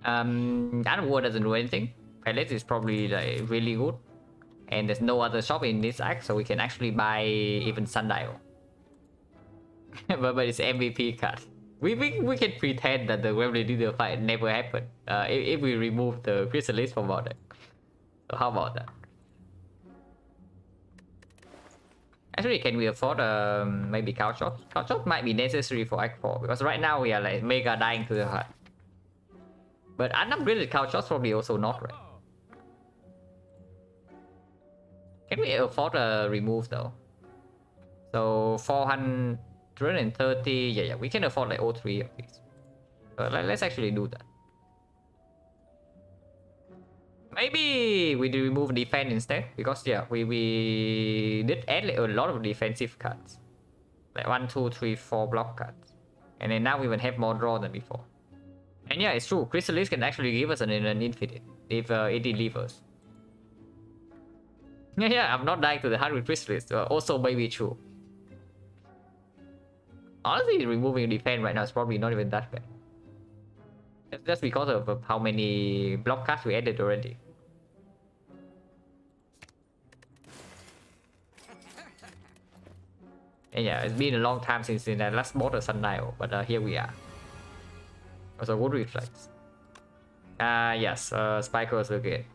War doesn't do anything. Pellets is probably like really good. And there's no other shop in this act, so we can actually buy even Sundial. but it's MVP card. We can pretend that the Gravely Leader fight never happened. If we remove the Chrysalis from our deck. So how about that? Actually, can we afford maybe Cow Chop? Cow Chop might be necessary for Act 4 because right now we are like mega dying to the heart. But unupgraded Cow Chop's probably also not right. Can we afford a remove though? So 430, yeah, we can afford like all 3 of these. So let's actually do that. Maybe we do remove defense instead, because yeah, we did add like a lot of defensive cards. Like 1, 2, 3, 4 block cards. And then now we even have more draw than before. And yeah, it's true, Chrysalis can actually give us an infinite if it delivers. Yeah, I'm not dying to the heart with Chrysalis. Also maybe true. Honestly, removing defense right now is probably not even that bad. That's because of how many block cards we added already. And yeah, it's been a long time since I last bought a Sundial, but here we are. Also good reflex. Yes, spikers again.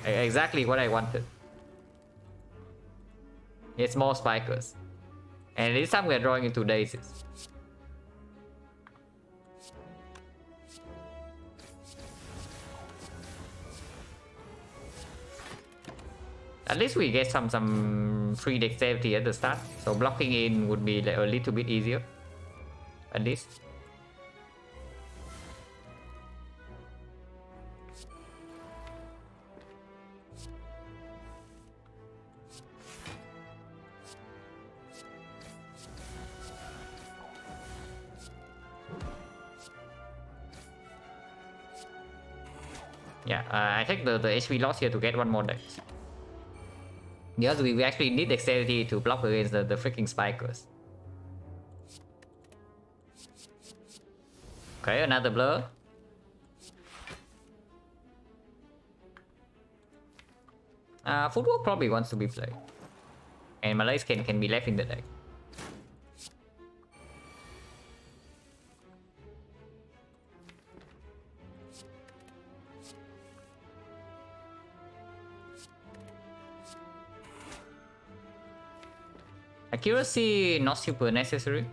Exactly what I wanted. It's more spikers. And this time we're drawing into daisies. At least we get some free dexterity at the start. So blocking in would be like a little bit easier. At least. Yeah, I take the HP loss here to get one more dex. Yes, we actually need dexterity to block against the freaking spikers. Okay, another blur. Footwork probably wants to be played. And Malays can be left in the deck. Accuracy not super necessary.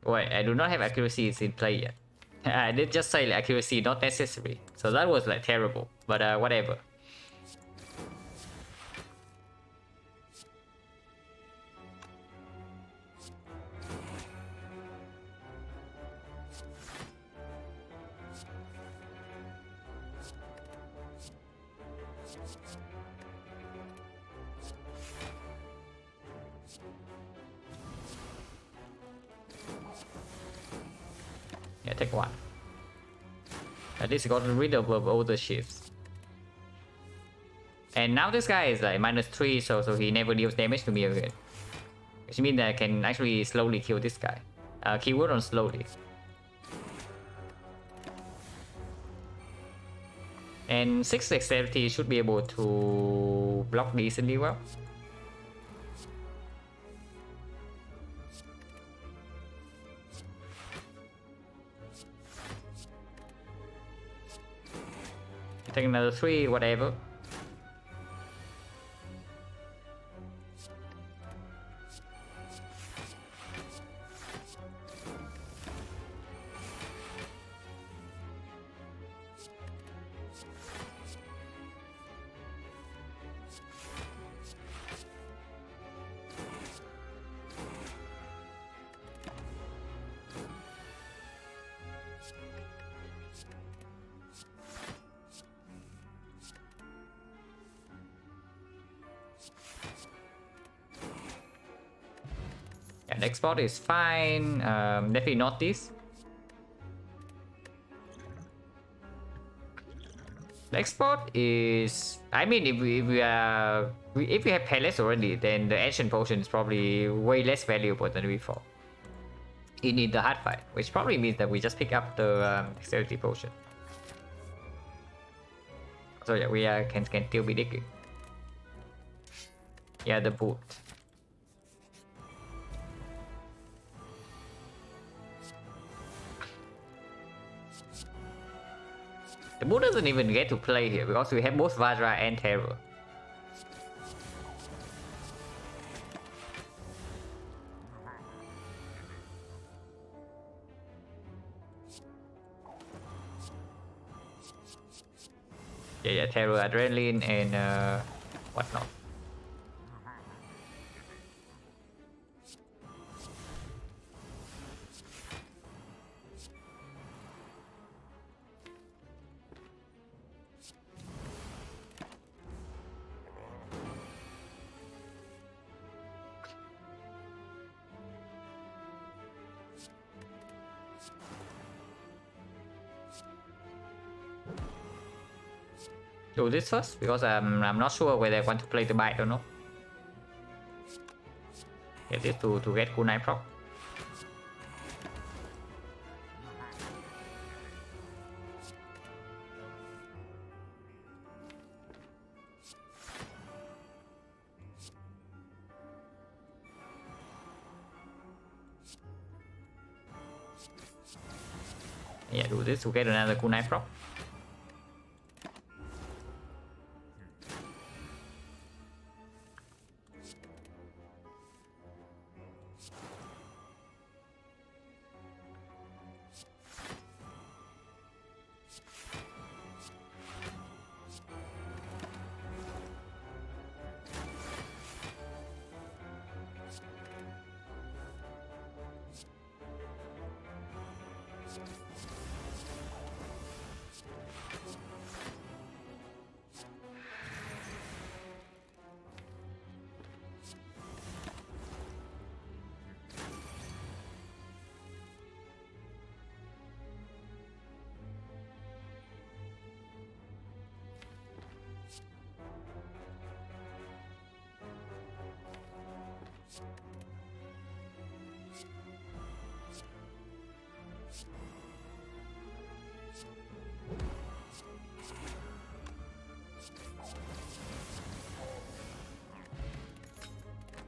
Wait, I do not have accuracy in play yet. I did just say like, accuracy not necessary. So that was like terrible. But whatever. Yeah, take one. At least got rid of all the shifts. And now this guy is like -3, so he never deals damage to me again. Which means that I can actually slowly kill this guy. Keyword on slowly. And 6 dexterity should be able to block decently well. Take another 3, whatever. Yeah, the export is fine. Definitely not this. The export is, I mean, if we have pellets already, then the ancient potion is probably way less valuable than before. You need the hard fight, which probably means that we just pick up the dexterity potion. So yeah, we can still be digging. Yeah, the boot. The boot doesn't even get to play here because we have both Vajra and Terror. Yeah, Terror, Adrenaline, and whatnot. do this first because I'm not sure whether I want to play the bite or not. Get this to get cool 9 proc. Yeah, do this to get another cool 9 proc.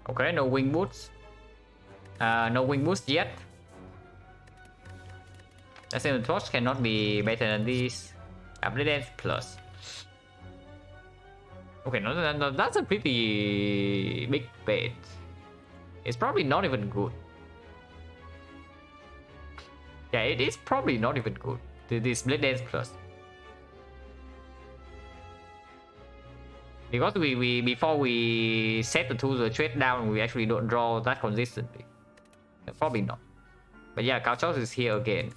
Okay, no wing boots. No wing boots yet. I think the torch cannot be better than this. Ability plus. Okay, no, that's a pretty big bet. It's probably not even good. Yeah, it is probably not even good. This Blade Dance Plus. Because we before we set the tools straight down, we actually don't draw that consistently. Probably not. But yeah, Gauchos is here again.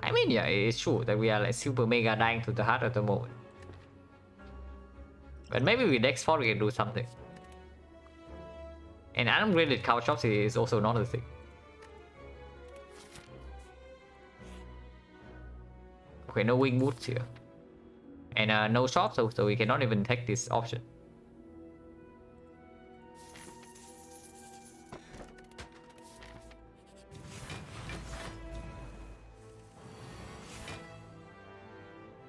I mean, yeah, it's true that we are like super mega dying to the heart at the moment. But maybe with next fall we can do something. And unupgraded cow shops is also not a thing. Okay, no wing boots here. And no shop, so we cannot even take this option.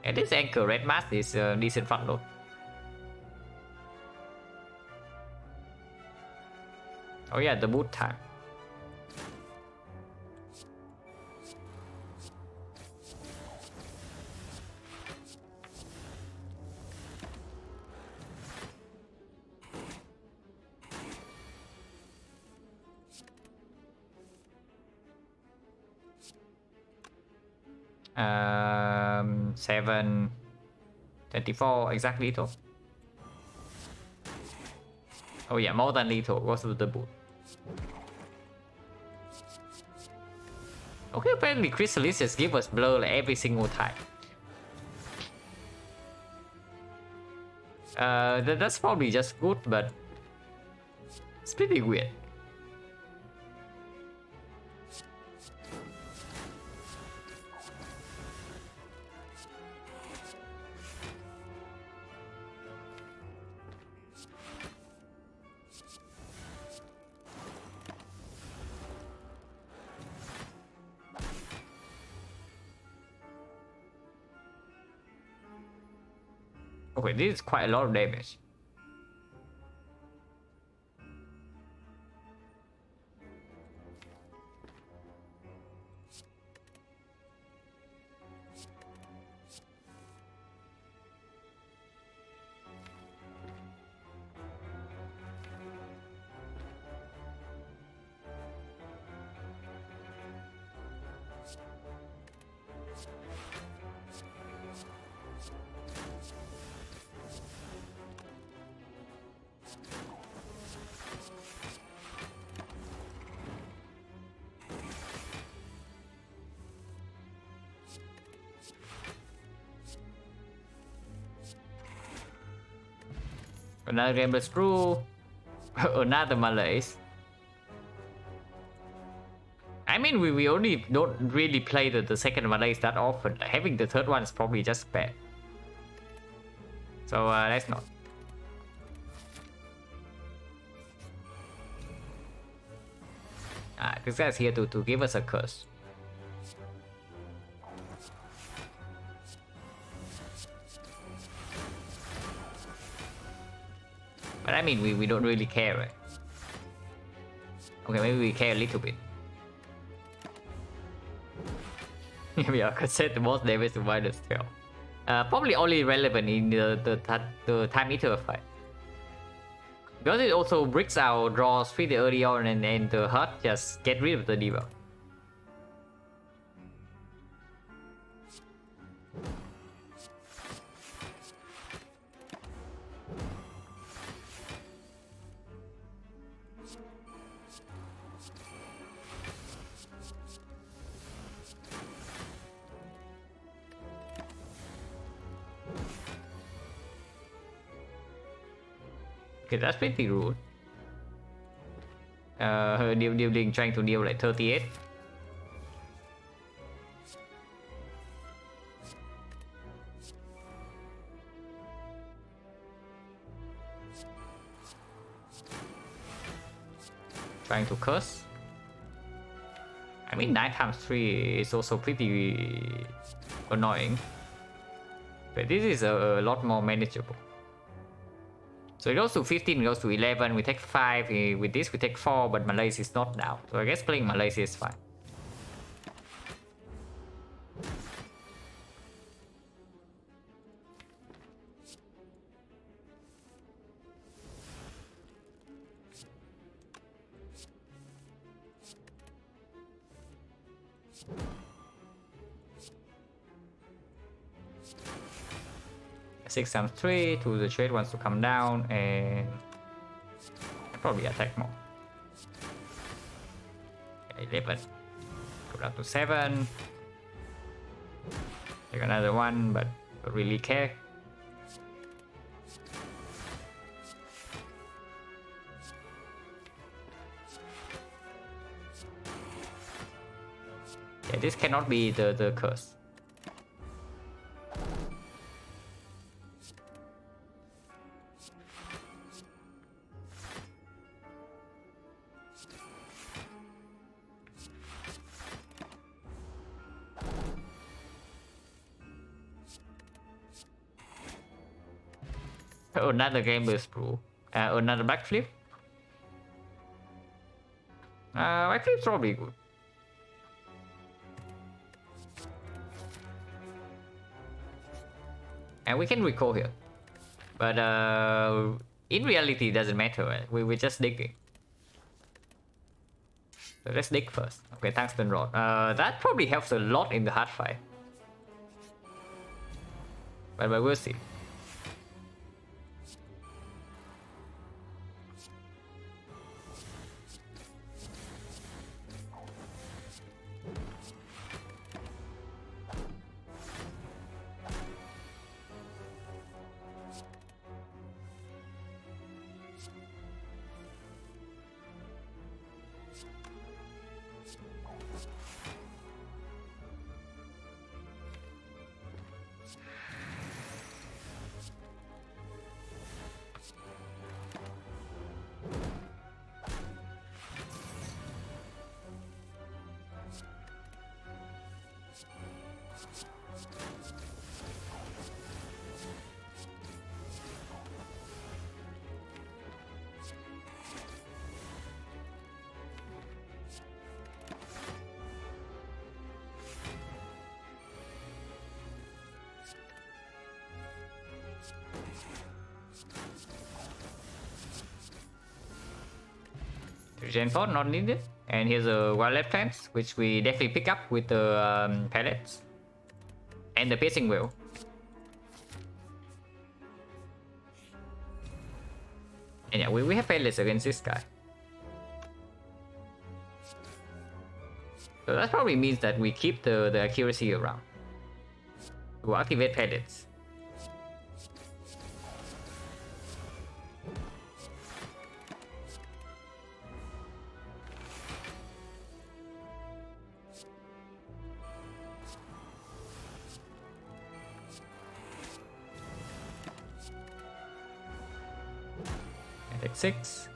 And this anchor red mask is decent front load. Oh yeah, the boot time. Um, 7 24 exact lethal. Oh yeah, more than lethal goes to the boot. Okay, apparently Chrysalis just give us blur like every single time. That's probably just good, but it's pretty weird. Okay, this is quite a lot of damage. Another Gambler Screw. Another Malaise. I I mean, we only don't really play the second Malays that often. Having the third one is probably just bad. So let's not. This guy's here to give us a curse. But I mean, we don't really care, right? Okay, maybe we care a little bit. We are set the most damage to -12. Probably only relevant in the time eater fight. Because it also bricks our draws pretty early on, and the hurt just get rid of the debuff. Okay, that's pretty rude. Her dealing trying to deal like 38. Trying to curse. I mean, 9 times 3 is also pretty annoying. But this is a lot more manageable. So it goes to 15, it goes to 11, we take 5, with this we take 4, but Malays is not down. So I guess playing Malays is fine. Six times 3 to the trade wants to come down, and probably attack more. 11. Go down to 7. Take another one, but don't really care. Yeah, this cannot be the curse. Another gamer's brew. Another backflip. Backflip's probably good. And we can recall here. But in reality it doesn't matter, right? We're just digging. So let's dig first. Okay, tungsten rod. That probably helps a lot in the hard fight. But we'll see. Gen 4 not needed, and here's a wildlife plants, which we definitely pick up with the pellets and the piercing wheel. And yeah, we have pellets against this guy, so that probably means that we keep the accuracy around. We'll activate pellets. Take 6.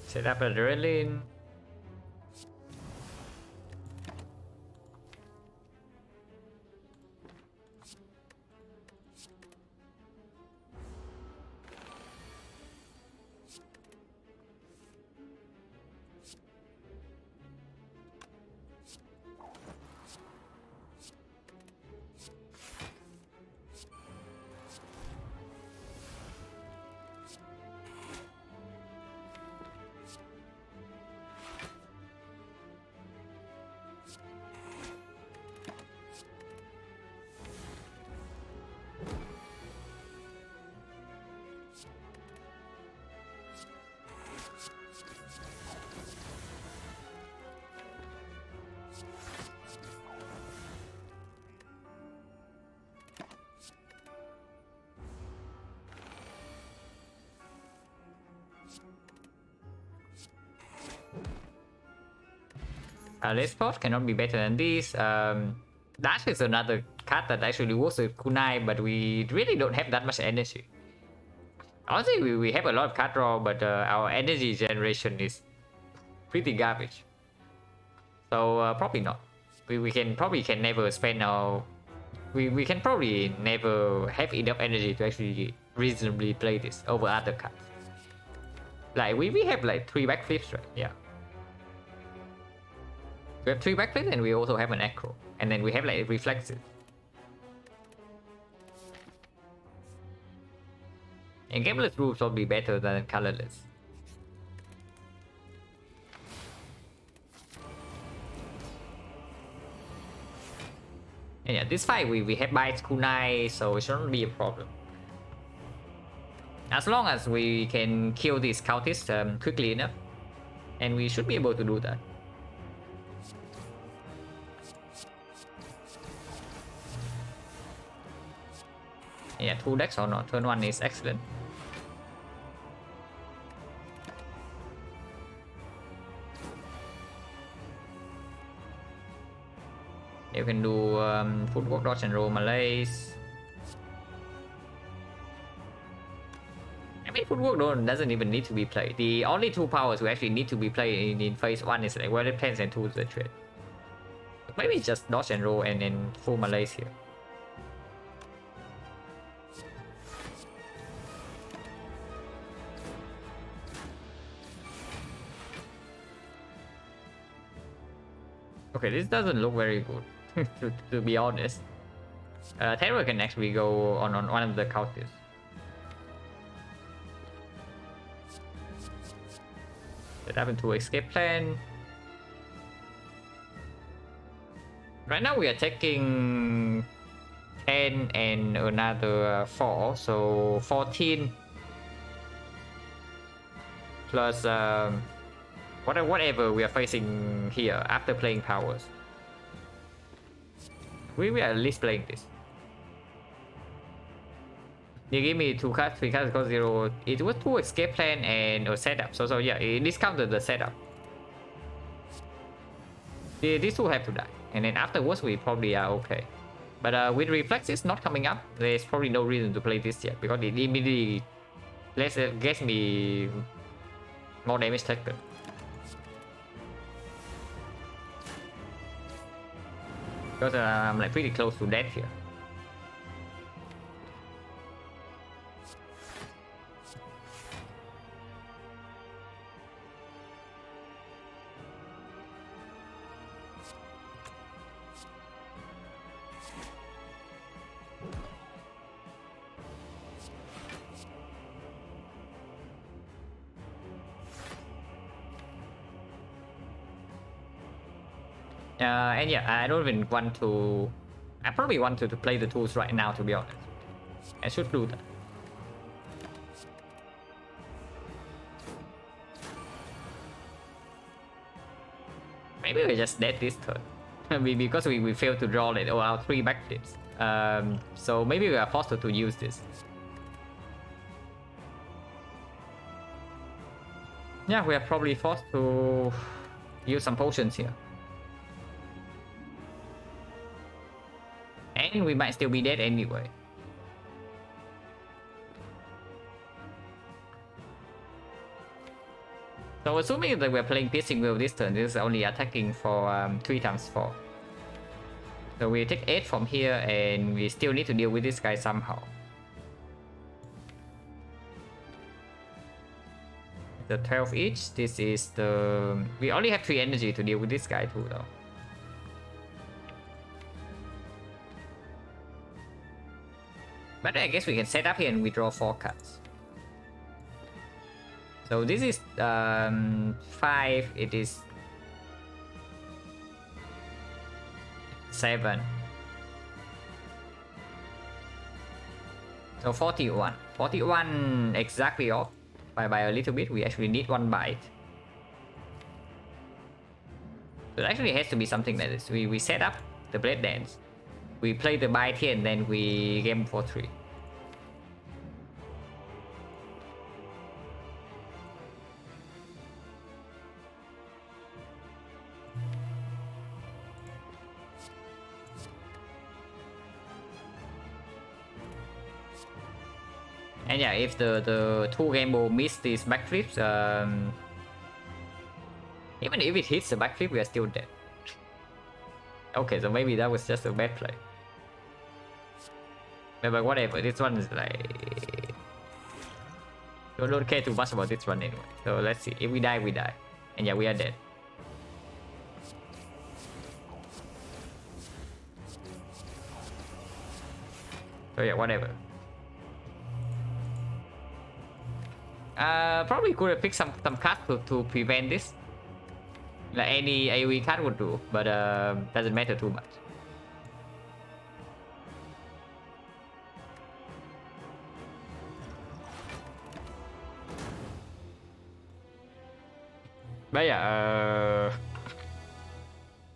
Set up adrenaline. Let's spot cannot be better than this. Dash is another card that actually works with kunai, but we really don't have that much energy. Honestly, we have a lot of card draw, but our energy generation is pretty garbage. So probably not. We can never spend our... We can probably never have enough energy to actually reasonably play this over other cards. Like we have like 3 backflips, right? Yeah. We have 3 backflips and we also have an acro. And then we have like reflexive. And gameless rules will be better than colorless. And yeah, this fight we have bites kunai, so it shouldn't be a problem. As long as we can kill these cultists quickly enough. And we should be able to do that. Yeah, 2 decks or not. Turn 1 is excellent. You can do footwork, dodge and roll malaise. I mean, footwork doesn't even need to be played. The only 2 powers we actually need to be played in phase 1 is like Weathered Plans and Tools the Trade. Maybe just dodge and roll and then full malaise here. Okay, this doesn't look very good, to be honest. Terror can actually go on one of the cultists. That happened to escape plan. Right now we are taking 10 and another 4, so 14 plus whatever we are facing here after playing powers. We are at least playing this. You give me 2 cards, 3 cards, cost 0. It was 2 escape plan and a setup. So yeah, it discounted the setup. These 2 have to die. And then afterwards we probably are okay. But with reflexes not coming up, there's probably no reason to play this yet. Because it immediately gets me more damage taken. Because I'm like pretty close to death here. And yeah, I don't even want to... I probably want to play the tools right now, to be honest. I should do that. Maybe we just dead this turn. Because we failed to draw like our 3 backflips. So maybe we are forced to use this. Yeah, we are probably forced to use some potions here. And we might still be dead anyway. So assuming that we're playing piercing will this turn, this is only attacking for 3 times 4. So we take 8 from here and we still need to deal with this guy somehow. The 12 each, this is the... We only have 3 energy to deal with this guy too though. But I guess we can set up here and we draw 4 cards. So this is 5, it is 7. So 41. 41 exactly off by a little bit. We actually need 1 bite. So it actually has to be something like this. We set up the blade dance. We play the bite here and then we game for 3. And yeah, if the 2 gamble miss these backflips, even if it hits the backflip, we are still dead. Okay, so maybe that was just a bad play. But whatever, this one is like... Don't care too much about this one anyway. So let's see, if we die, we die. And yeah, we are dead. So yeah, whatever. Probably could have picked some cards to prevent this. Like any AoE card would do, but doesn't matter too much. But yeah,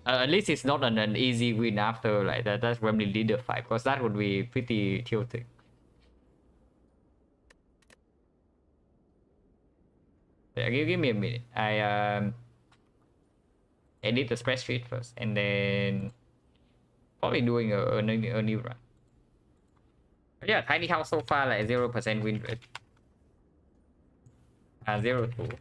at least it's not an easy win after like that Remney leader fight, because that would be pretty tilting. Yeah, give me a minute. I edit the spreadsheet first, and then probably doing a new run. But yeah, tiny house so far like 0% win rate. 0-2.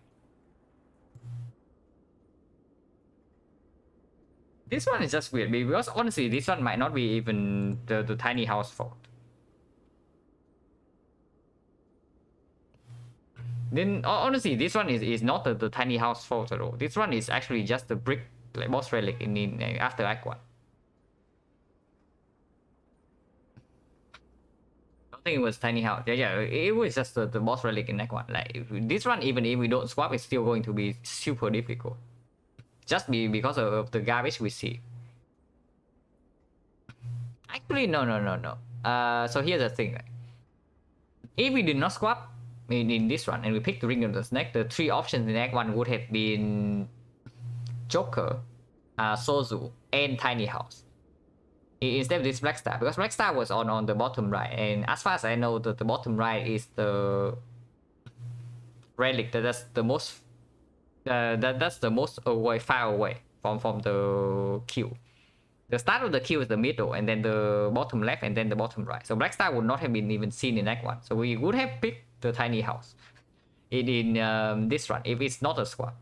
This one is just weird because honestly, this one might not be even the tiny house fault. Then honestly, this one is not the tiny house fault at all. This one is actually just the brick like boss relic in after Act 1. I don't think it was tiny house. Yeah, it was just the boss relic in Act 1. Like this one, even if we don't swap, it's still going to be super difficult. Just because of the garbage we see. Actually, no. So here's the thing. If we did not swap in this one and we picked the Ring of the Snake, the 3 options in Act 1 would have been Joker, Sozu, and Tiny House. Instead of this Black Star, because Black Star was on the bottom right, and as far as I know, the bottom right is the relic that's the most that's the most far away from the queue. The start of the queue is the middle, and then the bottom left, and then the bottom right. So Black Star would not have been even seen in Act 1. So we would have picked the tiny house in this run if it's not a swap.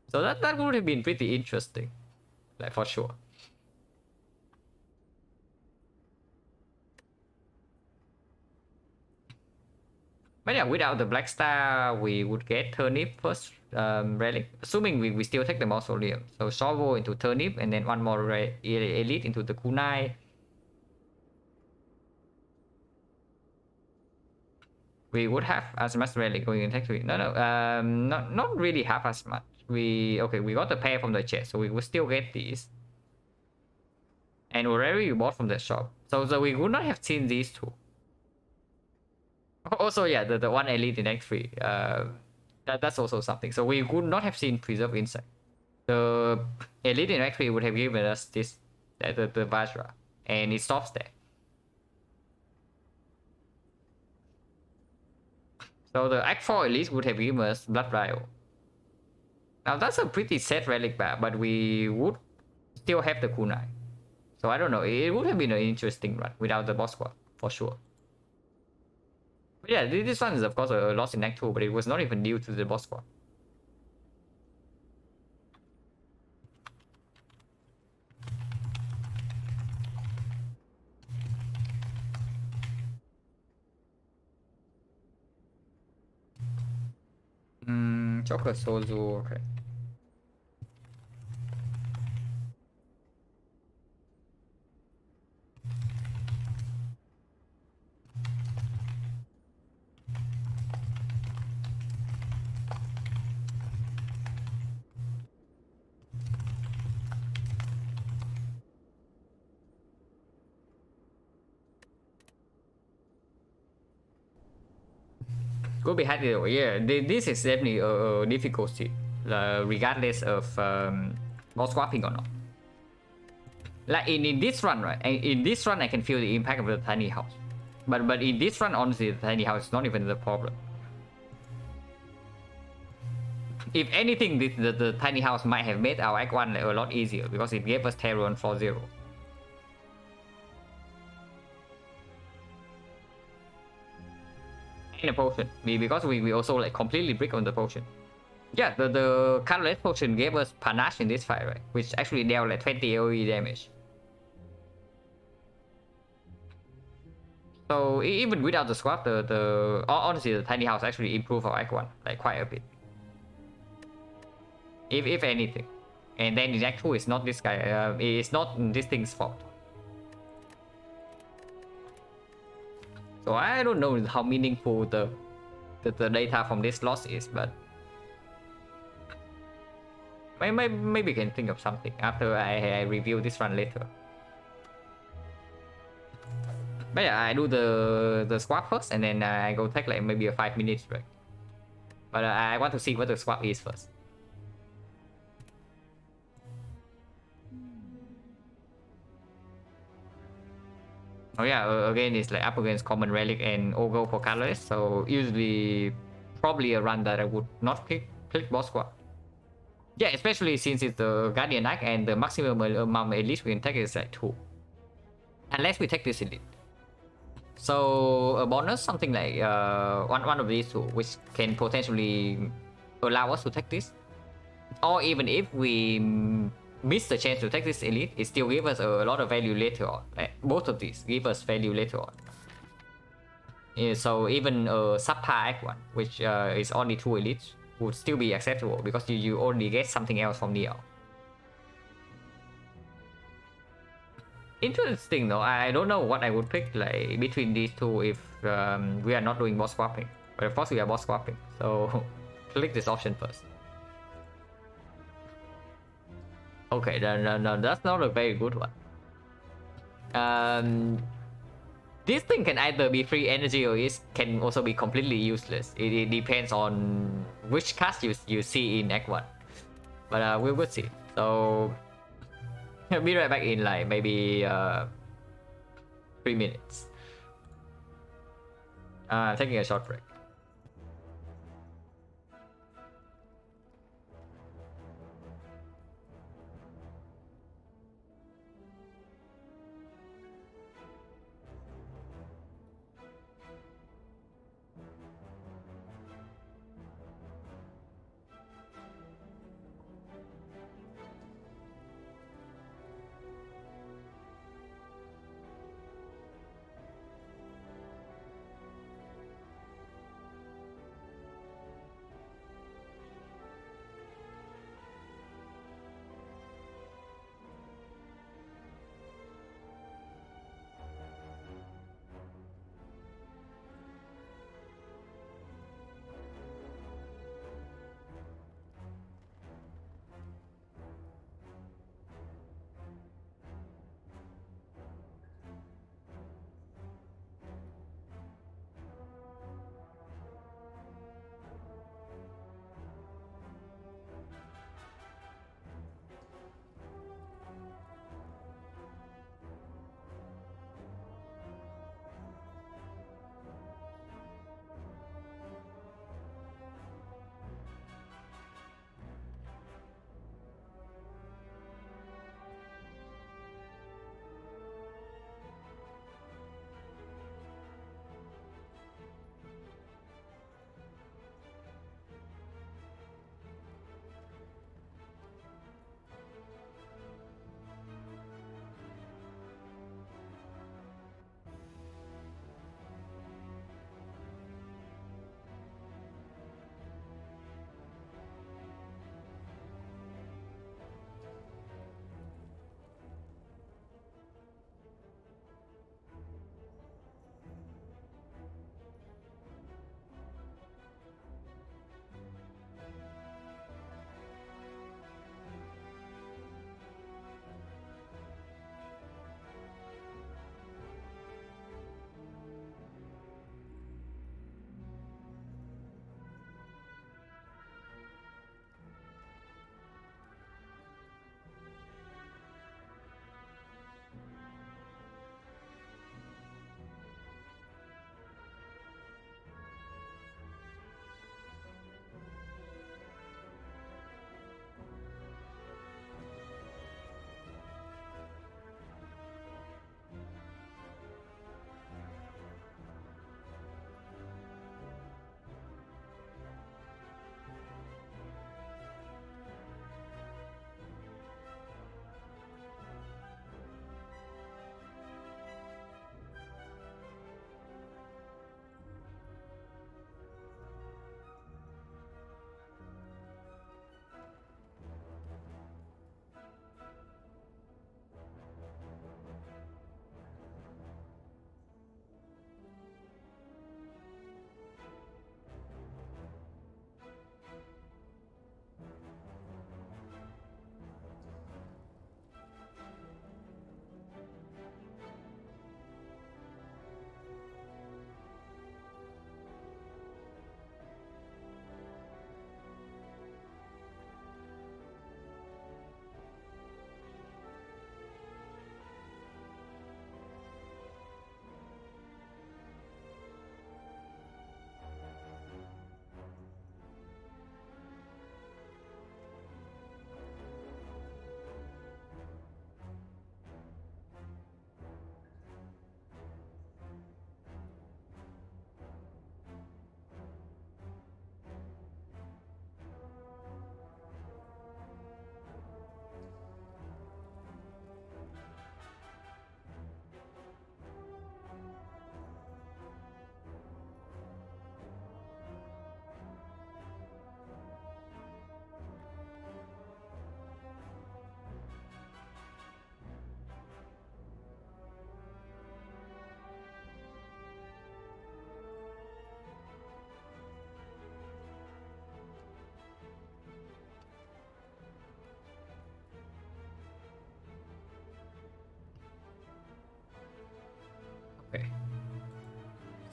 So that would have been pretty interesting, like for sure. But yeah, without the Black Star, we would get Turnip first relic, assuming we still take the Mausoleum. So Shovel into Turnip, and then 1 more Elite into the Kunai. We would have as much relic going in technically. Not really have as much. We got the pair from the chest, so we will still get these. And whatever we bought from the shop. So we would not have seen these 2. Also, yeah, the 1 Elite in Act 3. That's also something. So we would not have seen Preserve Insect. The Elite in Act 3 would have given us this, the Vajra. And it stops there. So the Act 4 Elite would have given us Blood Rival. Now that's a pretty sad relic bar, but we would still have the Kunai. So I don't know. It would have been an interesting run without the boss swap for sure. But yeah, this one is of course a loss in Act 2, but it was not even due to the boss swap. Chocolate Sozu, okay. Could be had either way. Yeah, this is definitely a difficulty, regardless of boss swapping or not. Like in this run, right? In this run, I can feel the impact of the tiny house. But in this run, honestly, the tiny house is not even the problem. If anything, the tiny house might have made our Act 1 a lot easier because it gave us terror on floor 0. And a potion. Because we also like completely brick on the potion. Yeah, the colorless potion gave us panache in this fight, right? Which actually dealt like 20 AoE damage. So even without the swap, honestly the tiny house actually improved our Act 1 like quite a bit. If anything. And then in Act 2 it's not this guy, it's not this thing's fault. So I don't know how meaningful the data from this loss is, but maybe can think of something after I review this run later. But yeah, I do the swap first, and then I go take like maybe a 5 minutes break. But I want to see what the swap is first. Oh yeah, again it's like up against Common Relic and Ogo for colorless, so usually probably a run that I would not click boss swap. Yeah, especially since it's the Guardian Knight and the maximum amount at least we can take is like 2. Unless we take this elite. So a bonus, something like one of these two, which can potentially allow us to take this. Or even if we miss the chance to take this elite, it still gives us a lot of value later on. Like, both of these give us value later on. Yeah, so even a subpar Act 1, which is only 2 elites, would still be acceptable because you only get something else from Neo. Interesting though, I don't know what I would pick like between these two if we are not doing boss swapping. But of course we are boss swapping, so click this option first. Okay, no, that's not a very good one. This thing can either be free energy or it can also be completely useless. It depends on which cast you see in Act 1. But we will see. So I'll be right back in like maybe 3 minutes. Taking a short break.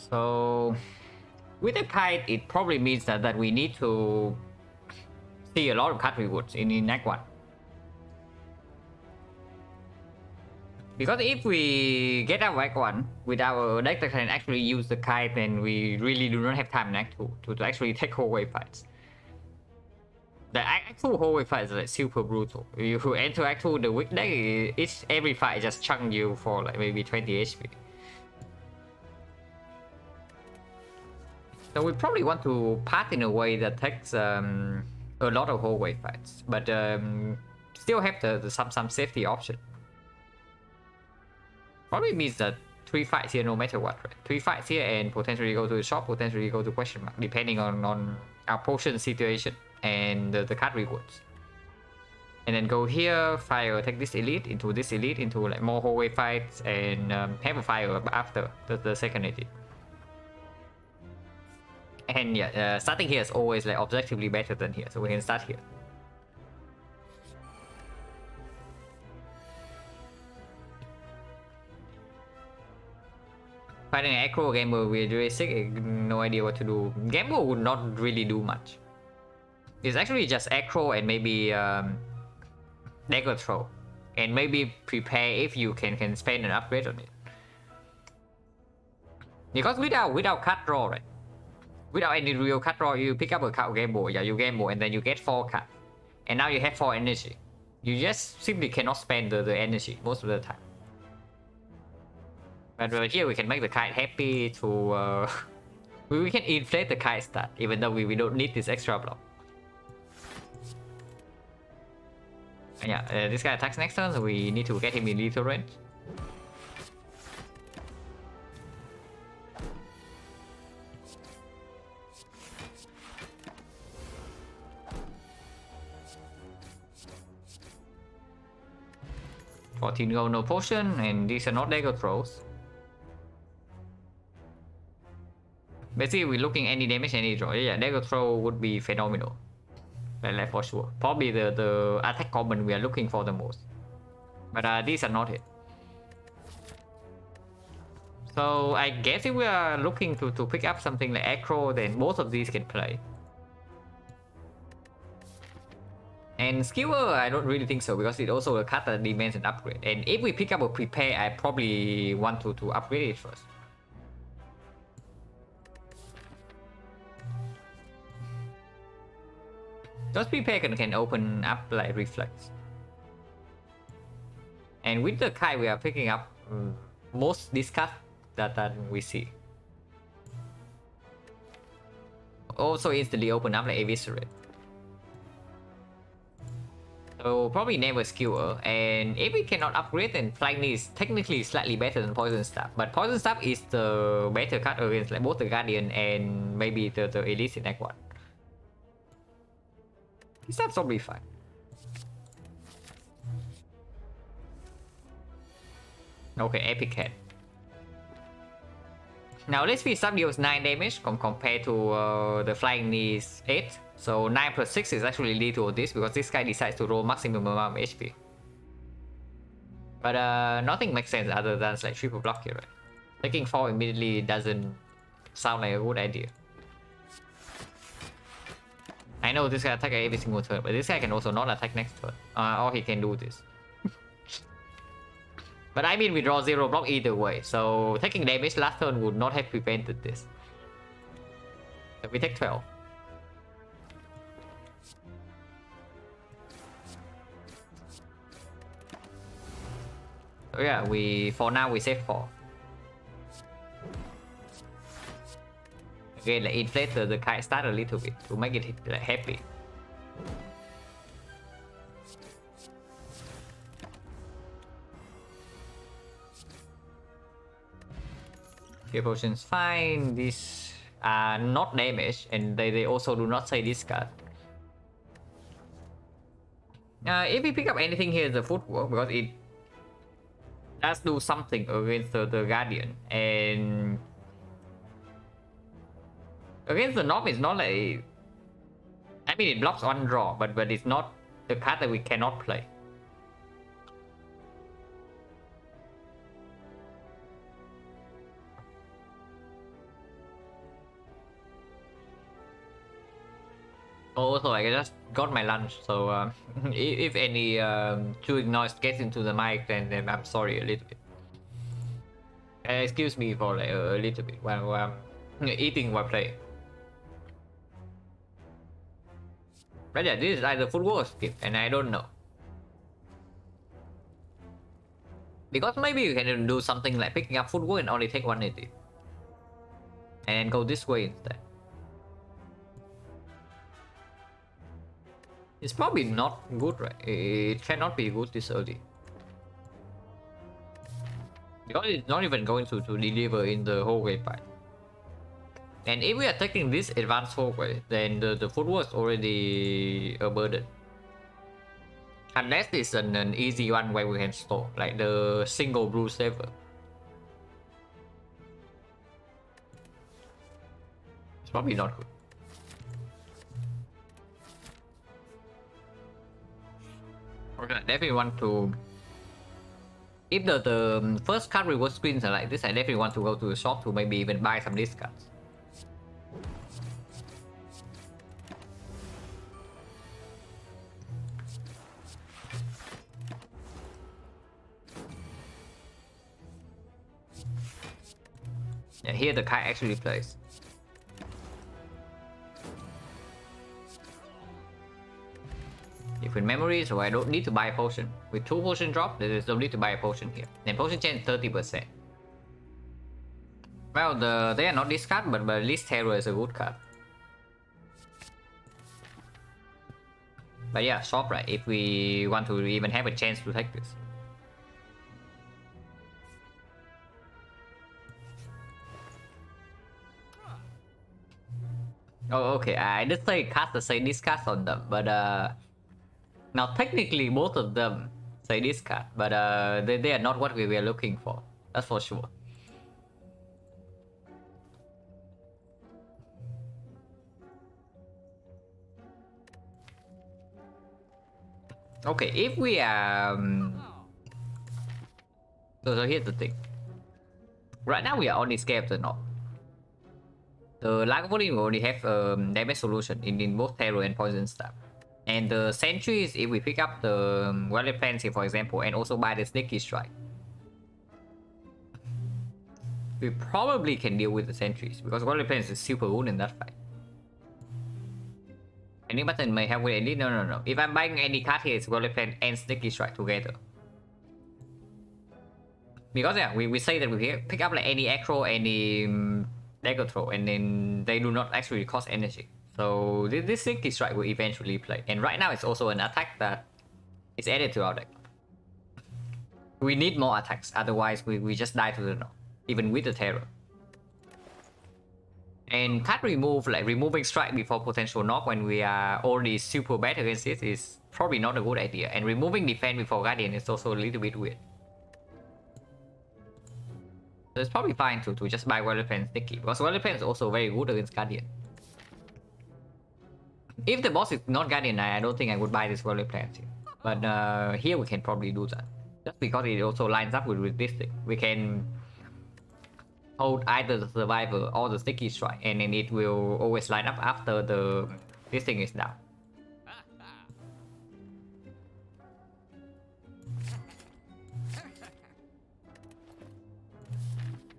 So with the kite, it probably means that we need to see a lot of card rewards in Act 1. Because if we get out of Act 1 with our deck that can actually use the kite, then we really do not have time in Act 2 to actually take hallway fights. The Act 2 hallway fights are like super brutal. You enter Act 2, the weak deck, every fight just chunk you for like maybe 20 HP. So we probably want to path in a way that takes a lot of hallway fights, but still have some safety option. Probably means that 3 fights here no matter what, right? 3 fights here and potentially go to the shop, potentially go to question mark, depending on our potion situation and the card rewards. And then go here, fire, take this elite into like more hallway fights, and have a fire after the second edit. And yeah, starting here is always like objectively better than here, so we can start here. Fighting an aggro gamer with really sick, no idea what to do. Gamble would not really do much. It's actually just aggro and maybe dagger throw, and maybe prepare if you can spend an upgrade on it. Because without card draw, right? Without any real card draw, you pick up a card gamble, yeah, you gamble, and then you get 4 cards, and now you have 4 energy. You just simply cannot spend the energy most of the time. But here we can make the kite happy to... we can inflate the kite stat, even though we don't need this extra block. And yeah, this guy attacks next turn, so we need to get him in lethal range. $14 gold, no potion, and these are not dagger throws. Basically, we're looking any damage, any draw. Yeah, dagger throw would be phenomenal. Like for sure. Probably the attack common we are looking for the most. But these are not it. So I guess if we are looking to pick up something like aggro, then both of these can play. And Skewer, I don't really think so, because it's also a card that demands an upgrade. And if we pick up a prepare, I probably want to upgrade it first. Those prepare can open up like reflex. And with the kite, we are picking up most discard that we see. Also instantly open up like eviscerate. So probably never Skewer, and if we cannot upgrade, then Flying Knee is technically slightly better than Poison Staff. But Poison Staff is the better card against like both the Guardian and maybe the Elite in Act 1. That's probably fine. Okay, Epic Head. Now let's see, sub deals 9 damage compared to the Flying Knee's 8. So 9 plus 6 is actually lethal to this, because this guy decides to roll maximum amount of HP. But nothing makes sense other than like triple block here, right? Taking 4 immediately doesn't sound like a good idea. I know this guy attack every single turn, but this guy can also not attack next turn. Or he can do this. But I mean, we draw 0 block either way, so taking damage last turn would not have prevented this. So we take 12. So yeah, for now we save 4. Again, like inflate the kite start a little bit to make it like happy. Okay, potions fine. These are not damaged, and they also do not say discard. If we pick up anything here, the footwork, because it does do something against the Guardian, and against the Knob, it's not like... I mean, it blocks one draw, but it's not the card that we cannot play. Also, I just got my lunch, so if any chewing noise gets into the mic, then I'm sorry a little bit. Excuse me for like a little bit while I'm eating while playing. But yeah, this is either footwork or skip, and I don't know. Because maybe you can do something like picking up footwork and only take 180. And go this way instead. It's probably not good, right? It cannot be good this early. Because it's not even going to deliver in the hallway part. And if we are taking this advanced hallway, then the footwork is already a burden. Unless it's an easy one where we can store, like the single blue saver. It's probably not good. Okay, definitely want to. If the first card reward screens are like this, I definitely want to go to the shop to maybe even buy some discards. Yeah, here the card actually plays. Different memories, so I don't need to buy a potion. With 2 potion drop, there's no need to buy a potion here. And potion change 30%. Well, they are not this card, but at least Terror is a good card. But yeah, shop, right? If we want to even have a chance to take this. Oh, okay. I did say cast the say discard on them, but now technically both of them say discard, but they are not what we were looking for. That's for sure. Okay, if we are so here's the thing. Right now we are only scared of the knob. The lack of volume only have damage solution in both terror and poison stab. And the sentries, if we pick up the Violet Fancy for example, and also buy the Sneaky Strike, we probably can deal with the sentries because Violet Fancy is super good in that fight. Any button may have with elite. No. If I'm buying any card here, it's Violet Fan and Sneaky Strike together. Because yeah, we say that we pick up like any acro, any dagger throw, and then they do not actually cost energy. So this Sneaky Strike will eventually play. And right now it's also an attack that is added to our deck. We need more attacks, otherwise we just die to the knock, even with the terror. And card remove, like removing strike before potential knock when we are already super bad against it, is probably not a good idea. And removing defense before guardian is also a little bit weird. So it's probably fine to just buy Violet Pen Sticky, because Violet Pen is also very good against guardian. If the boss is not guardian, I don't think I would buy this Violet Pen here. But here we can probably do that. Just because it also lines up with this thing. We can hold either the survivor or the sticky strike, and then it will always line up after this thing is down.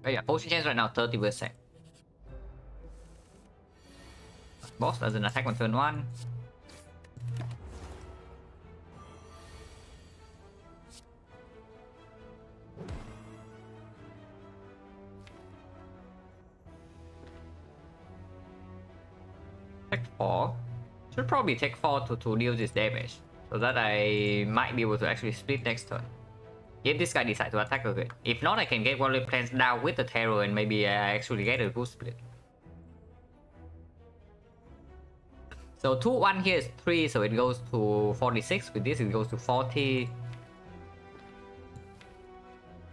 Oh yeah, potion chance right now 30%. Boss doesn't attack on turn 1. Take 4. Should probably take 4 to deal this damage, so that I might be able to actually split next turn. If this guy decides to attack again. If not, I can get Warrior Plans down with the terror and maybe I actually get a good split. So 2-1 here is 3, so it goes to 46. With this it goes to 40.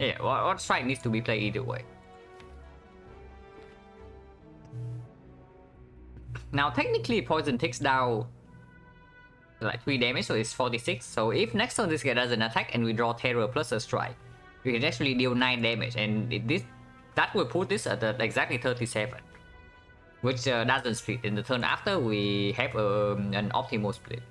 Yeah, what strike needs to be played either way. Now technically poison takes down like 3 damage, so it's 46. So if next turn this guy does an attack and we draw terror plus a strike, we can actually deal 9 damage, and that will put this at exactly 37. which doesn't split. In the turn after, we have an optimal split.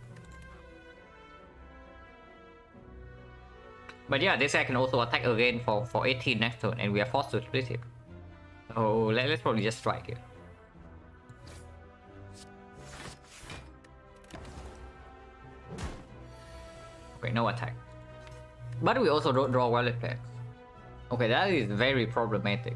But yeah, this guy can also attack again for 18 next turn, and we are forced to split him. So let's probably just strike here. Okay, no attack. But we also don't draw wallet plans. Okay, that is very problematic.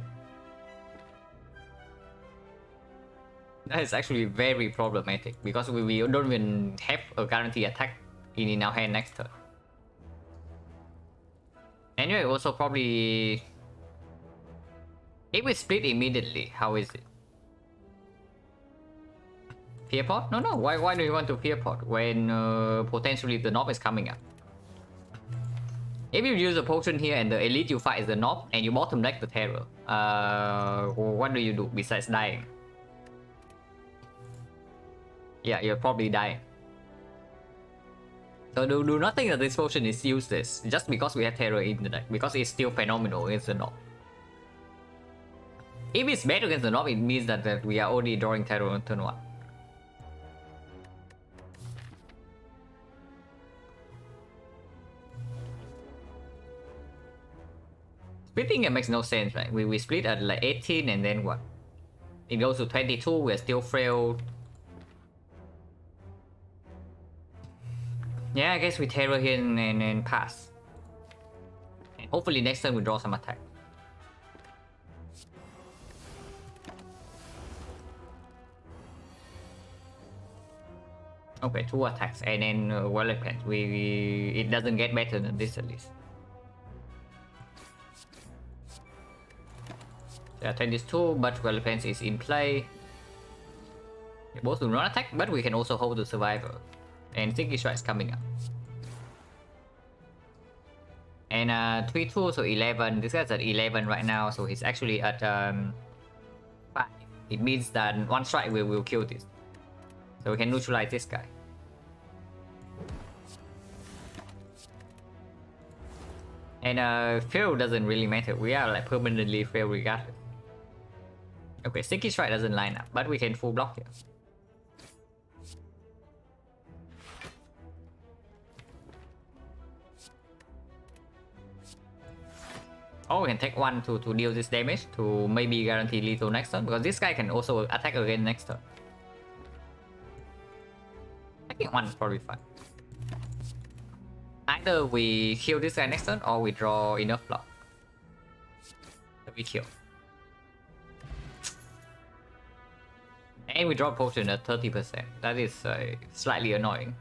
That is actually very problematic because we don't even have a guarantee attack in our hand next turn. Anyway, also probably... If we split immediately, how is it? Fear pot? No, why do you want to fear pot when potentially the knob is coming up? If you use a potion here and the elite you fight is the knob and you bottom deck the terror, what do you do besides dying? Yeah, you're probably dying. So do not think that this potion is useless just because we have terror in the deck, because it's still phenomenal against the knob. If it's bad against the knob, it means that we are only drawing terror on turn 1. Splitting it makes no sense, right? We split at like 18 and then what? It goes to 22, we're still frail. Yeah, I guess we terror here and pass. And hopefully next turn we draw some attack. Okay, 2 attacks and then wallet plans. It doesn't get better than this at least. Yeah, 22, but wallet plans is in play. We both do not attack, but we can also hold the survivor. And Sticky Strike is coming up. And 3-2, so 11. This guy's at 11 right now, so he's actually at 5. It means that one strike will kill this. So we can neutralize this guy. And fail doesn't really matter. We are like permanently fail regardless. Okay, Sticky Strike doesn't line up, but we can full block here. Or we can take 1 to deal this damage to maybe guarantee lethal next turn, because this guy can also attack again next turn. Taking 1 is probably fine. Either we kill this guy next turn or we draw enough block. So we kill. And we draw potion at 30%. That is slightly annoying.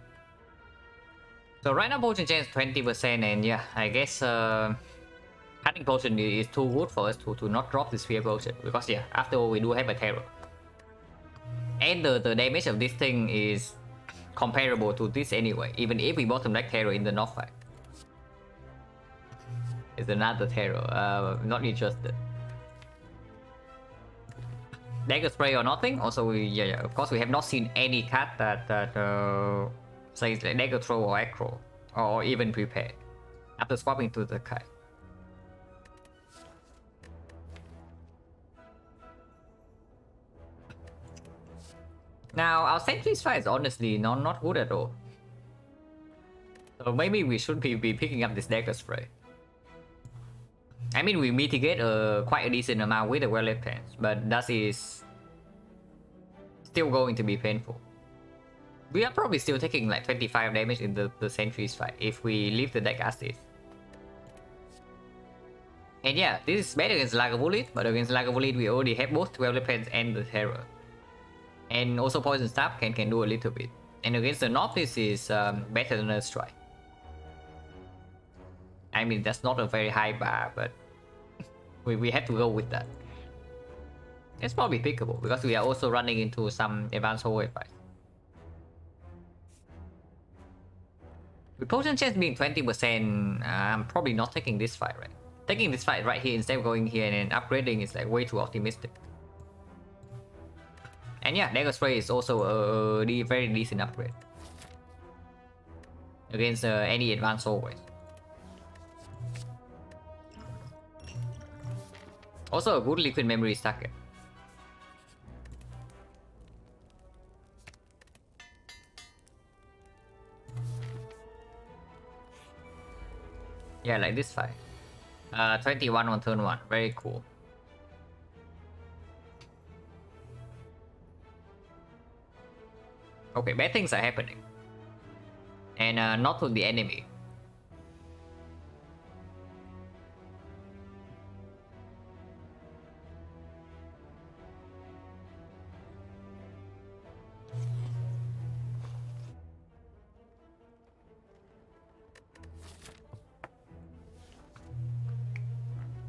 So right now potion chance 20%, and yeah, I guess cutting potion is too good for us to not drop this fear potion, because yeah, after all we do have a terror. And the damage of this thing is comparable to this anyway, even if we bottom deck terror in the north fight. It's another terror, not interested. Dagger spray or nothing. Also, yeah, of course we have not seen any card that says like dagger throw or aggro or even prepare after swapping to the card. Now our sentry's fight is honestly not good at all. So maybe we should be picking up this dagger spray. I mean, we mitigate quite a decent amount with the wallet pants, but that is still going to be painful. We are probably still taking like 25 damage in the sentry's fight if we leave the deck as is. And yeah, this is bad against Lagavulin, but against Lagavulin we already have both wallet pants and the terror. And also Poison Stab can do a little bit. And against the North, this is better than a strike. I mean, that's not a very high bar, but we have to go with that. It's probably pickable because we are also running into some advanced hallway fights. With potion chance being 20%, I'm probably not taking this fight, right? Taking this fight right here instead of going here and upgrading is like way too optimistic. And yeah, Dagger Spray is also a very decent upgrade against any advanced hallways. Also a good liquid memory stacker. Yeah, like this fight. 21 on turn 1. Very cool. Okay, bad things are happening. And not to the enemy.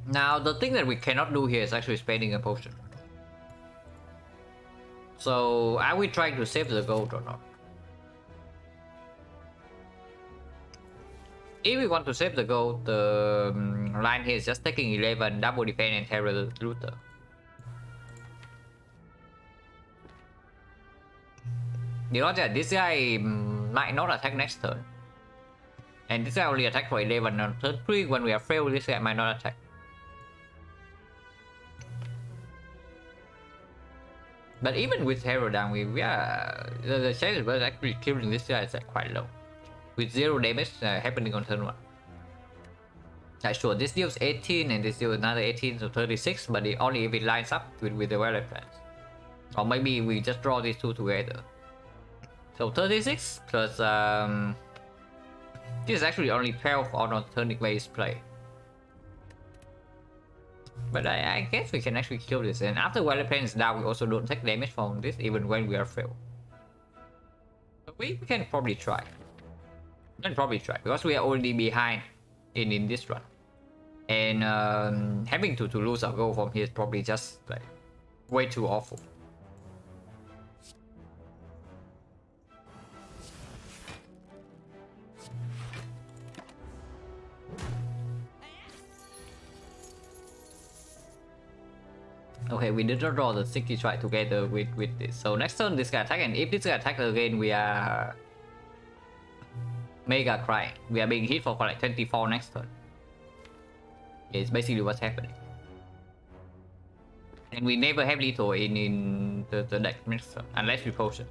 Now, the thing that we cannot do here is actually spending a potion. So, are we trying to save the gold or not? If we want to save the gold, the line here is just taking 11, double defense and terror looter. You know that this guy might not attack next turn. And this guy only attack for 11 on turn 3. When we are failed, this guy might not attack. But even with terror down, we are the chances of actually killing this guy is quite low. With 0 damage happening on turn 1. Sure, this deals 18 and this deals another 18, so 36, but only if it lines up with the weather plans. Or maybe we just draw these two together. So 36 plus this is actually only 12 on turning base play. But I guess we can actually kill this, and after weather plan is down, we also don't take damage from this even when we are failed. But we can probably try. Because we are already behind in this run. And having to lose our goal from here is probably just like way too awful. Okay, we did not draw the 60 try together with this. So next turn this guy attack, and if this guy attack again, we are mega crying. We are being hit for like 24 next turn. It's basically what's happening. And we never have lethal in the deck next turn, unless we potion.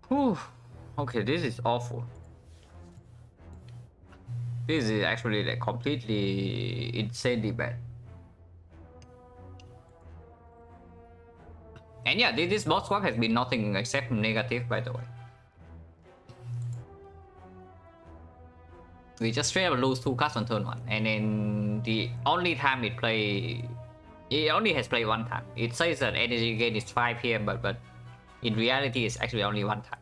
Whew. Okay, this is awful. This is actually like completely insanely bad. And yeah, this boss swap has been nothing except negative, by the way. We just straight up lose 2 cards on turn 1, and then the only time it only has played 1 time. It says that energy gain is 5 here, but in reality it's actually only 1 time.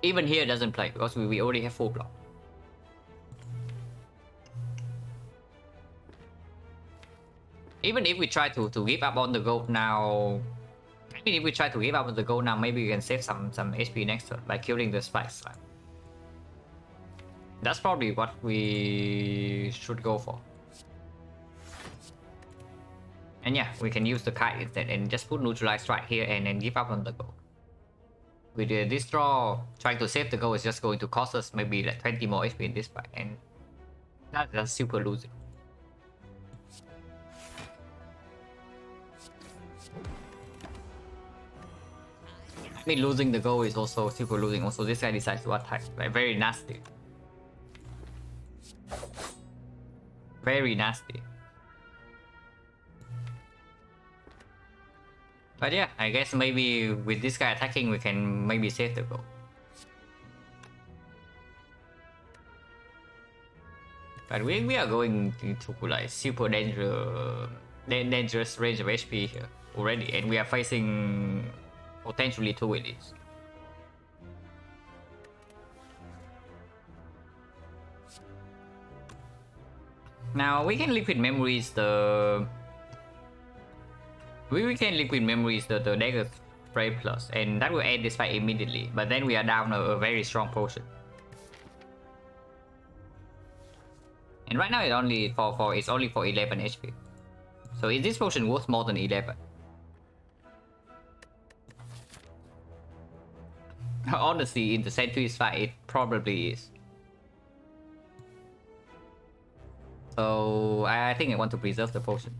Even here it doesn't play because we already have full block. Even if we try to give up on the gold now, if we try to give up on the gold now, maybe we can save some HP next turn by killing the spikes. That's probably what we should go for. And yeah, we can use the kite instead and just put neutralize strike here and then give up on the gold. With this draw, trying to save the gold is just going to cost us maybe like 20 more HP in this fight, and that's super losing. I mean, losing the goal is also super losing. Also, this guy decides to attack. Like, very nasty. Very nasty. But yeah, I guess maybe with this guy attacking, we can maybe save the goal. But we are going into like super dangerous range of HP here already, and we are facing potentially 2 elites. Now we can liquid memories the dagger spray plus, and that will end this fight immediately. But then we are down a very strong potion. And right now it's only for 11 HP. So is this potion worth more than 11? Honestly, in the centuries fight, it probably is. So I think I want to preserve the potion.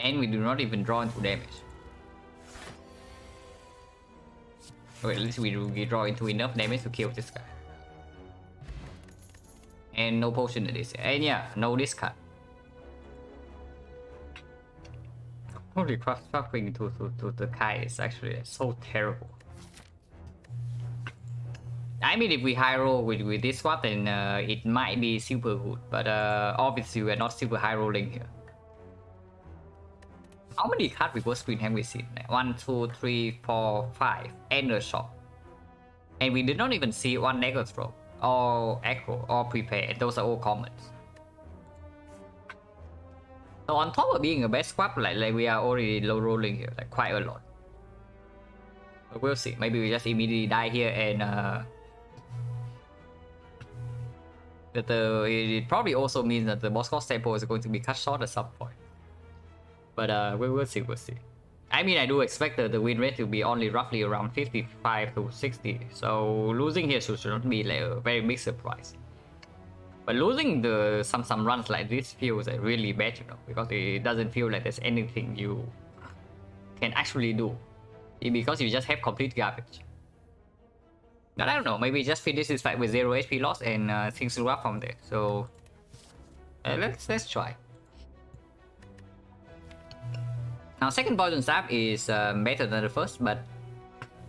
And we do not even draw into damage. Or at least we draw into enough damage to kill this guy. And no potion in this. And yeah, no discard. Holy crap, swapping to the Kai is actually so terrible. I mean, if we high roll with this swap, then it might be super good. But obviously, we're not super high rolling here. How many cards before screen have we seen? 1, 2, 3, 4, 5. And a shop. And we did not even see one dagger throw, or echo, or prepare. Those are all commons. So on top of being a best swap, like we are already low rolling here, like quite a lot. But we'll see. Maybe we just immediately die here and it probably also means that the boss cost tempo is going to be cut short at some point. But we'll see, I mean, I do expect the win rate to be only roughly around 55 to 60, so losing here should not be like a very big surprise. But losing some runs like this feels like really bad, you know, because it doesn't feel like there's anything you can actually do, because you just have complete garbage. But I don't know, maybe just finish this fight with 0 HP loss and things will up from there. So let's try. Now, second poison stab is better than the first, but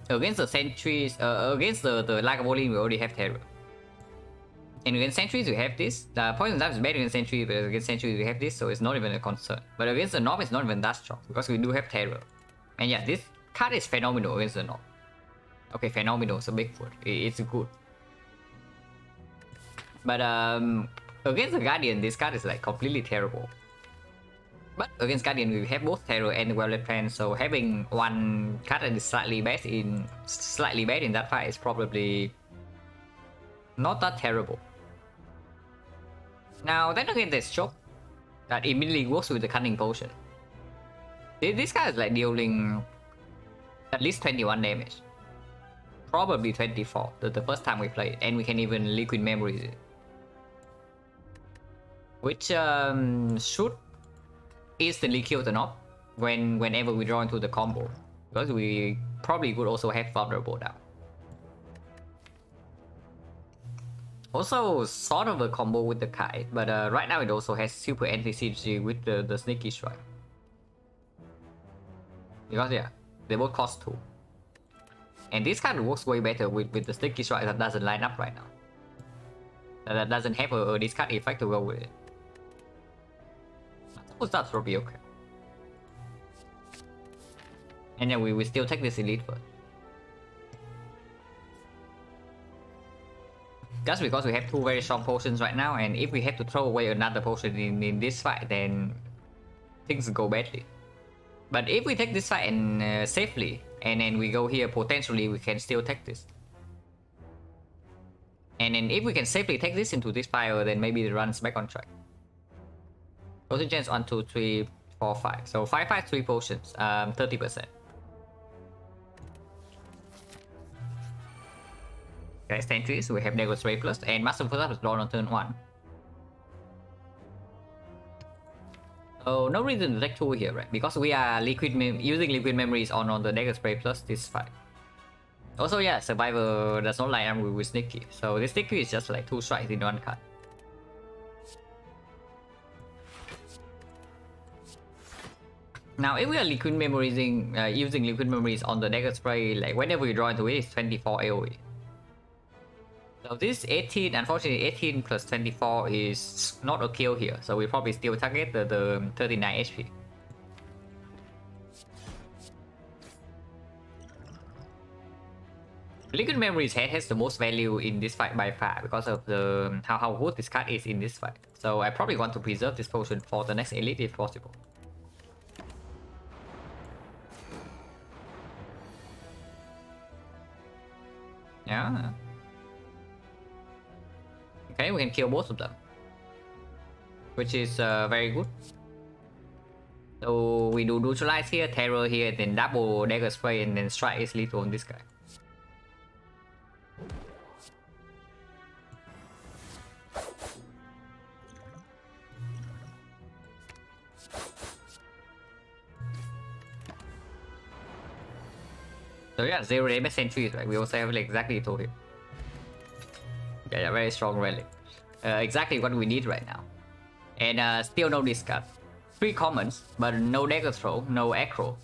against the sentries, against the Lagavulin, we already have terror. And against sentries, we have this. The poison stab is better against sentries, but against sentries, we have this, so it's not even a concern. But against the Nob, it's not even that strong, because we do have terror. And yeah, this card is phenomenal against the Nob. Okay, phenomenal is a big word. It's good. But against the Guardian, this card is like completely terrible. But against Guardian, we have both Terror and Well-Led Plan, so having one card that is slightly bad in that fight is probably not that terrible. Now, then again, there's Choke that immediately works with the Cunning Potion. This guy is like dealing at least 21 damage. Probably 24 the first time we play it, and we can even Liquid Memories it. Which should instantly kill the Nob whenever we draw into the combo, because we probably could also have vulnerable down. Also sort of a combo with the Kai, but right now it also has super anti-CG with the Sneaky Strike. Because yeah, they both cost 2. And this card works way better with the Sneaky Strike that doesn't line up right now. That doesn't have a discard effect to go with it. I suppose that will be okay. And then we still take this elite first. Just because we have 2 very strong potions right now, and if we have to throw away another potion in this fight, then things go badly. But if we take this fight and safely, and then we go here, potentially we can still take this. And then if we can safely take this into this fire, then maybe it runs back on track. Potion chance 1, 2, 3, 4, 5. So 5, 5, 3 potions, 30%. Okay, sentries, we have Dagger Spray Plus, and Master First Up is drawn on turn 1. So no reason to take 2 here, right? Because we are using Liquid Memories on the Dagger Spray Plus this fight. Also, yeah, Survivor does not line up with Sneaky, so this Sneaky is just like 2 strikes in 1 card. Now, if we are Liquid Memorizing, using Liquid Memories on the Dagger Spray, like whenever we draw into it, it's 24 AoE. So this 18, unfortunately 18 plus 24 is not a kill here, so we probably still target the 39 HP. Liquid Memories head has the most value in this fight by far because of the how good this card is in this fight. So I probably want to preserve this potion for the next elite if possible. Yeah. Okay, we can kill both of them, which is very good. So we do neutralize here, terror here, then double dagger spray, and then strike is lethal on this guy. So yeah, 0 damage sentries, right? We also have like exactly told him. Yeah, very strong relic. Exactly what we need right now. And still no discard. 3 commons, but no dagger throw, no aggro.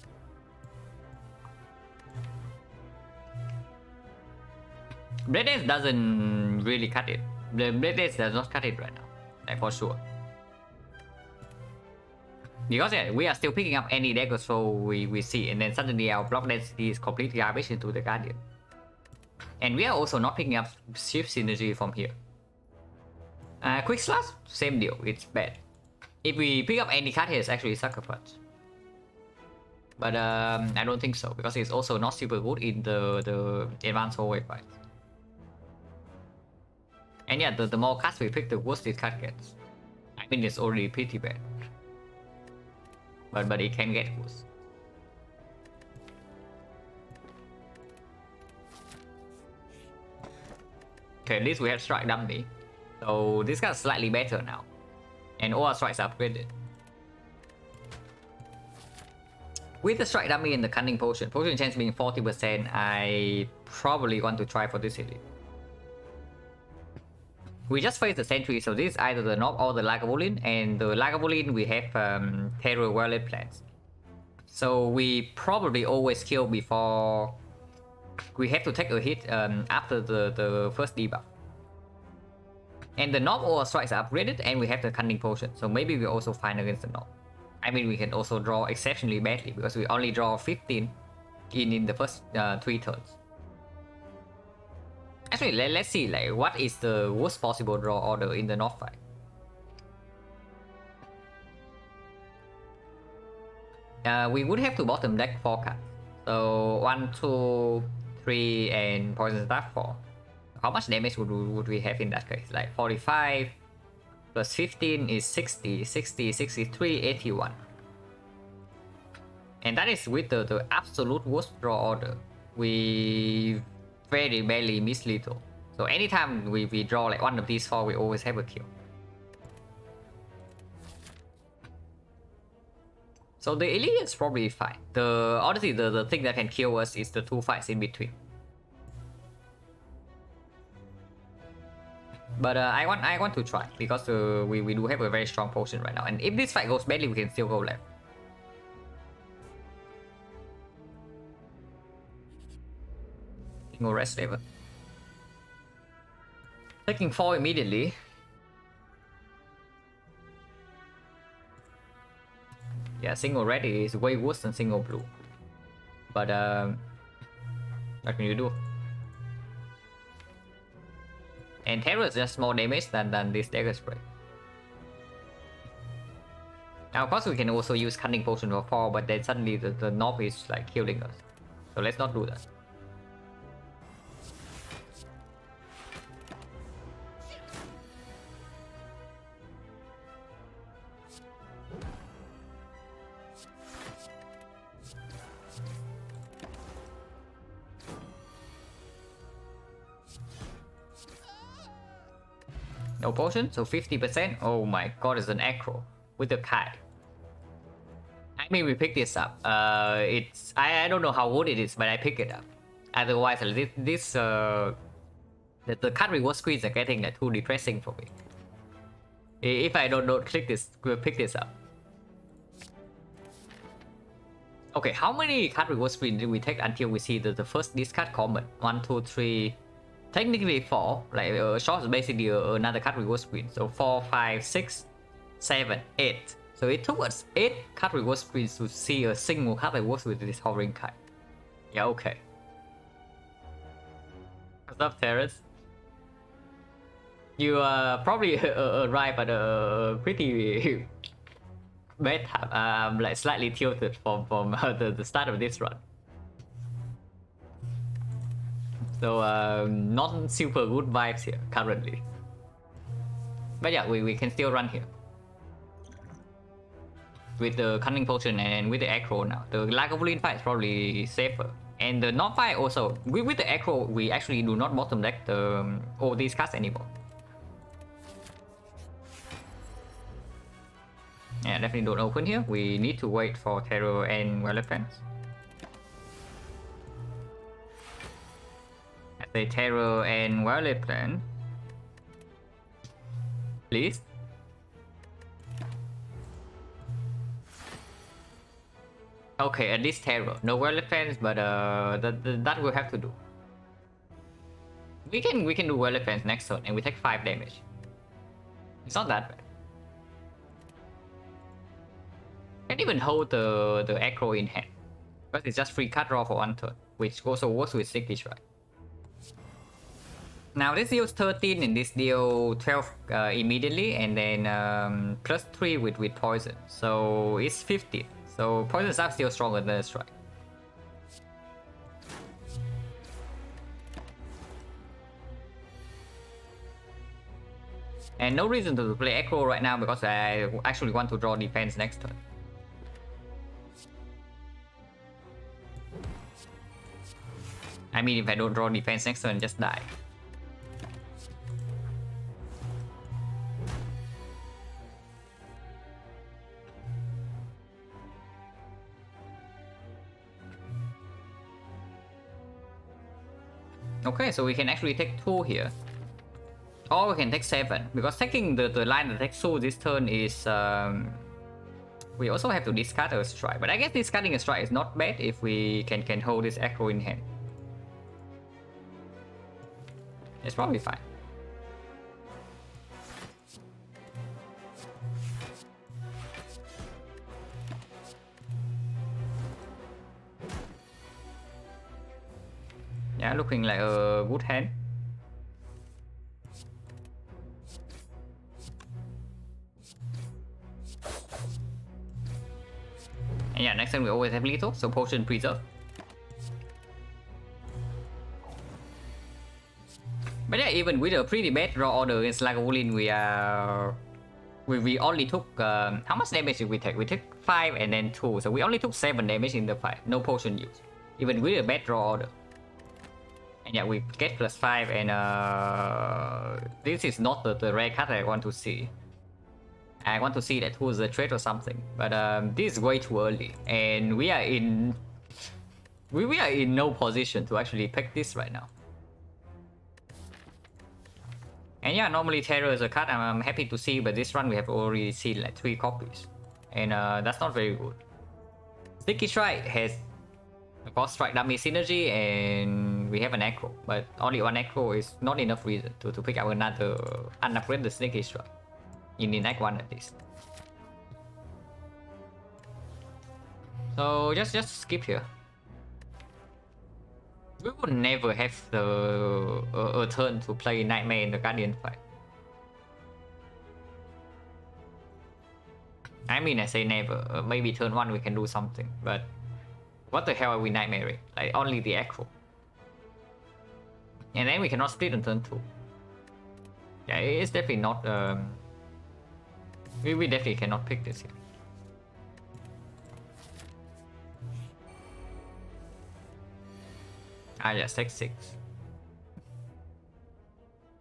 Blade Dance doesn't really cut it. The Blade Dance does not cut it right now, like for sure. Because yeah, we are still picking up any dagger throw we see, and then suddenly our block density is completely garbage into the Guardian. And we are also not picking up shift synergy from here. Quick slash, same deal, it's bad. If we pick up any card here, it's actually Sucker Punch. But I don't think so, because it's also not super good in the advanced hallway fight. And yeah, the more cards we pick, the worse this card gets. I mean, it's already pretty bad. But it can get worse. Okay, at least we have Strike Dummy. So this guy's slightly better now. And all our strikes are upgraded. With the Strike Dummy and the Cunning Potion chance being 40%, I probably want to try for this elite. We just faced the sentry, so this is either the Knob or the Lagavulin, and the Lagavulin we have Terror Wallet plans. So we probably always kill before we have to take a hit after the first debuff. And the Knob or strikes are upgraded, and we have the Cunning Potion, so maybe we're also fine against the Knob. I mean, we can also draw exceptionally badly because we only draw 15 in the first 3 turns. Actually, let's see like what is the worst possible draw order in the North fight. We would have to bottom deck 4 cards. So 1, 2, 3, and Poison Staff 4. How much damage would we have in that case? Like 45 plus 15 is 60, 60, 63, 81. And that is with the absolute worst draw order. We very barely miss lethal. So anytime we draw like one of these 4, we always have a kill. So the elite is probably fine. Honestly, the thing that can kill us is the 2 fights in between. But I want to try because we do have a very strong potion right now, and if this fight goes badly, we can still go left. Single rest level. Taking 4 immediately. Yeah, single red is way worse than single blue. But what can you do? And Terror is just more damage than this Dagger Spray. Now of course we can also use Cunning Potion for 4, but then suddenly the Knob is like killing us. So let's not do that. No potion, so 50%. Oh my god, it's an aggro with the card. I mean, we picked this up. I don't know how good it is, but I pick it up. Otherwise, the card reward screens are getting like too depressing for me. If I don't click this, we'll pick this up. Okay, how many card reward screens did we take until we see the first discard common? 1, 2, 3. Technically 4, like short is basically another card reward screen. So 4, 5, 6, 7, 8. So it took us 8 card reward screens to see a single card that works with this hovering card. Yeah, okay. What's up, Terrace? You probably arrived at a pretty bad time. Like slightly tilted from the start of this run. So not super good vibes here currently. But yeah, we can still run here. With the Cunning Potion and with the aggro now. The Lagavulin fight is probably safer. And the Knob fight also, with the aggro, we actually do not bottom deck all these cards anymore. Yeah, definitely don't open here. We need to wait for Terror and Elephants. say terror and violet plan. Please. Okay, at least terror. No violet plans, but that we'll have to do. We can do violet plans next turn and we take 5 damage. It's not that bad. Can't even hold the aggro in hand. Because it's just free cut draw for 1 turn, which also works with Sticky Strike. Now this deals 13 and this deal 12 immediately, and then plus 3 with poison. So it's 50. So poison are still stronger than the strike. And no reason to play aggro right now because I actually want to draw defense next turn. I mean, if I don't draw defense next turn, just die. Okay, so we can actually take 2 here. Or we can take 7. Because taking the line that takes 2 this turn is... we also have to discard a strike. But I guess discarding a strike is not bad if we can hold this aggro in hand. It's probably fine. Yeah, looking like a good hand. And yeah, next time we always have lethal, so potion preserve. But yeah, even with a pretty bad draw order in Slagolin, we only took how much damage did we take? We took 5 and then 2, so we only took 7 damage in the fight. No potion use, even with a bad draw order. And yeah, we get plus 5, and this is not the rare card I want to see. I want to see that who's a trade or something, but this is way too early, and we are in no position to actually pick this right now. And yeah, normally terror is a card I'm happy to see, but this run we have already seen like 3 copies, and that's not very good. Sticky Strike has a cost strike dummy synergy, and we have an aggro, but only 1 aggro is not enough reason to pick up another unupgraded Sticky Strike in the next one at least. So just skip here. We would never have a turn to play Nightmare in the Guardian fight. I mean, I say never. Maybe turn 1 we can do something, but what the hell are we Nightmaring? Like, only the aggro. And then we cannot split on turn 2. Yeah, it's definitely not... We definitely cannot pick this here. Ah, just take 6.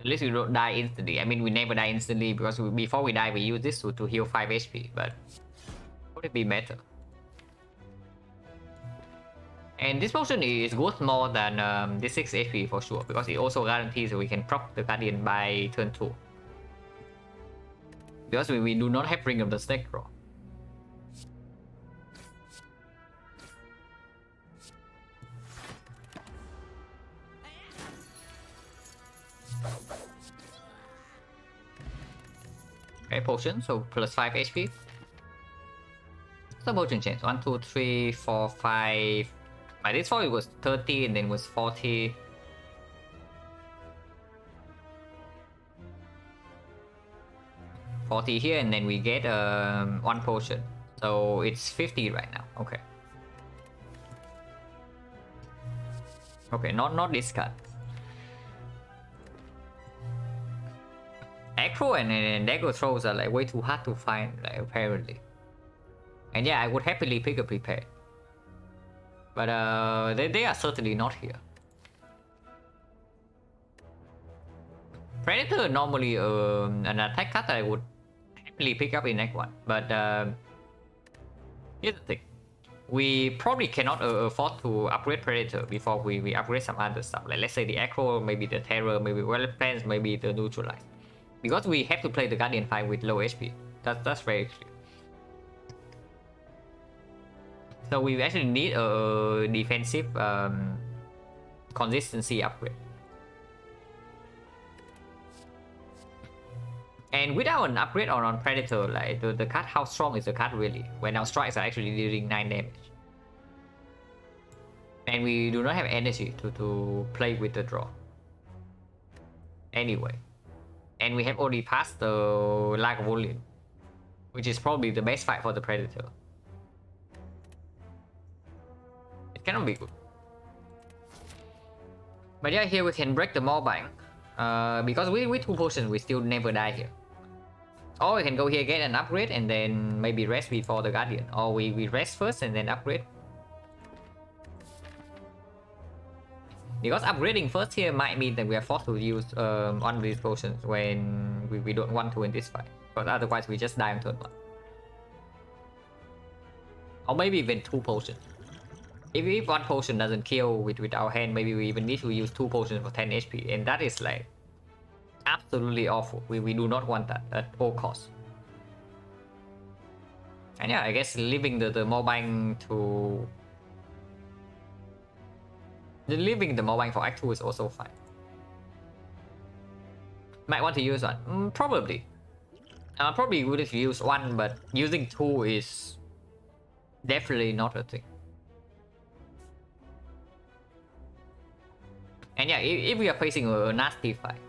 At least we don't die instantly. I mean, we never die instantly because before we die, we use this to heal 5 HP. But would it be better? And this potion is worth more than this 6 HP for sure, because it also guarantees that we can proc the Guardian by turn 2. Because we do not have Ring of the Snake draw. Okay, potion, so plus 5 HP. So potion change 1, 2, 3, 4, 5. By this fall it was 30 and then was 40. Here, and then we get 1 potion. So it's 50 right now. Okay. Okay, not this card. Aggro and dagger throws are like way too hard to find, like, apparently. And yeah, I would happily pick a prepared. But they are certainly not here. Predator normally an attack card that I would happily pick up in next one. But here's the thing. we probably cannot afford to upgrade Predator before we upgrade some other stuff. Like let's say the Acro, maybe the Terror, maybe Weather Plans, maybe the Neutralize. Because we have to play the Guardian fight with low HP. That's very clear. So we actually need a defensive consistency upgrade. And without an upgrade on Predator, like the card, how strong is the card really? When our strikes are actually dealing 9 damage. And we do not have energy to play with the draw. Anyway. And we have already passed the lack of volume, which is probably the best fight for the Predator. It cannot be good. But yeah, here we can break the Maw Bank. Because with 2 potions, we still never die here. Or we can go here, get an upgrade, and then maybe rest before the Guardian. Or we rest first and then upgrade. Because upgrading first here might mean that we are forced to use one of these potions when we don't want to in this fight. Because otherwise we just die on turn 1. Or maybe even 2 potions. If 1 potion doesn't kill with our hand, maybe we even need to use 2 potions for 10 HP. And that is like absolutely awful. We do not want that at all costs. And yeah, I guess leaving the Maw Bank to... Leaving the Maw Bank for Act 2 is also fine. Might want to use one. Probably. Probably would have used one, but using 2 is definitely not a thing. And yeah, if we are facing a nasty fight,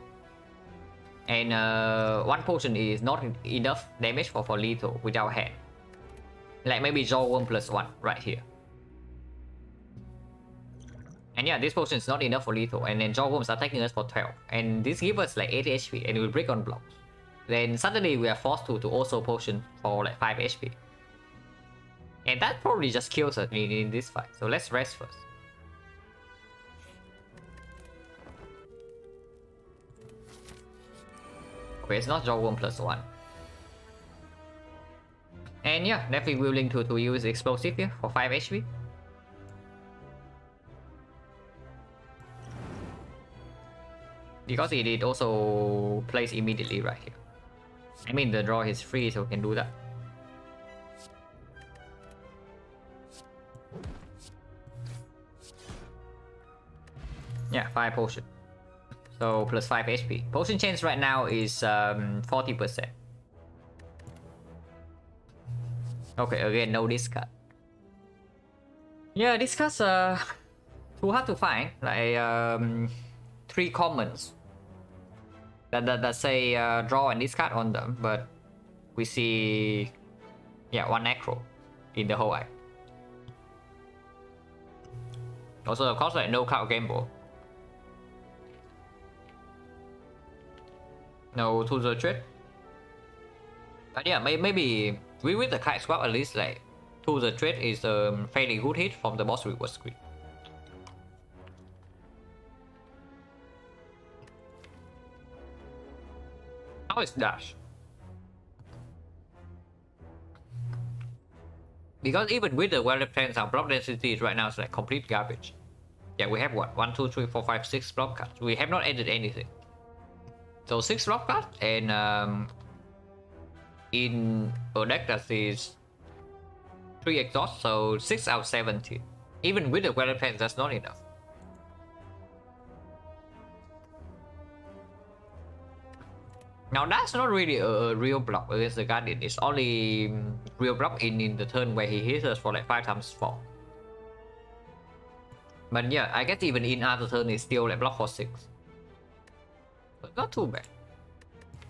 and 1 potion is not enough damage for lethal with our hand. Like maybe Jawworm +1 right here. And yeah, this potion is not enough for lethal, and then Jawworms are taking us for 12. And this gives us like 8 HP, and we break on blocks. Then suddenly we are forced to also potion for like 5 HP. And that probably just kills us in this fight. So let's rest first. Okay, it's not Jawworm +1. And yeah, definitely willing to use Explosive here for 5 HP. Because it also plays immediately right here. I mean, the draw is free, so we can do that. Yeah, 5 potion. So plus 5 HP. Potion chance right now is 40%. Okay, again, no discard. Yeah, discards too hard to find. Like 3 commons that say draw and discard on them, but we see, yeah, 1 Acro in the whole act. Also, of course, like no card gamble. No to the trade. But yeah, maybe with the kite swap, at least like to the trade is a fairly good hit from the boss reward screen. How is dash? Because even with the weather plans, our block density right now is like complete garbage. Yeah, we have what? 1, 2, 3, 4, 5, 6 block cards. We have not added anything. So 6 block cards, and in a deck that is 3 exhaust, so 6 out of 17. Even with the weather plans, that's not enough. Now that's not really a real block against the Guardian. It's only real block in the turn where he hits us for like 5 times 4. But yeah, I guess even in other turn it's still like block for 6. But not too bad.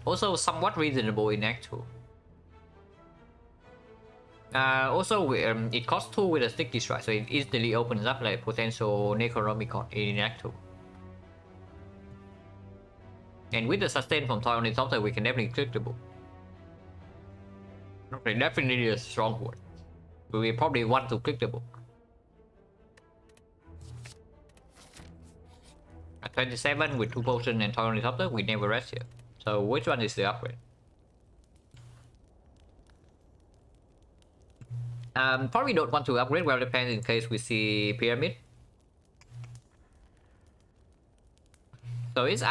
Also somewhat reasonable in Act 2. Also, it costs 2 with a Sticky Strike, so it instantly opens up like potential Necronomicon in Act 2. And with the sustain from Toy on its top, we can definitely click the book. Okay, definitely a strong word. We probably want to click the book. At 27 with 2 potions and Toy on its top, we never rest here. So which one is the upgrade? Probably don't want to upgrade well depends in case we see pyramid. So it's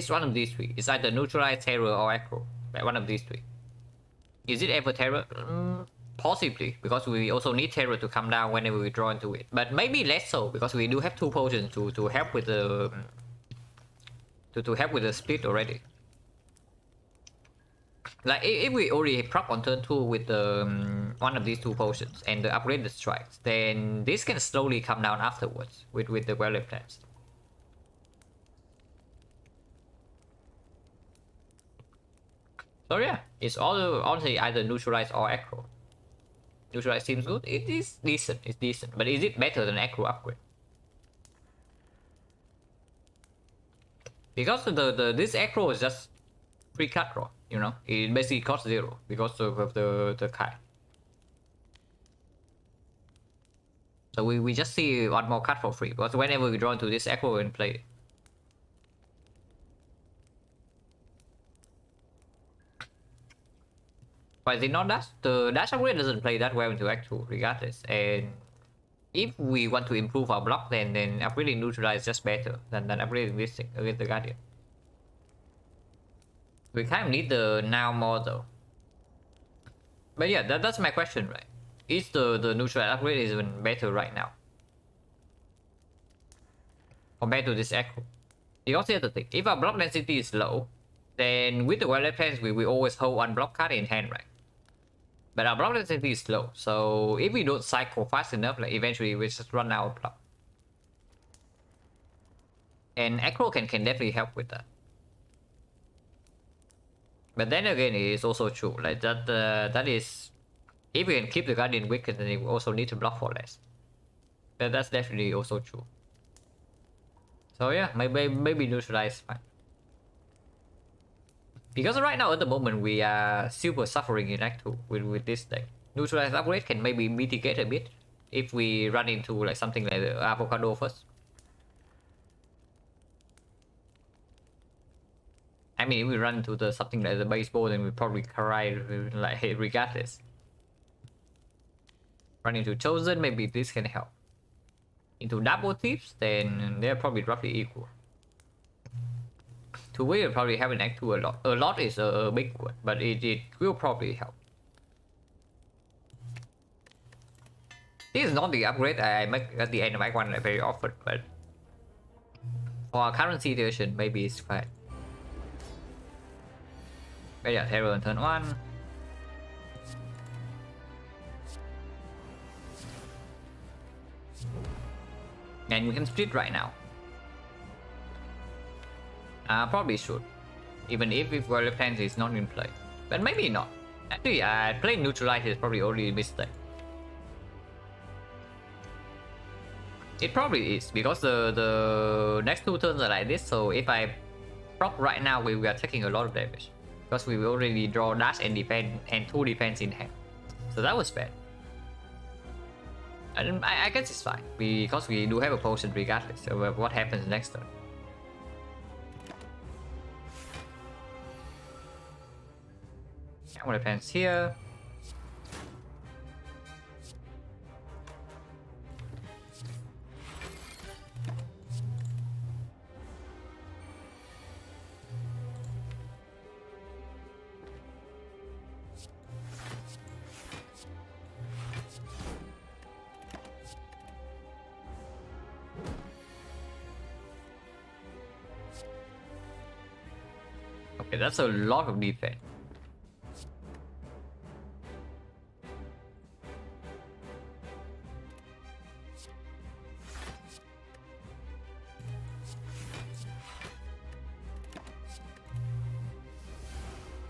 one of these three. It's either neutralize, terror, or aggro. Like one of these three. Is it ever terror? Possibly, because we also need terror to come down whenever we draw into it. But maybe less so, because we do have 2 potions to help with the to help with the split already. Like if we already proc on turn 2 with the one of these 2 potions and the upgraded strikes, then this can slowly come down afterwards with the well plans. So yeah, it's all honestly either neutralize or aggro. Neutralize seems good. It is decent. It's decent, but is it better than aggro upgrade? Because this aggro is just free cut draw, you know, it basically costs 0 because of the Kai. So we just see one more cut for free, because whenever we draw into this aggro and play it. But is it not dash? The dash upgrade doesn't play that well into Act 2 regardless, and if we want to improve our block, then upgrading neutralize is just better than upgrading this thing against the Guardian. We kind of need the now more though. But yeah, that's my question, right? Is the neutral upgrade is even better right now compared to this echo? Because here's the thing, if our block density is low, then with the wireless plans we always hold one block card in hand, right? But our block density is low, so if we don't cycle fast enough, like eventually we just run out of block. And echo can definitely help with that. But then again, it is also true, like that is, if we can keep the Guardian wicked, then we also need to block for less. That's definitely also true. So yeah, maybe neutralize fine. Because right now at the moment we are super suffering in Act 2 with this deck. Neutralize upgrade can maybe mitigate a bit if we run into like something like the avocado first. I mean, if we run into something like the baseball, then we probably cry like regardless. Run into chosen, maybe this can help. Into double tips, then they're probably roughly equal. Two way will probably have an Act 2 a lot. A lot is a big word, but it will probably help. This is not the upgrade I make at the end of Act 1 like very often, but for our current situation, maybe it's fine. But yeah, terror on turn 1. And we can split right now. Probably should. Even if Warrior Plans is not in play. But maybe not. Actually, playing neutralize is probably already a mistake. It probably is, because the next 2 turns are like this, so if I proc right now, we are taking a lot of damage. Because we will already draw dash and defend, and 2 defense in hand. So that was bad. And I guess it's fine, because we do have a potion regardless of what happens next turn. I'm gonna advance here. Okay, that's a lot of defense.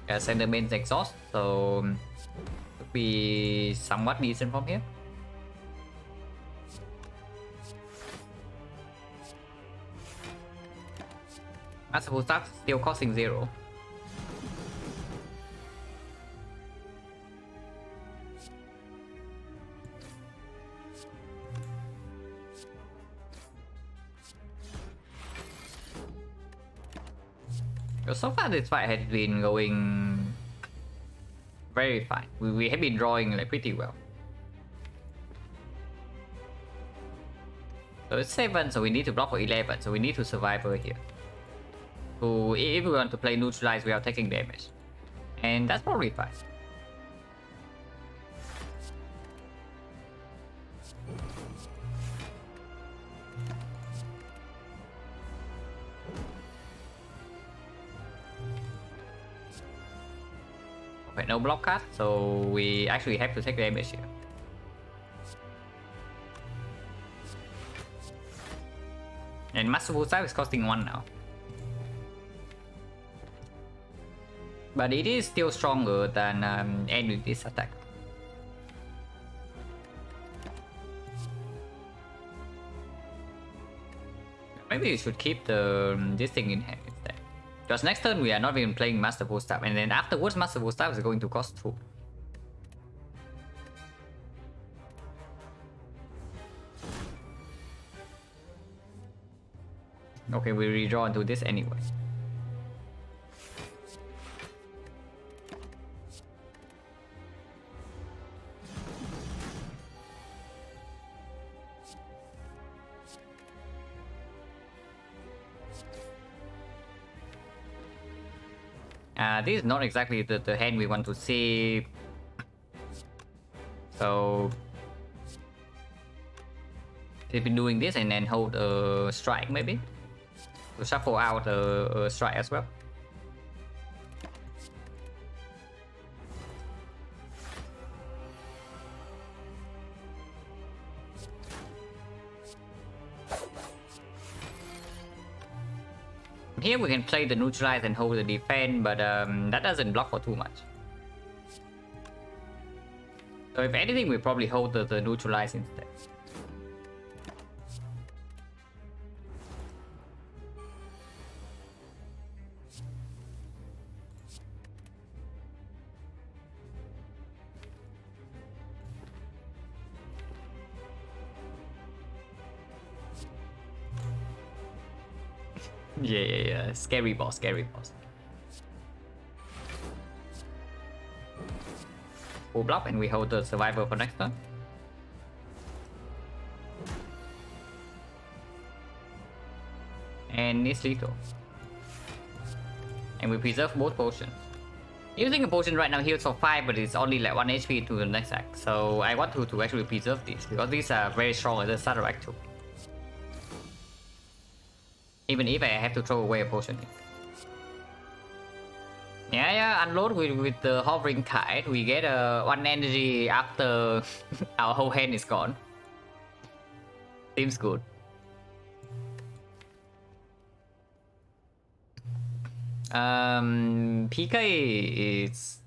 Yeah, send the main exhaust, so could be somewhat decent from here. I suppose that's still costing 0. So far this fight has been going very fine. We have been drawing like pretty well. So it's 7, so we need to block for 11, so we need to survive over here. So if we want to play neutralize without taking damage. And that's probably fine. Okay, no block card, so we actually have to take damage here. And Masterful Staff is costing 1 now. But it is still stronger than end with this attack. Maybe we should keep this thing in hand instead. Because next turn we are not even playing Masterful Staff, and then afterwards Masterful Staff is going to cost 2. Okay, we redraw into this anyway. This is not exactly the hand we want to see. So we've been doing this and then hold a strike maybe. To shuffle out a strike as well. Here we can play the neutralize and hold the defense, but that doesn't block for too much. So if anything, we probably hold the neutralize instead. Yeah. Scary boss. Full block and we hold the survivor for next turn. And it's lethal. And we preserve both potions. Using a potion right now heals for 5, but it's only like 1 HP to the next act. So I want to actually preserve these, because these are very strong at the start of Act 2. Even if I have to throw away a potion. Yeah, unload with the hovering kite. We get 1 energy after our whole hand is gone. Seems good. PK is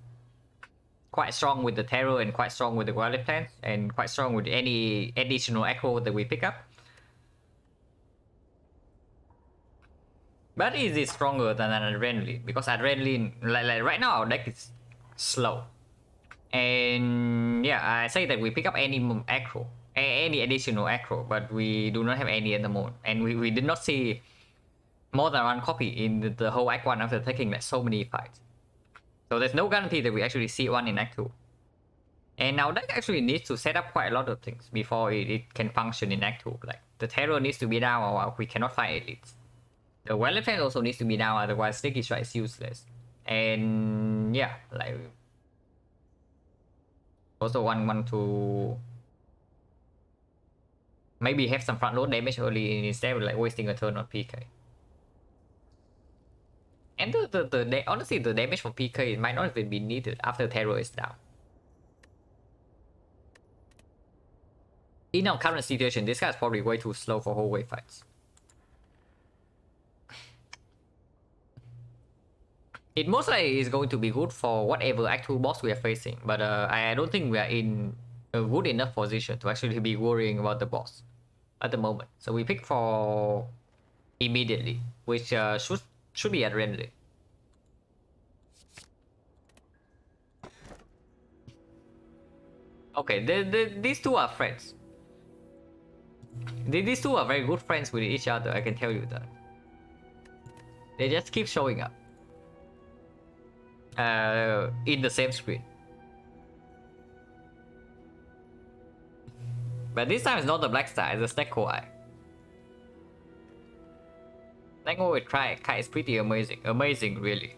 quite strong with the Terror and quite strong with the Wildlife Plant and quite strong with any additional echo that we pick up. But is it stronger than an Adrenaline? Because Adrenaline, like right now, our deck is slow. And yeah, I say that we pick up any aggro, any additional aggro, but we do not have any at the moment. And we did not see more than 1 copy in the whole Act 1 after taking like so many fights. So there's no guarantee that we actually see one in Act 2. And our deck actually needs to set up quite a lot of things before it can function in Act 2. Like the Terror needs to be down or we cannot fight elites. The Wildlife Plant also needs to be down, otherwise Sneaky Strike is useless. And yeah, like also want to maybe have some front load damage early instead of like wasting a turn on PK. And honestly, the damage from PK might not even be needed after Terror is down. In our current situation, this guy is probably way too slow for whole wave fights. It most likely is going to be good for whatever Act 2 boss we are facing, but I don't think we are in a good enough position to actually be worrying about the boss at the moment. So we pick for immediately, which should be Adrenaline. Okay, these two are friends. These two are very good friends with each other, I can tell you that. They just keep showing up. In the same screen. But this time it's not the Black Star, it's the Snecko Eye. Tango with Kai is pretty amazing really.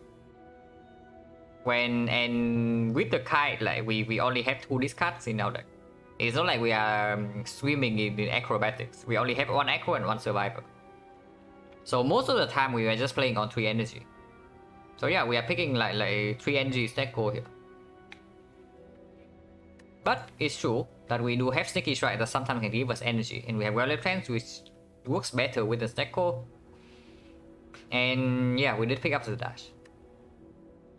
And with the kite, like we only have 2 discards in our deck. It's not like we are swimming in acrobatics. We only have 1 acro and 1 survivor. So most of the time we are just playing on 3 energy. So yeah, we are picking like 3 energy stack go here. But it's true that we do have Sneaky Strike that sometimes can give us energy, and we have Violet Fence which works better with the stack go. And yeah, we did pick up the dash.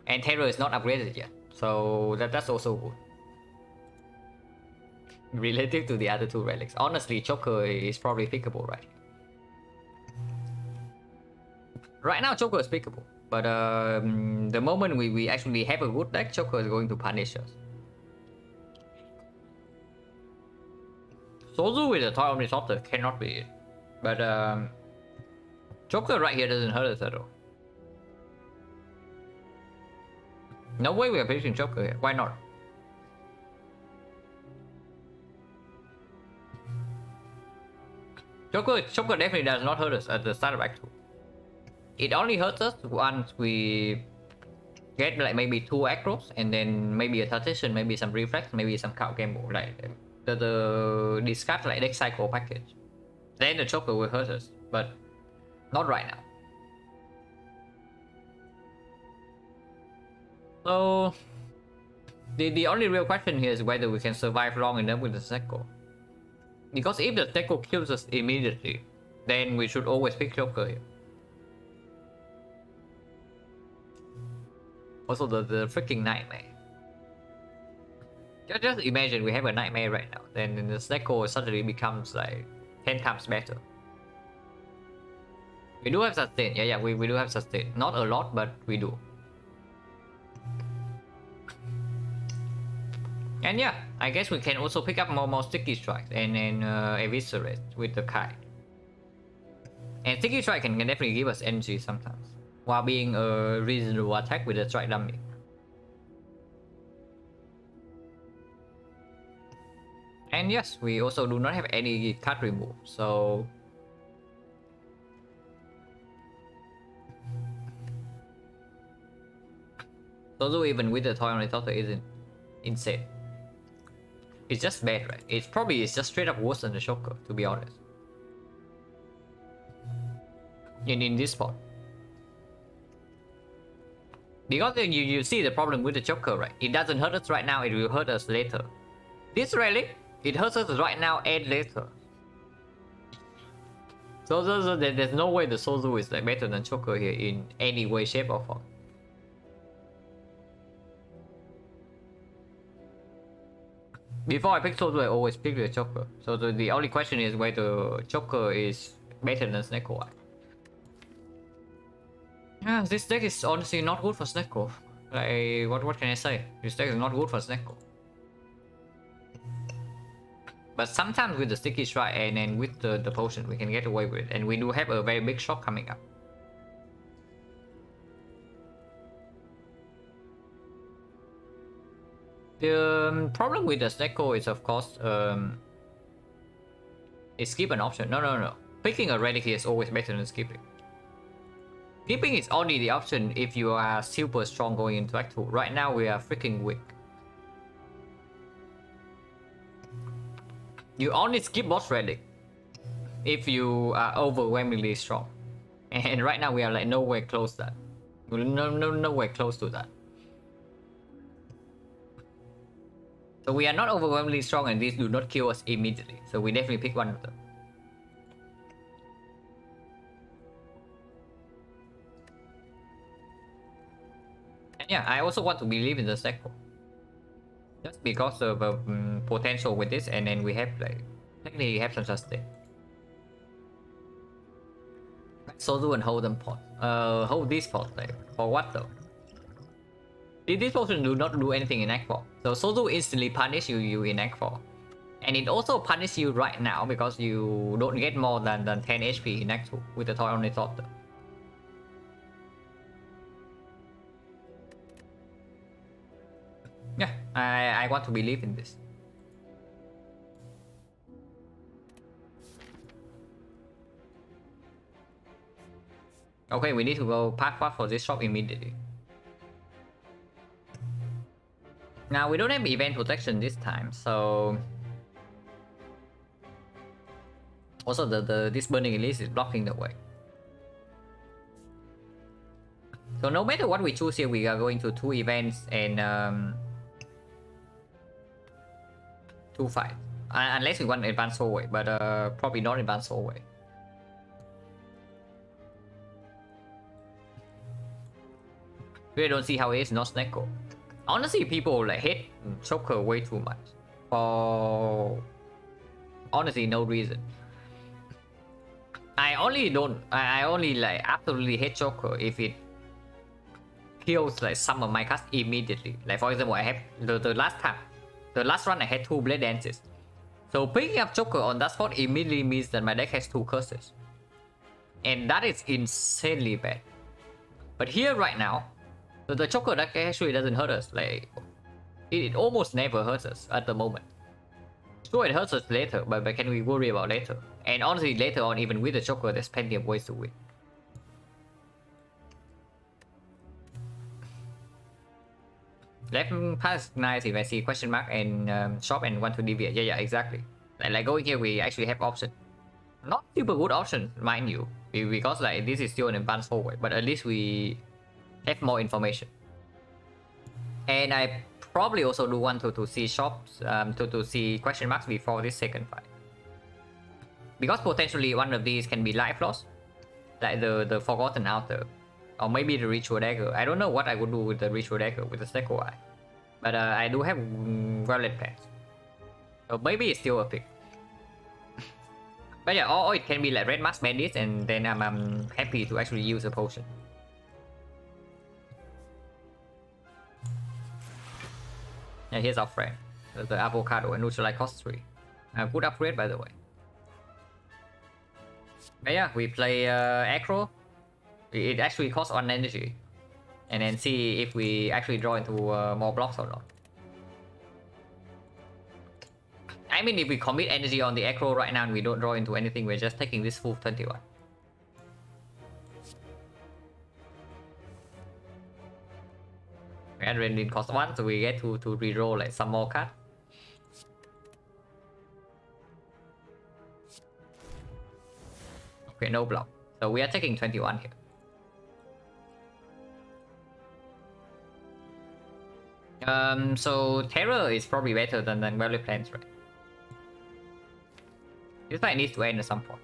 And Terror is not upgraded yet, so that's also good. Relative to the other 2 relics, honestly, Choker is probably pickable right here. Right now, Choker is pickable, but the moment we actually have a good deck, Choker is going to punish us. Sozu with the Toy Omnisopter cannot be it, but Choker right here doesn't hurt us at all. No way we are picking Choker here. Why not? Choker definitely does not hurt us at the start of Act 2. It only hurts us once we get like maybe 2 acros and then maybe a transition, maybe some reflex, maybe some cow gamble, like the discard like deck cycle package. Then the Choker will hurt us, but not right now. So the only real question here is whether we can survive long enough with the Sekko. Because if the Sekko kills us immediately, then we should always pick Joker here. Also the freaking Nightmare. Just imagine we have a Nightmare right now, then the Sekko suddenly becomes like 10 times better. We do have sustain, yeah, we do have sustain. Not a lot, but we do. And yeah, I guess we can also pick up more sticky strikes and then eviscerate with the kite. And sticky strike can definitely give us energy sometimes, while being a reasonable attack with the strike dummy. And yes, we also do not have any card remove, so although even with the toy on the top isn't insane. It's just bad, right? It's just straight up worse than the Shocker, to be honest. In this spot. Because you see the problem with the Joker, right? It doesn't hurt us right now, it will hurt us later. This relic, it hurts us right now and later. So there's no way the Sozu is like better than Joker here in any way, shape or form. Before I pick Sozu, I always pick the Joker. So the only question is whether Joker is better than Sneko. Yeah, this deck is honestly not good for Sneko. Like, what can I say? This deck is not good for Sneko. But sometimes with the Sticky Strike and then with the potion, we can get away with it. And we do have a very big shock coming up. The problem with the Sneko is, of course, is skip an option. No. Picking a relic here is always better than skipping. Skipping is only the option if you are super strong going into Act 2. Right now we are freaking weak. You only skip boss relic if you are overwhelmingly strong. And right now we are like nowhere close to that. Nowhere close to that. So we are not overwhelmingly strong and these do not kill us immediately. So we definitely pick one of them. And yeah, I also want to believe in the Sekko. Just because of potential with this, and then we have like technically have some sustain. Sozu and hold them pot. Hold this pot like for what though? This potion do not do anything in Act 4. So Sozu instantly punish you in Act 4. And it also punishes you right now because you don't get more than 10 HP in Act 2 with the toy on the top. Yeah, I want to believe in this. Okay, we need to go pack for this shop immediately. Now we don't have event protection this time, so also this burning elite is blocking the way. So no matter what we choose here, we are going to 2 events and 2 fights. Unless we want advanced hallway, but probably not advanced hallway. We don't see how it is not Snecko. Honestly, people like hate Joker way too much for honestly no reason. I only like absolutely hate Joker if it kills like some of my cards immediately. Like for example, I have the last run I had 2 Blade Dances. So picking up Joker on that spot immediately means that my deck has 2 curses. And that is insanely bad. But here right now, the Joker deck actually doesn't hurt us. Like it almost never hurts us at the moment. Sure, it hurts us later, but can we worry about later? And honestly, later on, even with the Joker, there's plenty of ways to win. Left pass nice if I see question mark and shop and want to deviate. Yeah, exactly. Like going here, we actually have option. Not super good option, mind you, because like this is still an advanced hallway, but at least we have more information. And I probably also do want to see shops, to see question marks before this second fight. Because potentially one of these can be life loss, like the Forgotten Outer, or maybe the Ritual Dagger. I don't know what I would do with the Ritual Dagger with the Steko Eye, but I do have Violet Pants, so maybe it's still a pick. But yeah, or it can be like Red Mask Bandits, and then I'm happy to actually use a potion. Yeah, here's our friend, the Avocado, and neutralize cost 3. Good upgrade, by the way. But yeah, we play Acro. It actually costs 1 energy. And then see if we actually draw into more blocks or not. I mean, if we commit energy on the Acro right now and we don't draw into anything, we're just taking this full 21. Adrenaline cost 1, so we get to reroll like some more cards. Okay, no block. So we are taking 21 here. So Terror is probably better than Violet Plants, right? This fight needs to end at some point.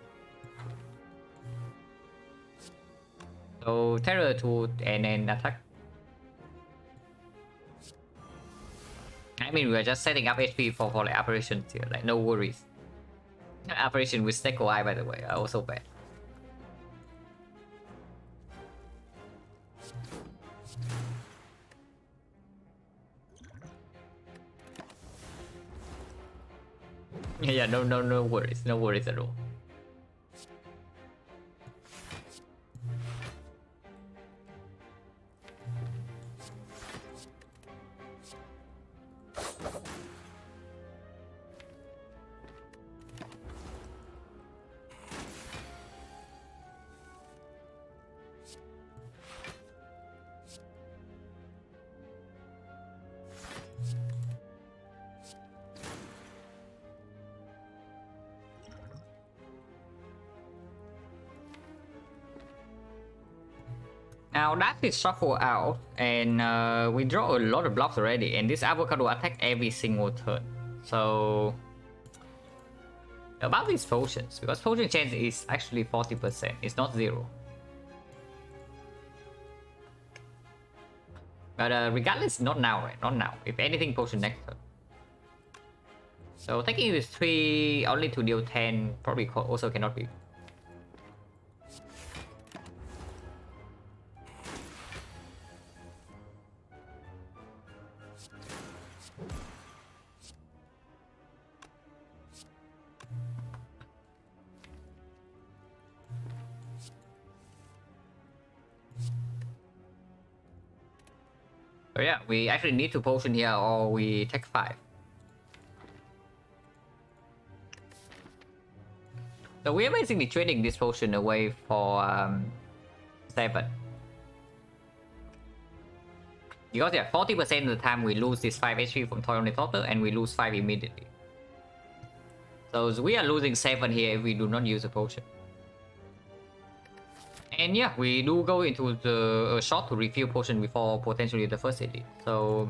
So Terror 2 and then attack. I mean, we are just setting up HP for like apparitions here, like no worries. Apparition with Steko Eye, by the way, are also bad. Yeah, no worries at all. Now that is shuffled out, and we draw a lot of blocks already, and this Avocado attack every single turn. So about these potions, because potion chance is actually 40%, it's not 0. But regardless, not now, right? Not now. If anything, potion next turn. So taking this 3 only to deal 10 probably also cannot be. So yeah, we actually need to potion here or we take 5. So we are basically trading this potion away for 7. Because yeah, 40% of the time we lose this 5 HP from Toy Ornithopter and we lose 5 immediately. So we are losing 7 here if we do not use a potion. And yeah, we do go into the shot to refill potion before potentially the first elite. So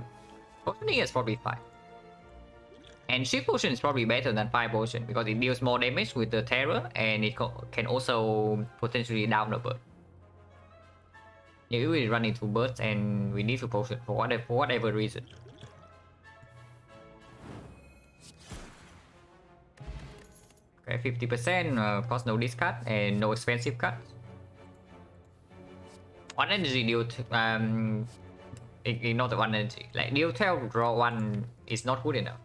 potioning is probably fine. And shift potion is probably better than fire potion because it deals more damage with the terror and it can also potentially down a bird. Yeah, we run into birds and we need to potion for whatever reason. Okay, 50%, cost no discard and no expensive cards. 1 energy deal ignore the 1 energy. Like deal 12, draw 1 is not good enough.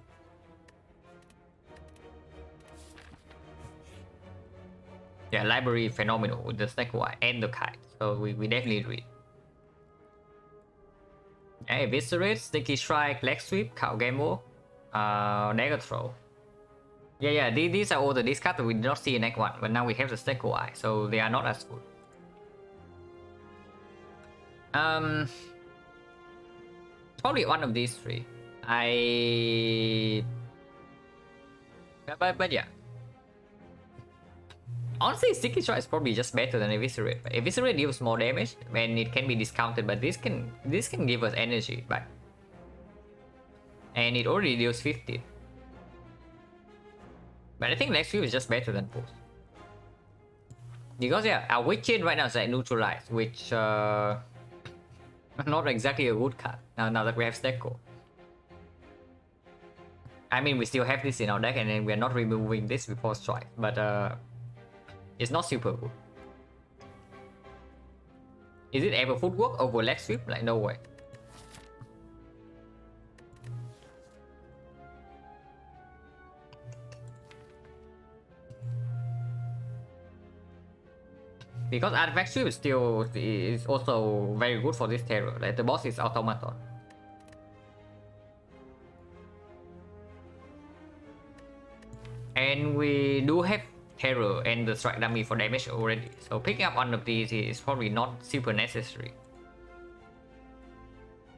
Yeah, library phenomenal with the snake wire and the kite. So we definitely read. Yeah, eviscerate, sticky strike, leg sweep, cow gamble, dagger throw. Yeah, these are all the discards that we did not see in Act 1, but now we have the snake wire, so they are not as good. Probably one of these 3. But yeah. Honestly, Sticky Strike is probably just better than Eviscerate. But Eviscerate deals more damage and it can be discounted, but this can give us energy back. And it already deals 50. But I think Lex View is just better than both. Because yeah, our Witch Chain right now is like neutralized, which not exactly a good card now that we have Stecco. I mean, we still have this in our deck and then we are not removing this before strike, but it's not super good. Is it ever footwork over leg sweep? Like, no way. Because artifact sweep is also very good for this terror. Like the boss is automaton. And we do have terror and the strike dummy for damage already, so picking up one of these is probably not super necessary.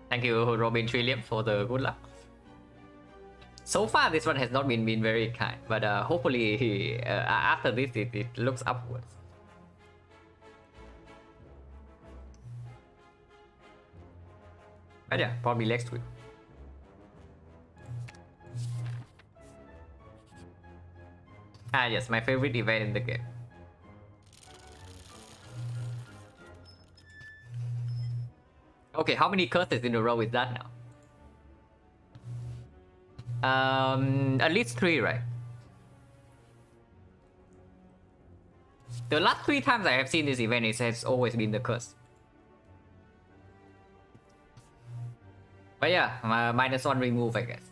Thank you, Robin Trillium, for the good luck. So far this one has not been very kind, but hopefully after this it looks upwards. But yeah, probably next week. Ah yes, my favorite event in the game. Okay, how many curses in a row is that now? At least 3, right? The last 3 times I have seen this event, it has always been the curse. But yeah, -1 remove, I guess.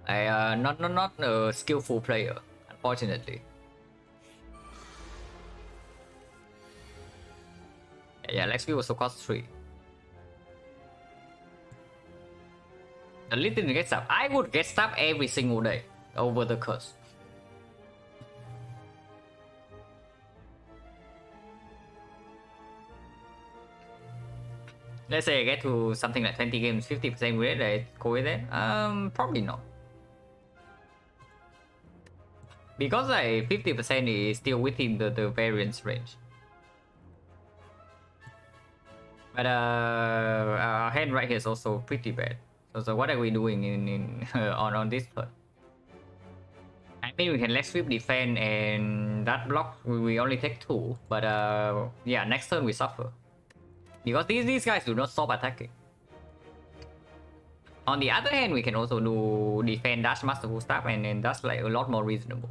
I not a skillful player, unfortunately. Yeah, Lex View also cost 3. The little get stuff. I would get stuff every single day over the curse. Let's say I get to something like 20 games, 50% win rate, I go with it. Probably not. Because like 50% is still within the variance range. But our hand right here is also pretty bad. So what are we doing in on this turn? I mean, we can Lex Sweep defend and that block we only take 2, but yeah, next turn we suffer. Because these guys do not stop attacking. On the other hand, we can also do defend dash masterful staff and that's like a lot more reasonable.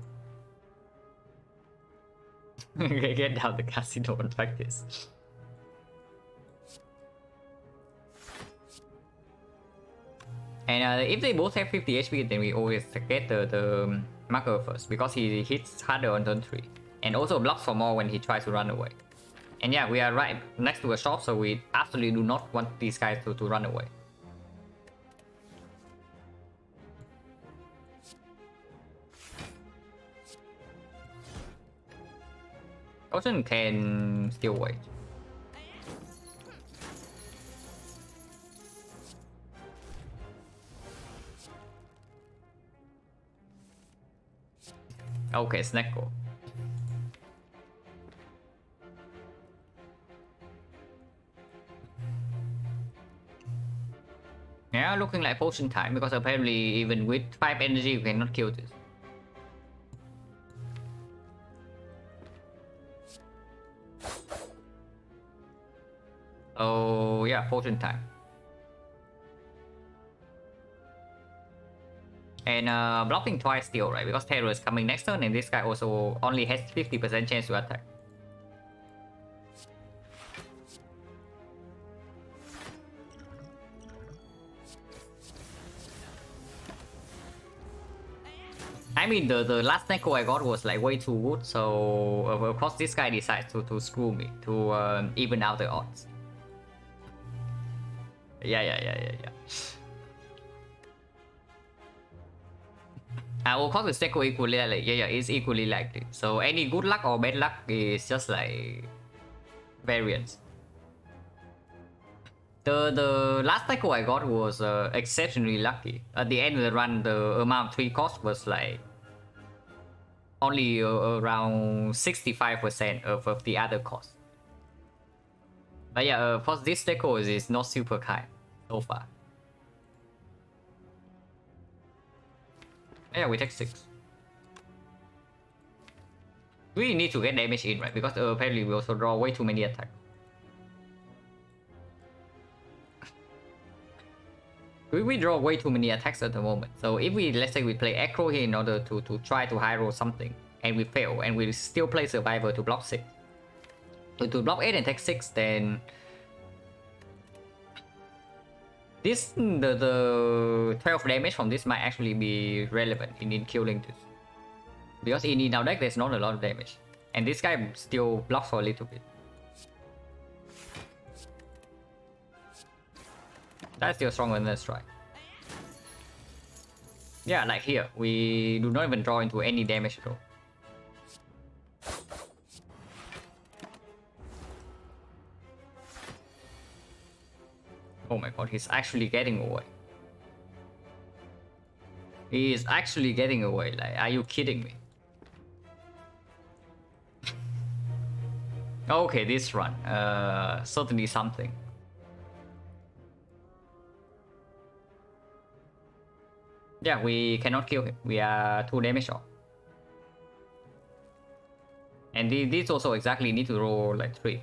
Get down the casino and practice. And if they both have 50 HP, then we always get the marker first because he hits harder on turn 3 and also blocks for more when he tries to run away. And yeah, we are right next to a shop, so we absolutely do not want these guys to run away. Ocean can still wait. Okay, XecnaR. Yeah, looking like potion time because apparently even with 5 energy you cannot kill this. Oh yeah, potion time. And blocking twice still, right? Because Terror is coming next turn and this guy also only has 50% chance to attack. I mean, the last Neko I got was like way too good, so of course this guy decides to screw me, to even out the odds. Yeah. Of course with Neko equally like, yeah, it's equally likely. So any good luck or bad luck is just like variance. The last Neko I got was exceptionally lucky. At the end of the run, the amount 3 cost was like only around 65% of the other cost. But yeah, of course this Neko is not super kind so far. Yeah, we take 6. We need to get damage in, right? Because apparently we also draw way too many attacks. We draw way too many attacks at the moment. So if we, let's say we play Acro here in order to try to high roll something, and we fail, and we still play Survivor to block 6. To block 8 and take 6, then this the 12 damage from this might actually be relevant in killing this. Because in our deck there's not a lot of damage. And this guy still blocks for a little bit. That's still stronger than the strike. Yeah, like here, we do not even draw into any damage at all. Oh my god, he's actually getting away. He is actually getting away, like, are you kidding me? Okay, this run, certainly something. Yeah, we cannot kill him. We are 2 damage off. And these also exactly need to roll like 3.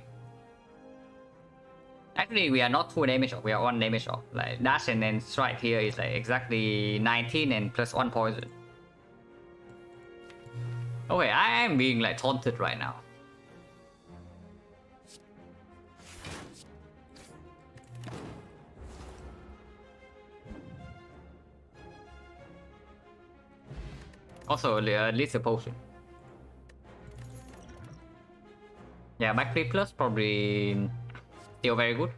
Actually, we are not 2 damage off. We are 1 damage off. Like dash and then strike here is like exactly 19 and plus 1 poison. Okay, I am being like taunted right now. Also, at least a potion. Yeah, backflip plus probably still very good.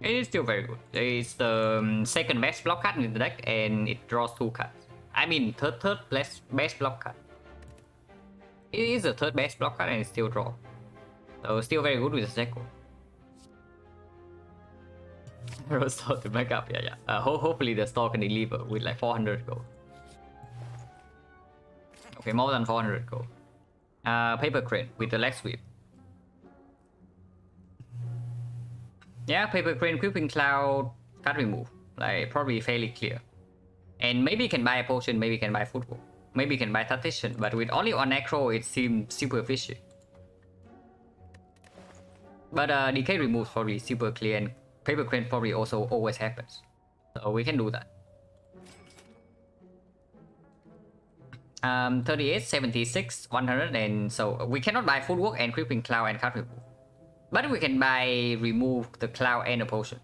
It is still very good. It's the second best block card in the deck and it draws 2 cards. I mean third best block card. It is the 3rd best block card and it still draws. So still very good with the Zeko. Store to back up, yeah. Hopefully the store can deliver with like 400 gold. Okay, more than 400 gold. Paper crane with the leg sweep. Yeah, paper crane, creeping cloud, card remove. Like probably fairly clear. And maybe you can buy a potion, maybe you can buy football. Maybe you can buy tactician, but with only one acro it seems super fishy. But decay remove probably super clear and paper crane probably also always happens. So we can do that. 38, 76, 100 and so we cannot buy footwork and creeping cloud and card remove. But we can buy remove the cloud and a potion.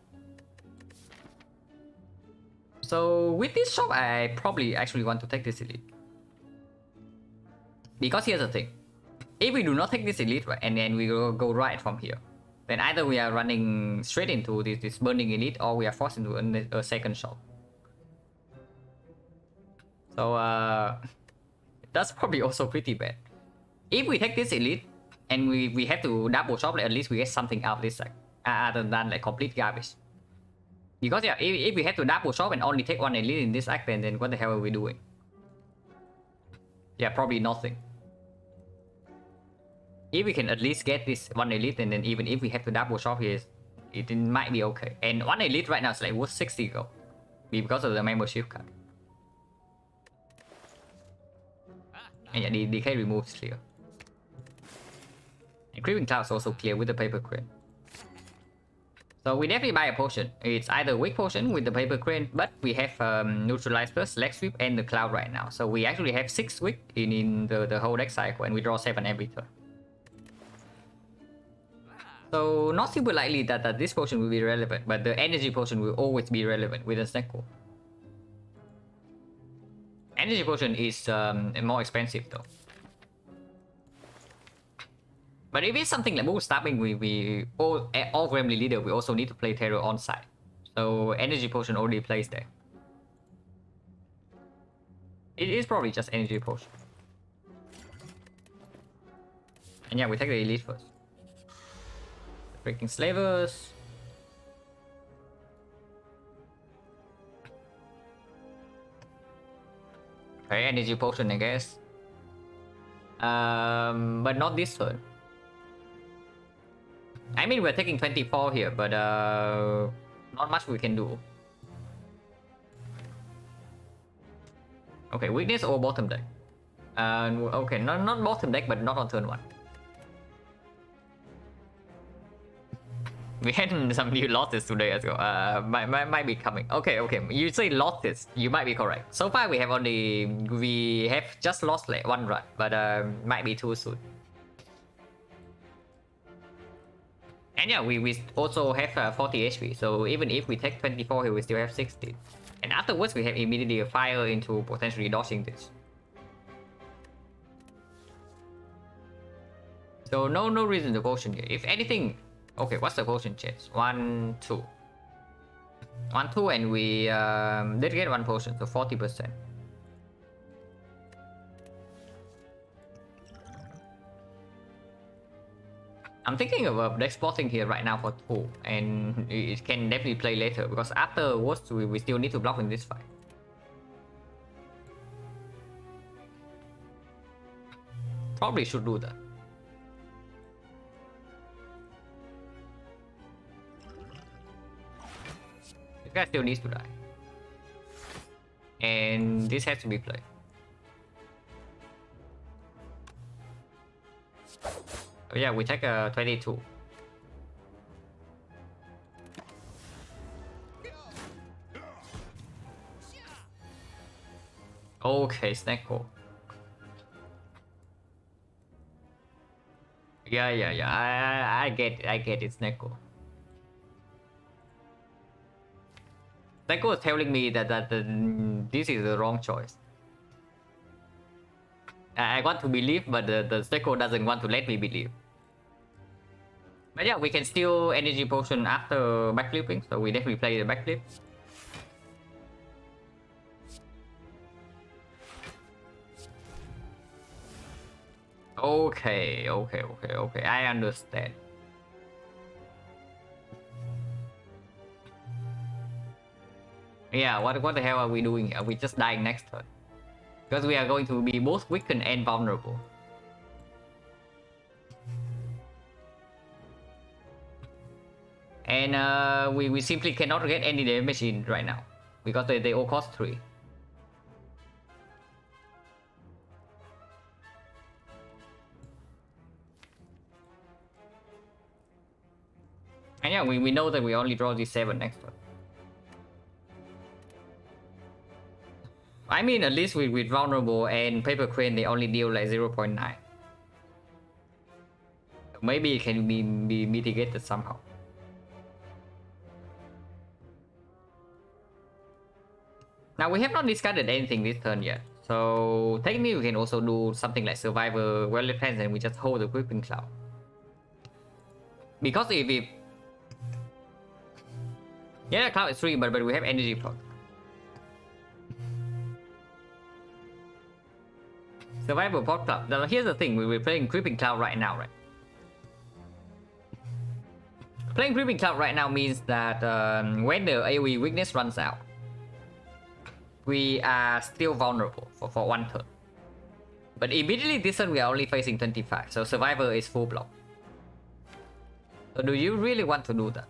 So with this shop I probably actually want to take this elite. Because here's the thing. If we do not take this elite right, and then we go right from here, then either we are running straight into this burning elite or we are forced into a second shop. So that's probably also pretty bad. If we take this elite and we have to double shop, like, at least we get something out of this, like other than like complete garbage. Because yeah, if we have to double shop and only take one elite in this act, then what the hell are we doing? Yeah, probably nothing. If we can at least get this one elite, and then even if we have to double shop here, it might be okay. And one elite right now is like worth 60 gold because of the membership card. And yeah, the DK removes clear. And Creeping Cloud is also clear with the paper crane. So we definitely buy a potion. It's either weak potion with the paper crane, but we have neutralize plus, leg sweep, and the cloud right now. So we actually have 6 weak in the whole deck cycle, and we draw 7 every turn. So not super likely that this potion will be relevant, but the energy potion will always be relevant with a Snecko. Energy potion is more expensive though. But if it's something like boost stabbing, we all Gremlin leader, we also need to play Terror on side. So energy potion already plays there. It is probably just energy potion. And yeah, we take the elite first. Breaking slavers. Okay, energy potion, I guess. But not this turn. I mean, we're taking 24 here, but not much we can do. Okay, weakness or bottom deck. Okay, not bottom deck, but not on turn 1. We had some new losses today as well. Might be coming. Okay. You say losses, you might be correct. So far we have just lost like 1 run, but might be too soon. And yeah, we also have 40 HP. So even if we take 24 here, we still have 16. And afterwards, we have immediately a fire into potentially dodging this. So no reason to potion here. If anything. Okay, what's the potion chance? 1, 2. 1, 2, and we did get 1 potion, so 40%. I'm thinking of deck spotting here right now for 2, and it can definitely play later, because afterwards we still need to block in this fight. Probably should do that. Guy still needs to die. And this has to be played. Oh yeah, we take a 22. Okay, Snecko. Yeah. I get it, Snecko. Snecko is telling me that this is the wrong choice. I want to believe, but the Snecko doesn't want to let me believe. But yeah, we can still energy potion after backflipping, so we definitely play the backflip. Okay. I understand. Yeah, what the hell are we doing? Are we just dying next turn? Because we are going to be both weakened and vulnerable. And we simply cannot get any damage in right now. Because they all cost 3. And yeah, we know that we only draw this 7 next turn. I mean, at least with vulnerable and paper crane, they only deal like 0.9. Maybe it can be mitigated somehow. Now we have not discarded anything this turn yet, so technically we can also do something like Survivor, Well Defense, and we just hold the Creeping Cloud. Because if we... Yeah, Cloud is 3, but we have energy plot. Survivor Pot Cloud. Now here's the thing, we're playing Creeping Cloud right now, right? Playing Creeping Cloud right now means that when the AoE weakness runs out, we are still vulnerable for one turn. But immediately this turn we are only facing 25, so Survivor is full block. So do you really want to do that?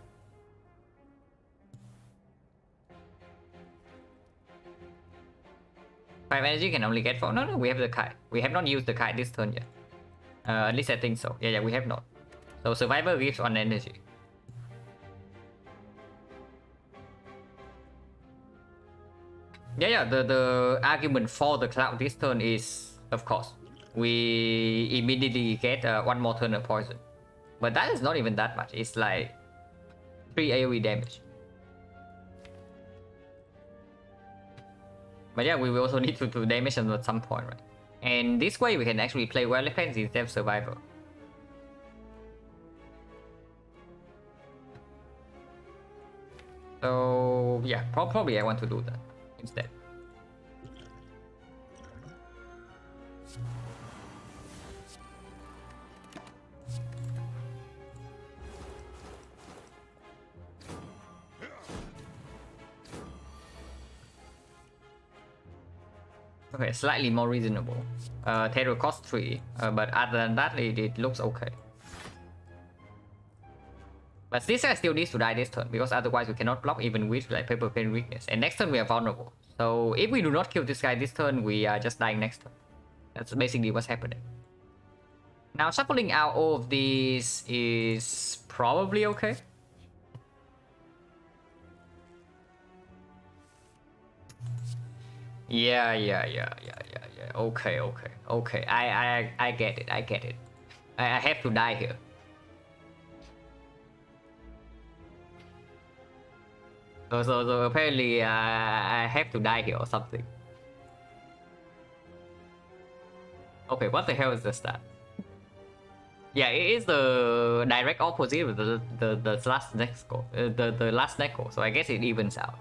Five energy can only get 4. No, we have the kite. We have not used the kite this turn yet. At least I think so. Yeah, we have not. So Survivor gives 1 energy. Yeah, the argument for the cloud this turn is, of course, we immediately get 1 more turn of poison. But that is not even that much. It's like 3 AoE damage. But yeah, we will also need to damage them at some point, right? And this way we can actually play well defense instead of survivor. So yeah, probably I want to do that instead. Okay, slightly more reasonable. Terror cost 3, but other than that, it looks okay. But this guy still needs to die this turn, because otherwise we cannot block even with like Paper Pen weakness. And next turn we are vulnerable. So if we do not kill this guy this turn, we are just dying next turn. That's basically what's happening. Now shuffling out all of these is probably okay. Yeah. Okay. I get it. I have to die here. So apparently I have to die here or something. Okay, what the hell is this stat? Yeah, it is the direct opposite of the last Neko. The last Neko, so I guess it evens out.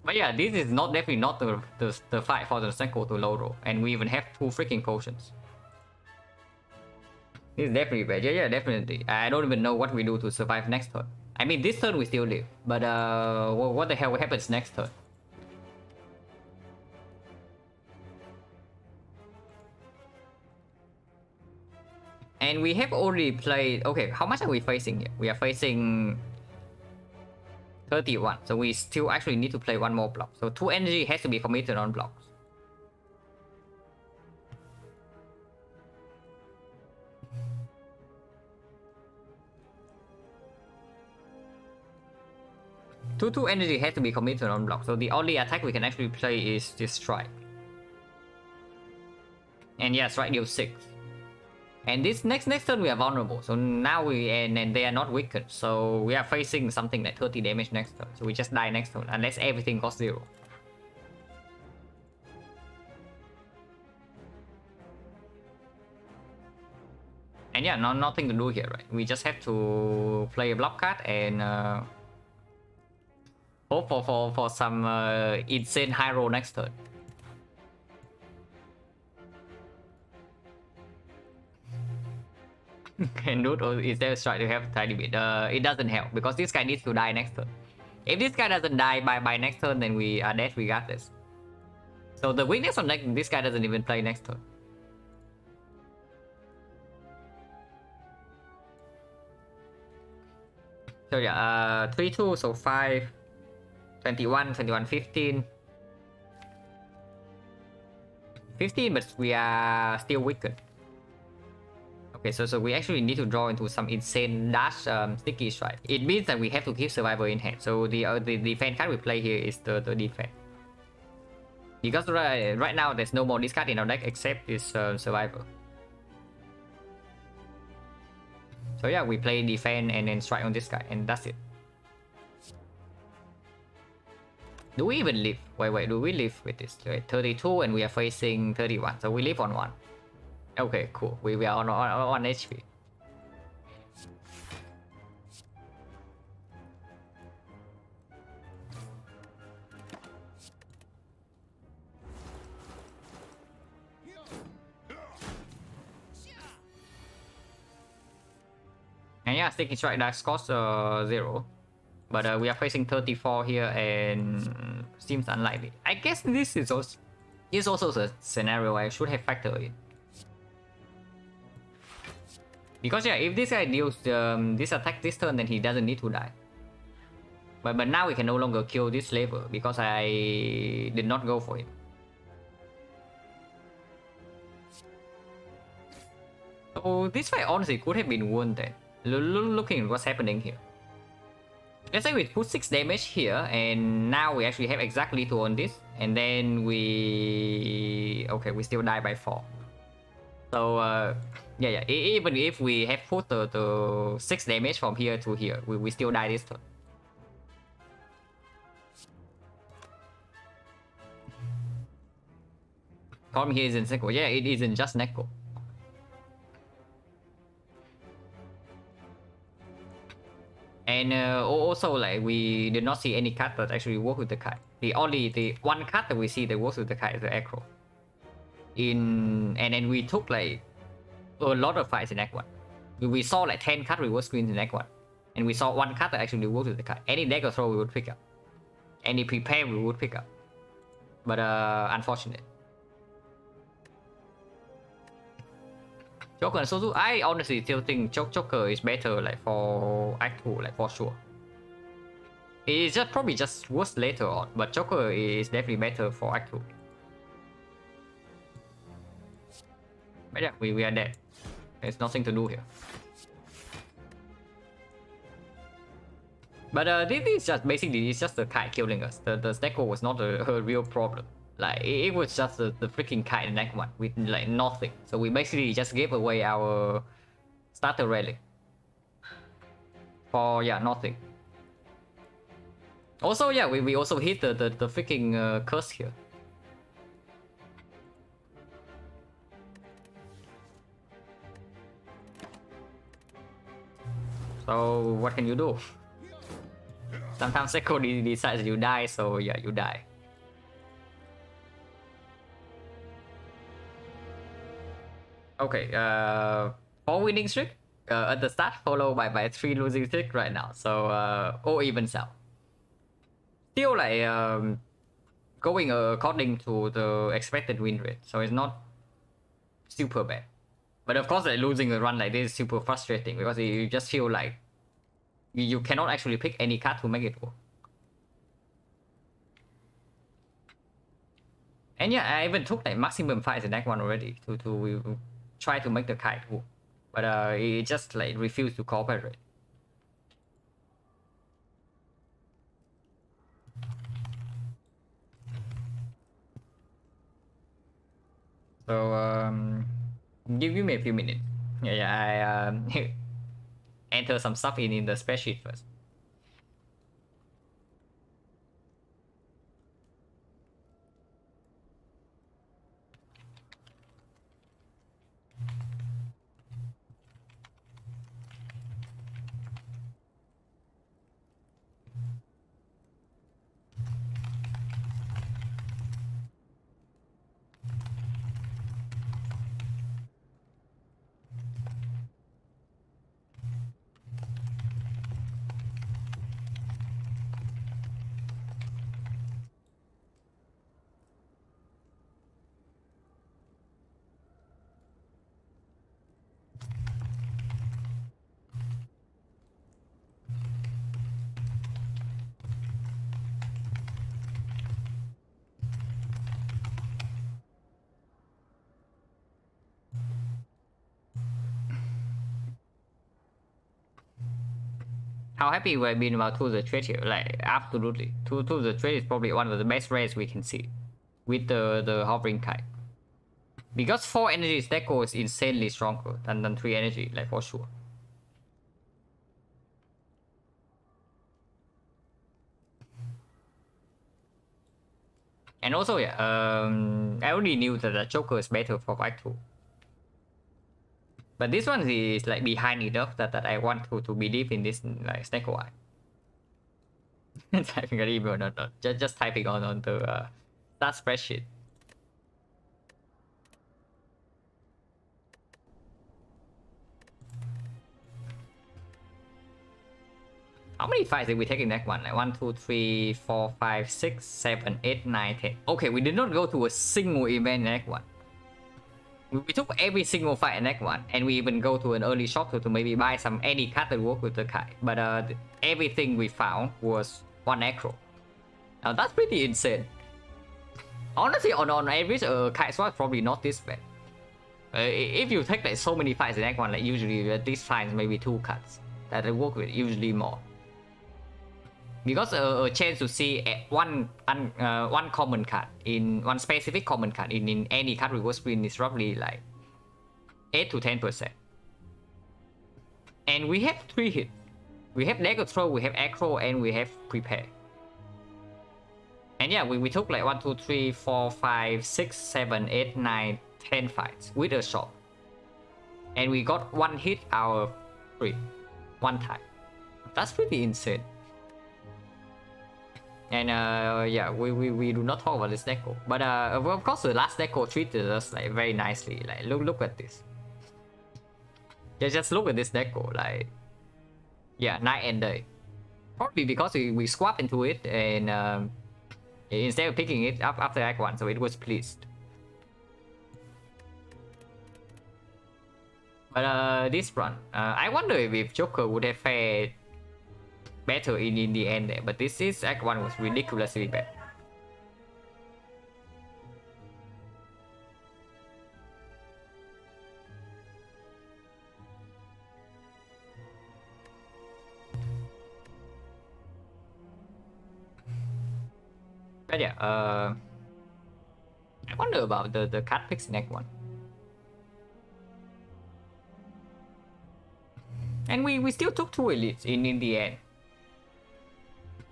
But yeah, this is definitely not the fight for the Neko to low roll, and we even have 2 freaking potions. This is definitely bad. Yeah, definitely. I don't even know what we do to survive next turn. I mean, this turn we still live, but what the hell happens next turn? And we have already played. Okay, how much are we facing here? We are facing 31, so we still actually need to play 1 more block. So 2 energy has to be committed on blocks. Two energy has to be committed on block. So the only attack we can actually play is this strike. And yeah, strike deals 6. And this next turn we are vulnerable. So now and they are not weakened. So we are facing something like 30 damage next turn. So we just die next turn unless everything costs 0. And yeah, nothing to do here, right? We just have to play a block card and hope for some insane high roll next turn. Can do it, or is there a strike to have a tiny bit? It doesn't help because this guy needs to die next turn. If this guy doesn't die by next turn, then we are dead regardless. So the weakness on this guy doesn't even play next turn. So yeah, 3-2, so 5, 21, 15. 15, but we are still weakened. Okay, so we actually need to draw into some insane dash sticky strike. It means that we have to keep survivor in hand. So the defense card we play here is the defense. Because right now there's no more discard in our deck except this survivor. So yeah, we play defense and then strike on this guy, and that's it. Do we even live? Wait, do we live with this? Wait, 32 and we are facing 31, so we live on 1. Okay, cool. We are on HP. And yeah, sticking strike dice cost 0. But we are facing 34 here and seems unlikely. I guess this is also the scenario I should have factored in. Because yeah, if this guy deals this attack this turn, then he doesn't need to die. But now we can no longer kill this slaver because I did not go for it. So this fight honestly could have been won then. Looking at what's happening here. Let's say we put 6 damage here, and now we actually have exactly 2 on this, and then we still die by 4. So yeah, even if we have put the 6 damage from here to here, we still die this turn. Problem here isn't Neko. Yeah, it isn't just Neko. And also, like, we did not see any card that actually work with the kite. The one card that we see that works with the kite is the Acro. And then we took like a lot of fights in Act 1. We saw like 10 card reverse screens in Act 1. And we saw one card that actually works with the kite. Any deck or throw we would pick up. Any prepare we would pick up. But unfortunate. Joker and Sozu, I honestly still think Joker is better like for Act 2, like for sure. It's just probably just worse later on, but Joker is definitely better for Act 2. But yeah, we are dead. There's nothing to do here. But this is just basically it's just the kite killing us. The Snecko was not a real problem. Like it was just the freaking kite in Act 1 with like nothing. So we basically just gave away our starter relic for nothing. Also we also hit the freaking curse here. So what can you do? Sometimes Echo decides you die, so yeah, you die. Okay, 4 winning streak at the start, followed by 3 losing streak right now. So all evens out. Still like going according to the expected win rate, so it's not super bad. But of course, like, losing a run like this is super frustrating because you just feel like you cannot actually pick any card to make it work. And yeah, I even took like maximum fights in Act 1 already to try to make the kite work. But it just like refused to cooperate. So give me a few minutes. Yeah, I enter some stuff in the spreadsheet first. How happy we have been about Tools the Trade here? Like, absolutely. Tools the Trade is probably one of the best rares we can see with the hovering kite. Because 4 energy Snecko is insanely stronger than 3 energy, like for sure. And also, yeah, I already knew that the Joker is better for Act 2. But this one is like behind enough that I want to believe in this like Snecko Eye. Typing an email, no, just typing on the that spreadsheet. How many fights did we take in Act 1? Like 1, 2, 3, 4, 5, 6, 7, 8, 9, 10. Okay, we did not go to a single event in Act 1. We took every single fight in Act 1, and we even go to an early shop to maybe buy any card that work with the Kai. But everything we found was one acro. Now that's pretty insane. Honestly, on average, Kai swap is probably not this bad. If you take like so many fights in Act 1, like usually at least finds maybe 2 cards that I work with, usually more. Because a chance to see one common card in one specific common card in any card reverse screen is roughly like 8 to 10%. And we have 3 hits. We have Leg Control, we have Acro, and we have Prepare. And yeah, we took like 1, 2, 3, 4, 5, 6, 7, 8, 9, 10 fights with a shop. And we got 1 hit out of 3. 1 time. That's pretty insane. And yeah, we do not talk about this deco, but of course the last deco treated us like very nicely. Like look at this. Yeah, just look at this deco. Like, yeah, night and day. Probably because we swap into it, and instead of picking it up after Act 1, so it was pleased. But this run, I wonder if Joker would have fared better in the end there, but this is Act 1 was ridiculously bad. But yeah, I wonder about the card picks in Act 1. And we still took 2 elites in the end.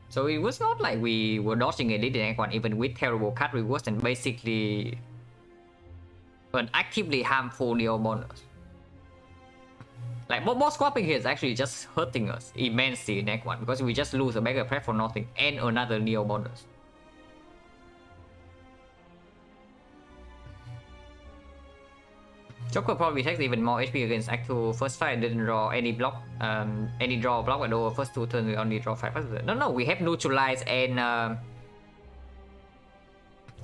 So it was not like we were dodging elite in Act 1 even with terrible card rewards and basically an actively harmful neo bonus. Like boss swapping here is actually just hurting us immensely in Act 1 because we just lose a mega prep for nothing and another neo bonus. Joker probably takes even more HP against Act 2 first fight, didn't draw any block, any draw block at all. First 2 turns we only draw 5. No, we have neutralize and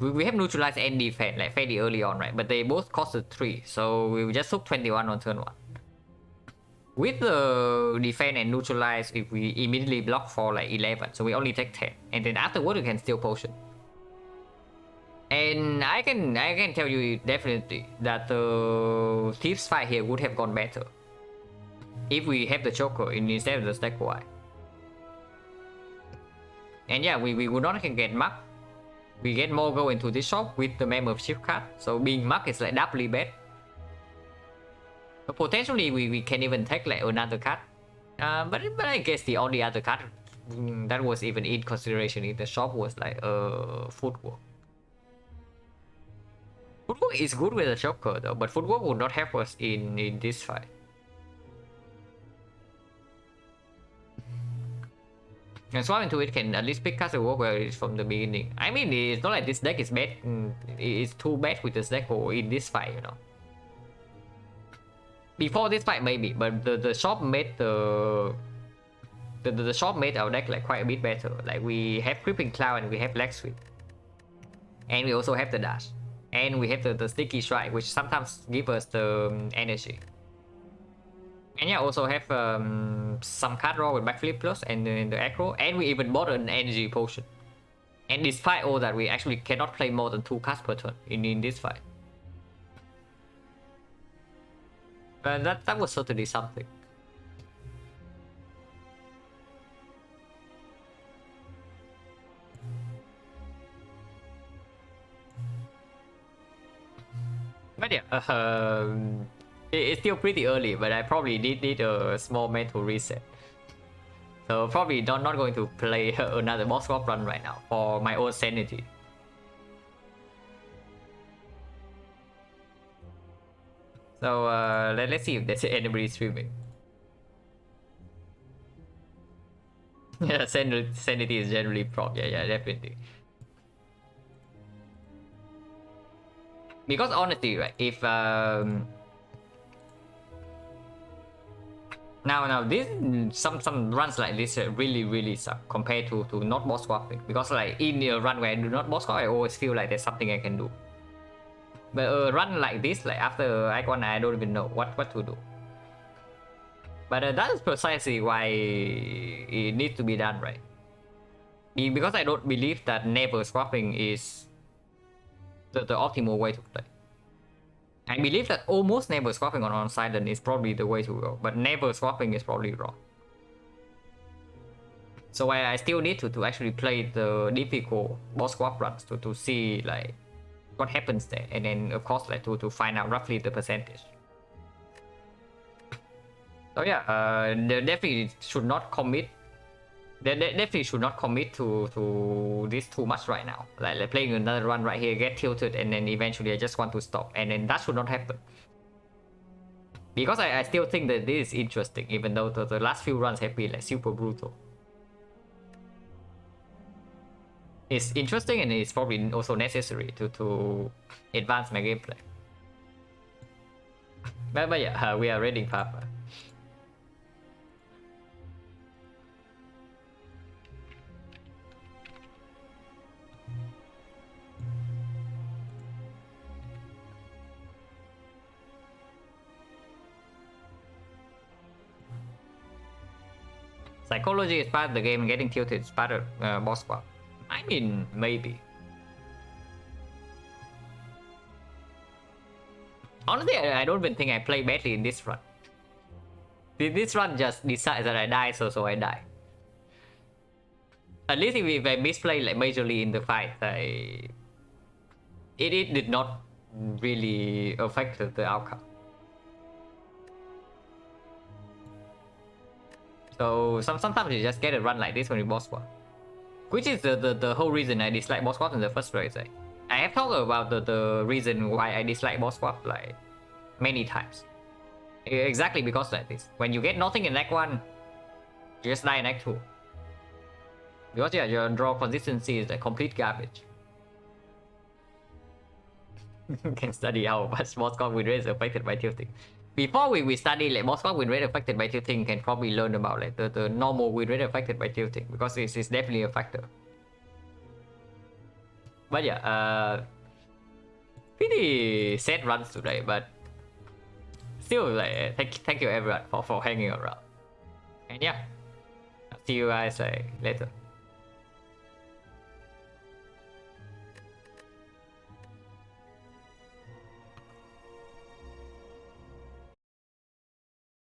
we have neutralize and defense like fairly early on, right? But they both costed 3, so we just took 21 on turn 1. With the defense and neutralize, if we immediately block for like 11, so we only take 10, and then afterward we can steal potion. And I can tell you definitely that the Thief's fight here would have gone better if we have the Joker instead of the Stack Y. And yeah, we would not can get Mark. We get more go into this shop with the membership card, so being Mark is like doubly bad. So potentially we can even take like another card, but I guess the only other card that was even in consideration in the shop was like footwork. Footwork is good with the Joker though, but footwork would not help us in this fight. And swap into it can at least pick cards that work where it is from the beginning. I mean, it's not like this deck is bad. It's too bad with this deck or in this fight, you know. Before this fight maybe, but the shop made the shop made our deck like quite a bit better. Like we have Creeping Cloud and we have Leg Sweep, and we also have the dash, and we have the Sticky Strike, which sometimes give us the energy. And yeah, also have some card draw with Backflip Plus and the Acro, and we even bought an energy potion. And despite all that, we actually cannot play more than 2 cards per turn in this fight. But that was certainly something. But yeah, it's still pretty early, but I probably need a small mental reset. So probably not going to play another boss swap run right now for my own sanity. So let's see if there's anybody streaming. Yeah, sanity is generally prop. Yeah, definitely. Because honestly, right, if Now this some runs like this really suck compared to not boss swapping, because like in a run where I do not boss swap, I always feel like there's something I can do. But a run like this, like after Act 1, I don't even know what to do. But that is precisely why it needs to be done, right? Because I don't believe that never swapping is the optimal way to play. I believe that almost never swapping on silent is probably the way to go, but never swapping is probably wrong. So I still need to actually play the difficult boss swap runs to see like what happens there, and then of course like to find out roughly the percentage. So yeah, they definitely should not commit. They definitely should not commit to this too much right now. Like playing another run right here, get tilted, and then eventually I just want to stop, and then that should not happen. Because I still think that this is interesting, even though the last few runs have been like super brutal. It's interesting, and it's probably also necessary to advance my gameplay. But yeah, we are raiding Papa. Psychology is part of the game, getting tilted is part of boss swap. I mean, maybe. Honestly, I don't even think I play badly in this run. This run just decides that I die, so I die. At least if I misplay like majorly in the fight, it did not really affect the outcome. So sometimes you just get a run like this when you boss swap, which is the whole reason I dislike boss swap in the first place. I have talked about the reason why I dislike boss swap like many times. Exactly because like this. When you get nothing in Act 1, you just die in Act 2. Because yeah, your draw consistency is like complete garbage. Can study how much boss swap win rate is affected by tilting. Before we study like boss swap win rate affected by tilting, you can probably learn about like the normal win rate affected by tilting, because it's definitely a factor. But yeah, pretty sad runs today, but still like thank you everyone for hanging around. And yeah, I'll see you guys like later.